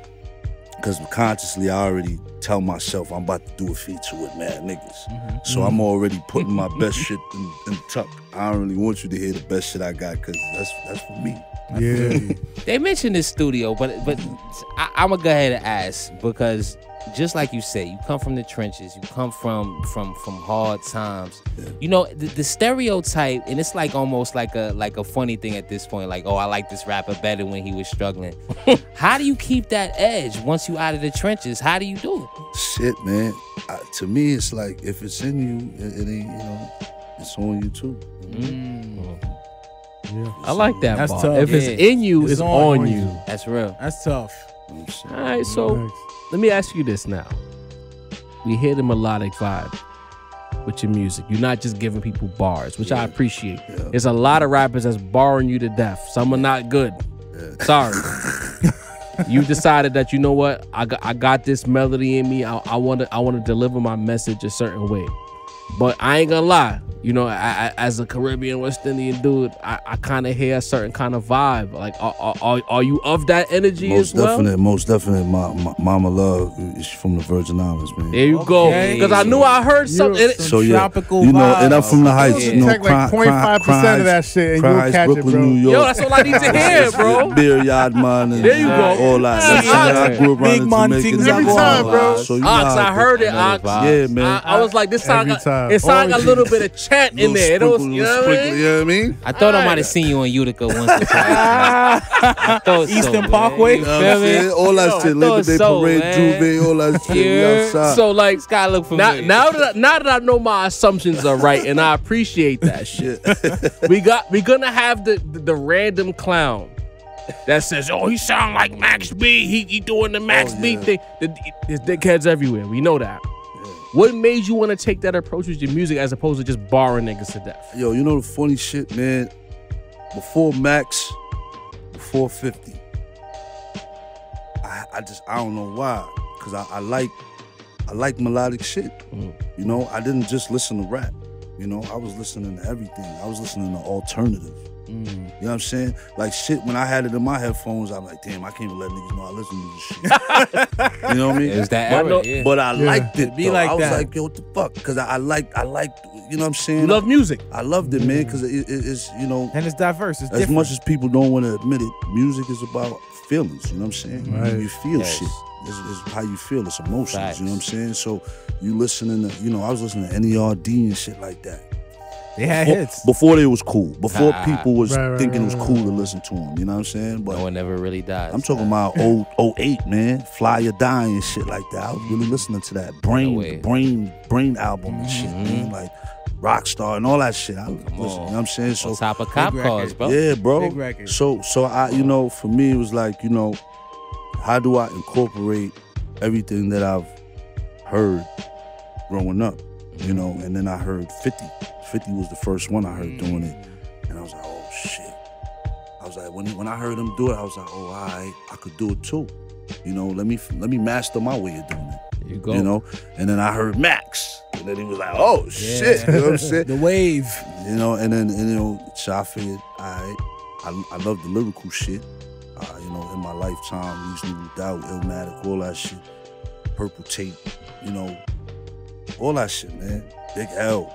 Because consciously I already tell myself I'm about to do a feature with mad niggas. So I'm already putting my best shit in tuck. I don't really want you to hear the best shit I got, because that's for me. Yeah. They mentioned this studio, but I'm gonna go ahead and ask, because just like you said, you come from the trenches, you come from hard times. Yeah. You know, the stereotype, and it's like almost like a funny thing at this point. Like, oh, I like this rapper better when he was struggling. How do you keep that edge once you out of the trenches? How do you do it? Shit, man. To me, it's like if it's in you, it ain't. It's on you too. Yeah. I like that That's bar. tough. If it's in you, it's on you. That's real. That's tough. All right, so let me ask you this now. We hear the melodic vibe with your music. You're not just giving people bars, which I appreciate. Yeah. There's a lot of rappers that's barring you to death. Some are not good. Sorry. You decided that, you know what, I got this melody in me. I want to deliver my message a certain way. But I ain't gonna lie, as a Caribbean West Indian dude, I kind of hear a certain kind of vibe. Like, are you of that energy as well? Most definite. My Mama Love is from the Virgin Islands, man. There you go. Because I knew I heard something. So yeah, tropical and I'm from the Heights. Take like 0.5% of that shit and you'll Heights, catch Brooklyn, it, bro. New York. Yo, that's all I need to hear, bro. Beer Yard Man and There you go. all that. I grew up around Big in man Jamaica. things every time, bro. So you Ox, know I heard it, Ox. Yeah, man. I was like, this song, Every time. it sounded like a little bit of chant in there. It was, you know what I mean? You know what I mean? I thought I might have seen you in Utica once or twice. I thought so, Eastern man. Parkway? You You know feel what I'm me? saying? All that shit. Labor thought Day so, Parade, man. Juve, all that shit. We Yeah. outside. So, like, This guy look familiar. now that I know my assumptions are right, and I appreciate that shit. we gonna have the random clown that says, "Oh, he sound like Max B. He doing the Max B thing." There's dickheads everywhere. We know that. What made you want to take that approach with your music as opposed to just barring niggas to death? Yo, you know the funny shit, man? Before Max, before 50, I don't know why, because I like melodic shit. You know, I didn't just listen to rap. You know, I was listening to everything. I was listening to alternative. You know what I'm saying? Like shit, when I had it in my headphones, I'm like, damn, I can't even let niggas know I listen to this shit. You know what I mean? It was that but, era, yeah. but I liked it. Be though. like I was that. like, yo, what the fuck? Because I like, you know what I'm saying? You love music. I loved it, man, because it's, you know, And it's diverse. It's as different. much as people don't want to admit it, music is about feelings, you know what I'm saying? Right. You feel Yes. shit. It's how you feel, it's emotions, Facts. you know what I'm saying? So you listening to, you know, I was listening to NERD and shit like that. They had hits. Before they was cool. Before people was Right, thinking it was right. cool to listen to them, you know what I'm saying? But No one ever really dies. I'm talking about 08, man. Fly or Die and shit like that. I was really listening to that way. Brain album and shit, man. Like Rockstar and all that shit. I listen, you know what I'm saying? On So top of cop Big cars, record. bro. yeah, bro. Big record. So I, you know, for me it was like, you know, how do I incorporate everything that I've heard growing up, you know? And then I heard 50. 50 was the first one I heard doing it, and I was like, oh shit. I was like, when I heard him do it, I was like, oh, all right, I could do it too. You know, let me master my way of doing it. You go. You know, and then I heard Max, and then he was like, "Oh shit," you know what I'm saying? The wave, you know, and then so I figured, all right, I love the lyrical shit. You know, in my lifetime, Reasonable Doubt, Illmatic, all that shit, Purple Tape, you know, all that shit, man. Big L,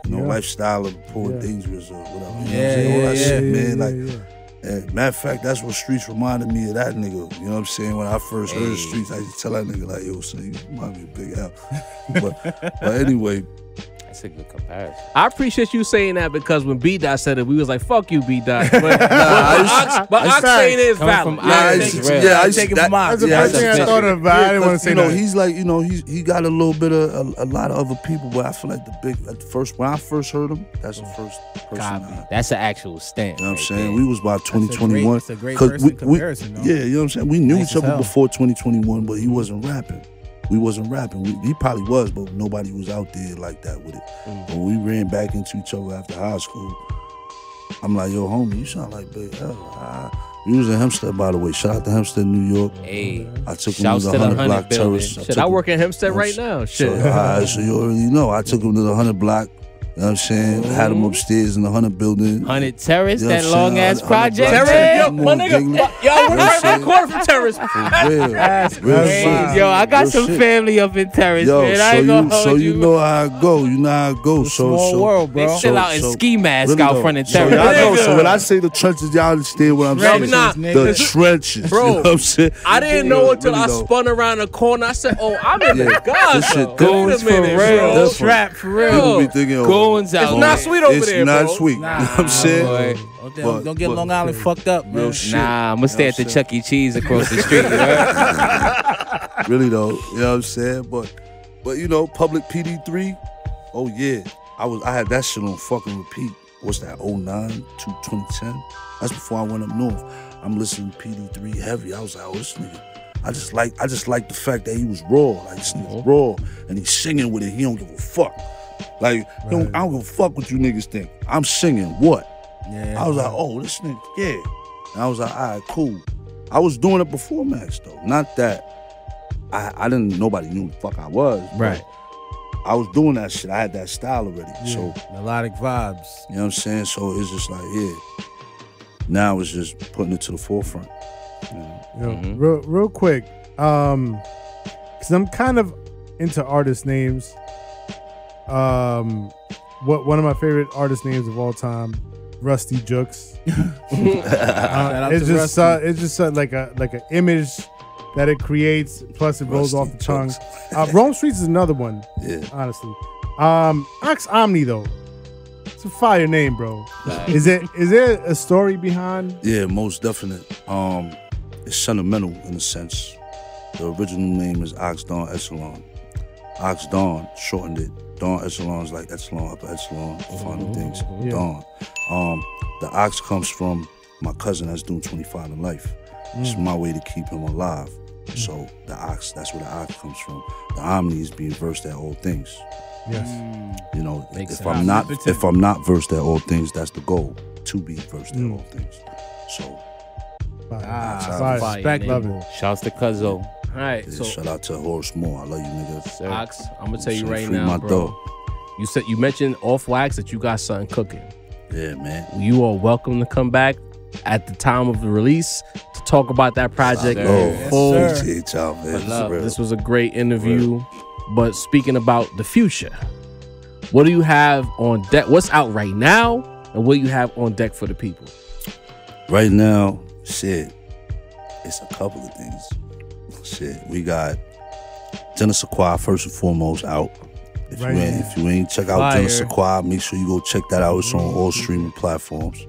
you know, Lifestyle of Poor Dangerous or whatever. You know what I'm saying? All that shit, man. And matter of fact, that's what Streets reminded me of that nigga. You know what I'm saying? When I first heard Streets, I used to tell that nigga like, yo, son, you remind me of Big L. but anyway. That's a good comparison. I appreciate you saying that because when B-Dot said it, we was like, fuck you, B-Dot. But Ox saying it is valid. I take it from Ox. That's the first thing I thought about. I didn't want to say that. He's like, you know, he got a little bit of a lot of other people, but I feel like when I first heard him, that's the first person. That's an actual stamp. You know what I'm saying? We was about 2021. It's a great person comparison, though. Yeah, you know what I'm saying? We knew each other before 2021, but he wasn't rapping. We wasn't rapping. He probably was, but nobody was out there like that with it. When we ran back into each other after high school, I'm like, yo, homie, you sound like Big L. We was in Hempstead, by the way. Shout out to Hempstead, New York. Hey, I took him to the 100 block terrace. Shit, I work in Hempstead right now. Shit. So you already know. I took him to the 100 block. You know what I'm saying? Had him upstairs in the 100 building. 100 Terrace, You know that what I'm long saying? ass project. Terrace, yo, Come my on, nigga, Giggly. y'all work right around the corner from Terrace. That's real. Yo, I got Real some shit. family up in Terrace, Yo, man. I ain't gonna hold so you. you know how I go. You know how I go. Small world, bro. They chill out in ski mask really out though. front of So Terrace. y'all know. So when I say the trenches, y'all understand what I'm saying. Trenches, The trenches. Bro, You know what I'm saying? I didn't know until Really I though. spun around the corner. I said, oh, I'm in the This Gaza. shit Wait a minute, bro. That's Trap for real. People be thinking, Goins out It's there. not sweet over it's there, not bro. sweet. You know what I'm saying? Don't get Long Island fucked up, man. Real shit. Nah, I'm gonna stay at the Chuck E. Cheese across the street. Really though, you know what I'm saying? But you know, Public PD3, oh yeah. I had that shit on fucking repeat. What's that, 09 to 2010? That's before I went up north. I'm listening to PD3 heavy. I was like, oh, this nigga. I just like the fact that he was raw. Like, this nigga's raw. And he's singing with it. He don't give a fuck. Like, I don't give a fuck what you niggas think. I'm singing what? Yeah. I was like, oh, this nigga, yeah. And I was like, all right, cool. I was doing it before Max, though. Not that I didn't, nobody knew who the fuck I was. Right. I was doing that shit. I had that style already. Yeah. So, Melodic vibes. you know what I'm saying? So it's just like, yeah. Now it's just putting it to the forefront. You know? Yo, real quick, because I'm kind of into artist names. One of my favorite artist names of all time, Rusty Jukes. It's just like an image that it creates. Plus, it rolls off the tongue. Rome Streets is another one. Yeah. Honestly, Ox Omni though. It's a fire name, bro. Is there a story behind? Yeah, most definite. It's sentimental in a sense. The original name is Ox Dawn Echelon. Ox Dawn shortened it. Dawn Echelon is like echelon, upper echelon, finer things. Yeah. Dawn. The Ox comes from my cousin that's doing 25 in life. It's my way to keep him alive. So the Ox, that's where the Ox comes from. The Omni is being versed at all things. Yes. You know, Makes if sense. I'm not versed at all things, that's the goal, to be versed at all things. So Fire. Fire. Love it. Shouts to Cuzzo. All right, yeah, so shout out to Horace Moore. I love you, nigga. Ox, I'm gonna tell you So right free now, my bro. dog. You mentioned off wax that you got something cooking. Yeah, man. You are welcome to come back at the time of the release to talk about that project. Oh, sir. appreciate y'all, man. For real. This was a great interview. But speaking about the future, what do you have on deck? What's out right now, and what do you have on deck for the people? Right now, shit, it's a couple of things. Shit, we got Genesis Quad first and foremost out. If you ain't check out Genesis Quad, make sure you go check that out. It's on all streaming platforms.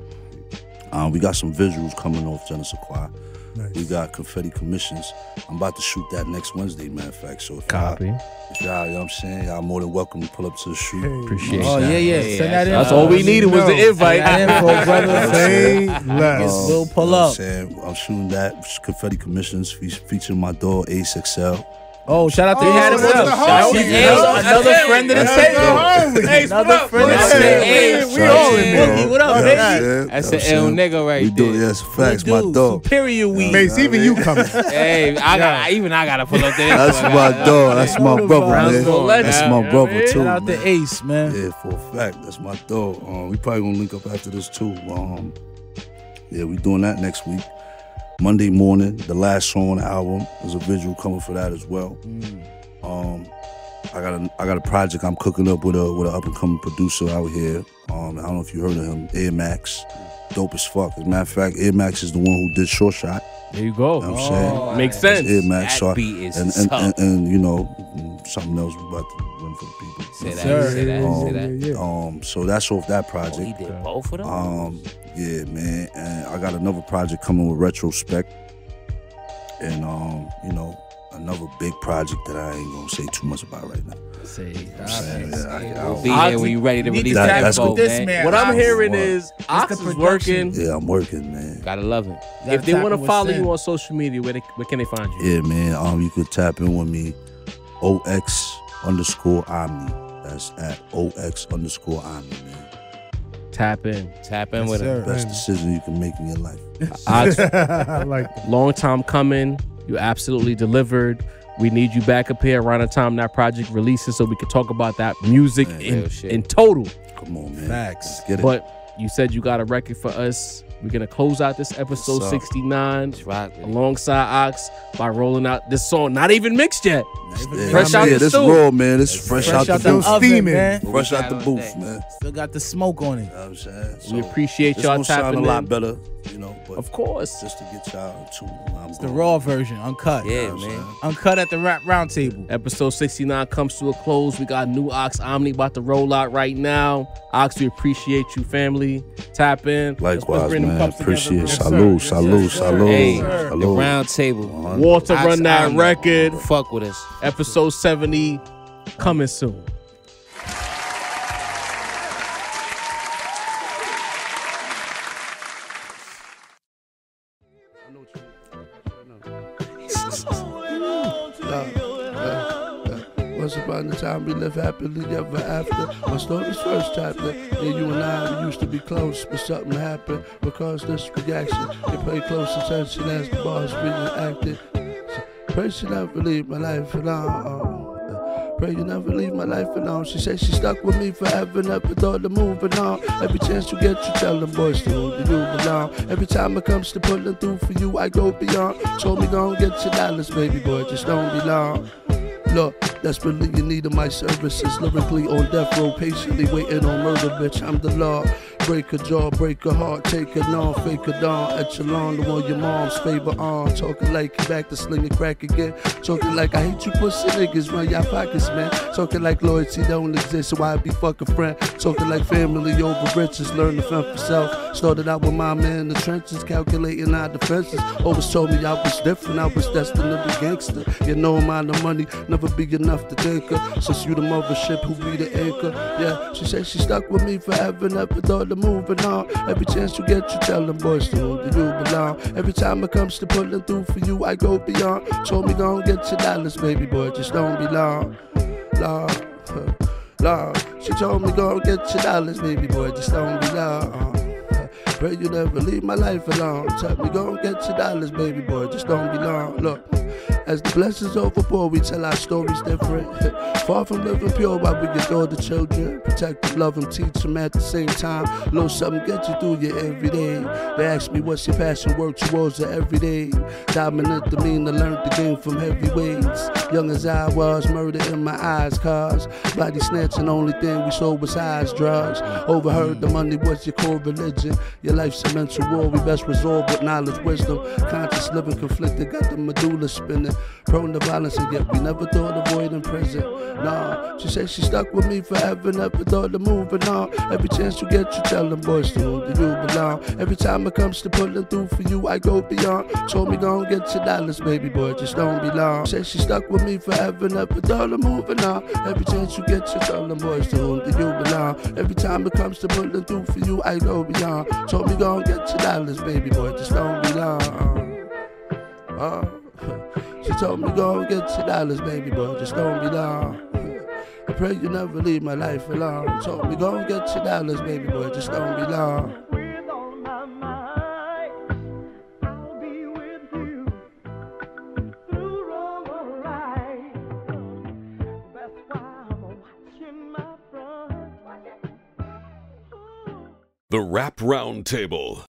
We got some visuals coming off Genesis Quad. Nice. We got Confetti Commissions. I'm about to shoot that next Wednesday, matter of fact. So if Copy. y'all, you know what I'm saying, y'all more than welcome to pull up to the shoot. Appreciate Oh, that. yeah. Send that in. That's all we needed was the invite. Send that info, brother. Say less. We'll pull You know what up. I'm saying? I'm shooting that Confetti Commissions featuring my dog Ace XL. Oh, shout out to He had him himself. on the Shout out to homie. another friend of the table. Hey, Another friend of the table. We all in there. Boogie, what up, Yeah, baby? yeah, That's you an know ill what I'm saying? nigga right We do, there. yes, facts, my Dude, dog. Superior weed. Mace, even you coming. Hey, I gotta pull up there. That's my dog. That's my brother, man. legend. That's Yeah, my man. brother too. Shout out man. to Ace, man. Yeah, for a fact, that's my dog. We probably gonna link up after this too. Yeah, we doing that next week. Monday morning, the last song on the album. There's a visual coming for that as well. I got a project I'm cooking up with an up and coming producer out here. I don't know if you heard of him, Air Max. Dope as fuck. As a matter of fact, Air Max is the one who did Short Shot. There you go. You know what I'm saying? Makes That's sense. Air Max. That beat is and you know, something else we about to run for the people. Say that, Sir. say that, say that. So that's off that Oh, project. he did both of them? Yeah, man. And I got another project coming with Retrospect. And you know, another big project that I ain't gonna say too much about right now. Say, We'll be here when you ready to Need release to that that's info, what- this man. man. what I'm Ox. hearing What? is Ox the is production. working. Yeah, I'm working, man. Gotta love it. If they want to follow you on, on social media, where can they find you? Yeah, man. You could tap in with me, OX_Omni. That's at OX_Omni, man. Tap in. Tap in with sir. it. Best decision you can make in your life. Ox, I like that. long time coming. You absolutely delivered. We need you back up here around the time that project releases so we can talk about that music Man, in, real shit. in total. Come on, man. Facts. Let's get it. But you said you got a record for us. We're going to close out this episode Yes, sir. 69 Just rock with it. alongside Ox by rolling out this song. Not even mixed yet. Yeah, Fresh out the this stove. raw, man. This fresh out the the booth. oven, steaming. man. Fresh out the All booth, day. man. Still got the smoke on it. You know what I'm saying? We So, appreciate it's y'all gonna sound tapping a lot in. better, you know. But Of course. just to get y'all in tune. It's the raw version, uncut. Yeah, I'm man. saying? Uncut at the Rap Roundtable. Episode 69 comes to a close. We got new Ox Omni about to roll out right now. Ox, we appreciate you, family. Tap in. Likewise, bring them man. cups together, Appreciate it. bro. Salute, Yes, sir. salute, Yes, sir. salute. Hey, salute. the round table. Walter Ox run that Omni. record. Fuck with us. Episode 70 coming soon. Once upon a time we lived happily ever after. My story's first chapter. Yeah, you and I, we used to be close, but something happened. Because this reaction, you pay close attention as the boss reacted. Pray she never leave my life alone. Pray you never leave my life alone. She said she stuck with me forever, never thought of moving on. Every chance you get, you tell them boys to who do you belong. Every time it comes to pulling through for you, I go beyond. Told me go and get your dollars, baby boy, just don't be long. Look, desperately in need of my services. Lyrically on death row, patiently waiting on murder, bitch. I'm the law. Break a jaw, break a heart, take a non, fake a dawn. Echelon, the one your mom's favor on. Talking like you back to slinging crack again. Talking like I hate you pussy niggas, run your pockets, man. Talking like loyalty don't exist, so I be fucking friend. Talking like family over riches, learn to fend for self. Started out with my man in the trenches, calculating our defenses. Always told me I was different, I was destined to be gangster. You know amount of money, never be enough to think her. Since you the mothership who be the anchor. Yeah, she said she stuck with me forever, never thought of moving on. Every chance you get, you tell them boys to who do you belong. Every time it comes to pulling through for you, I go beyond. Told me go and get your dollars, baby boy, just don't be long. Long. She told me go and get your dollars, baby boy, just don't be long. Pray you never leave my life alone. Tell me go and get your dollars, baby boy, just don't be long. Look, as the blessings overpour, we tell our stories different. Far from living pure while we adore the children. Protect them, love them, teach them at the same time. Little something get you through your everyday. They ask me what's your passion, work towards it every day. Dominant demeanor, learned the game from heavyweights. Young as I was, murder in my eyes, cause body snatching, only thing we sold was highs, drugs. Overheard the money was your core religion. Your life's a mental war, we best resolve with knowledge, wisdom. Conscious living conflicted, got the medulla spinning. Prone to violence, and yet we never thought of void in prison. Nah, she said she stuck with me forever, never thought of moving on. Every chance you get, you tell them boys to who do you belong. Every time it comes to pulling through for you, I go beyond. Told me go and get your dollars, baby boy, just don't be long. Said she stuck with me forever, never thought of moving on. Every chance you get, you tell them boys to who do you belong. Every time it comes to pulling through for you, I go beyond. Told me go and get your dollars, baby boy, just don't be long. She told me, go and get $2, baby boy, just don't be long. I pray you never leave my life alone. She told me, go and get $2, baby boy, just don't be long. The Rap Roundtable.